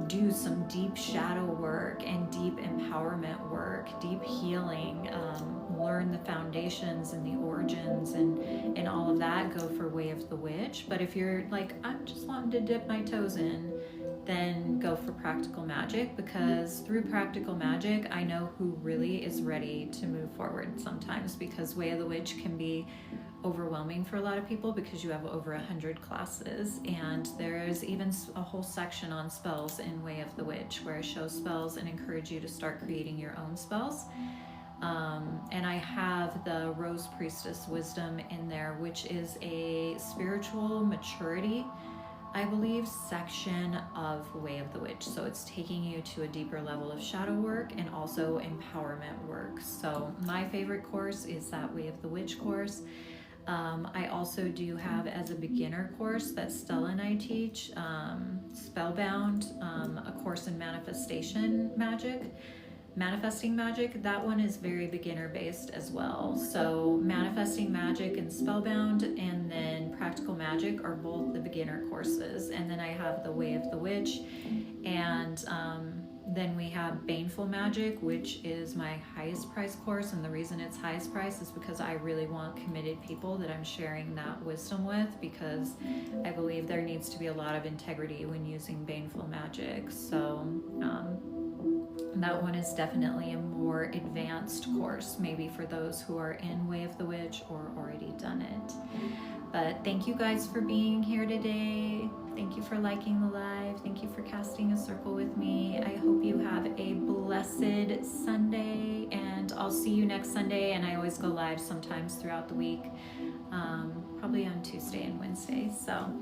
do some deep shadow work and deep empowerment work, deep healing, learn the foundations and the origins and all of that, go for Way of the Witch. But if you're like, I'm just wanting to dip my toes in, then go for practical magic, because through practical magic I know who really is ready to move forward sometimes, because Way of the Witch can be overwhelming for a lot of people because you have over 100 classes, and there's even a whole section on spells in Way of the Witch where I show spells and encourage you to start creating your own spells. And I have the Rose Priestess Wisdom in there, which is a spiritual maturity, I believe, section of Way of the Witch. So it's taking you to a deeper level of shadow work and also empowerment work. So my favorite course is that Way of the Witch course. I also do have, as a beginner course that Stella and I teach, Spellbound, a course in manifesting magic. That one is very beginner based as well. So manifesting magic and Spellbound and then practical magic are both the beginner courses. And then I have the Way of the Witch, and then we have Baneful Magic, which is my highest price course. And the reason it's highest price is because I really want committed people that I'm sharing that wisdom with, because I believe there needs to be a lot of integrity when using Baneful Magic. So that one is definitely a more advanced course, maybe for those who are in Way of the Witch or already done it. But thank you guys for being here today. Thank you for liking the live. Thank you for casting a circle with me. I hope you have a blessed Sunday, and I'll see you next Sunday. And I always go live sometimes throughout the week, probably on Tuesday and Wednesday. So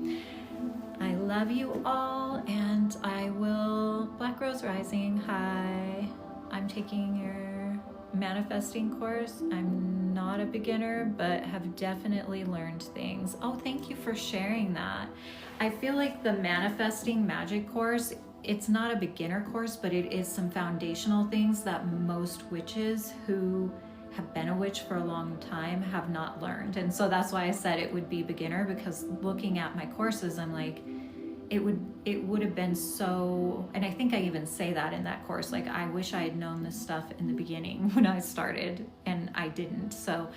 I love you all, and I will... Black Rose Rising, hi. I'm taking your manifesting course. I'm not a beginner, but have definitely learned things. Oh, thank you for sharing that. I feel like the manifesting magic course, it's not a beginner course, but it is some foundational things that most witches who have been a witch for a long time have not learned. And so that's why I said it would be beginner, because looking at my courses, I'm like, it would have been so, and I think I even say that in that course, like, I wish I had known this stuff in the beginning when I started, and I didn't. So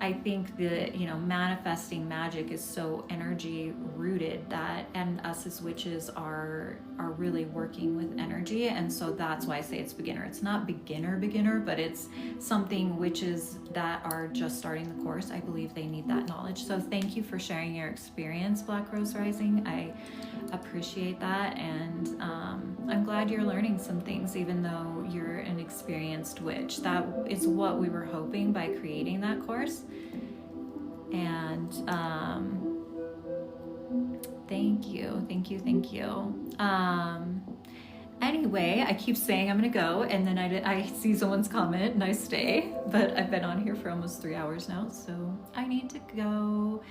I think that, manifesting magic is so energy rooted that, and us as witches are really working with energy. And so that's why I say it's beginner. It's not beginner, but it's something witches that are just starting the course, I believe they need that knowledge. So thank you for sharing your experience, Black Rose Rising. I appreciate that, and I'm glad you're learning some things, even though you're an experienced witch. That is what we were hoping by creating that course. And Thank you. Thank you. Thank you. Anyway, I keep saying I'm gonna go, and then I see someone's comment and I stay, but I've been on here for almost 3 hours now, so I need to go.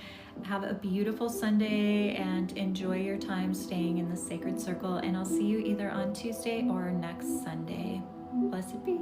Have a beautiful Sunday and enjoy your time staying in the sacred circle, and I'll see you either on Tuesday or next Sunday. Blessed be.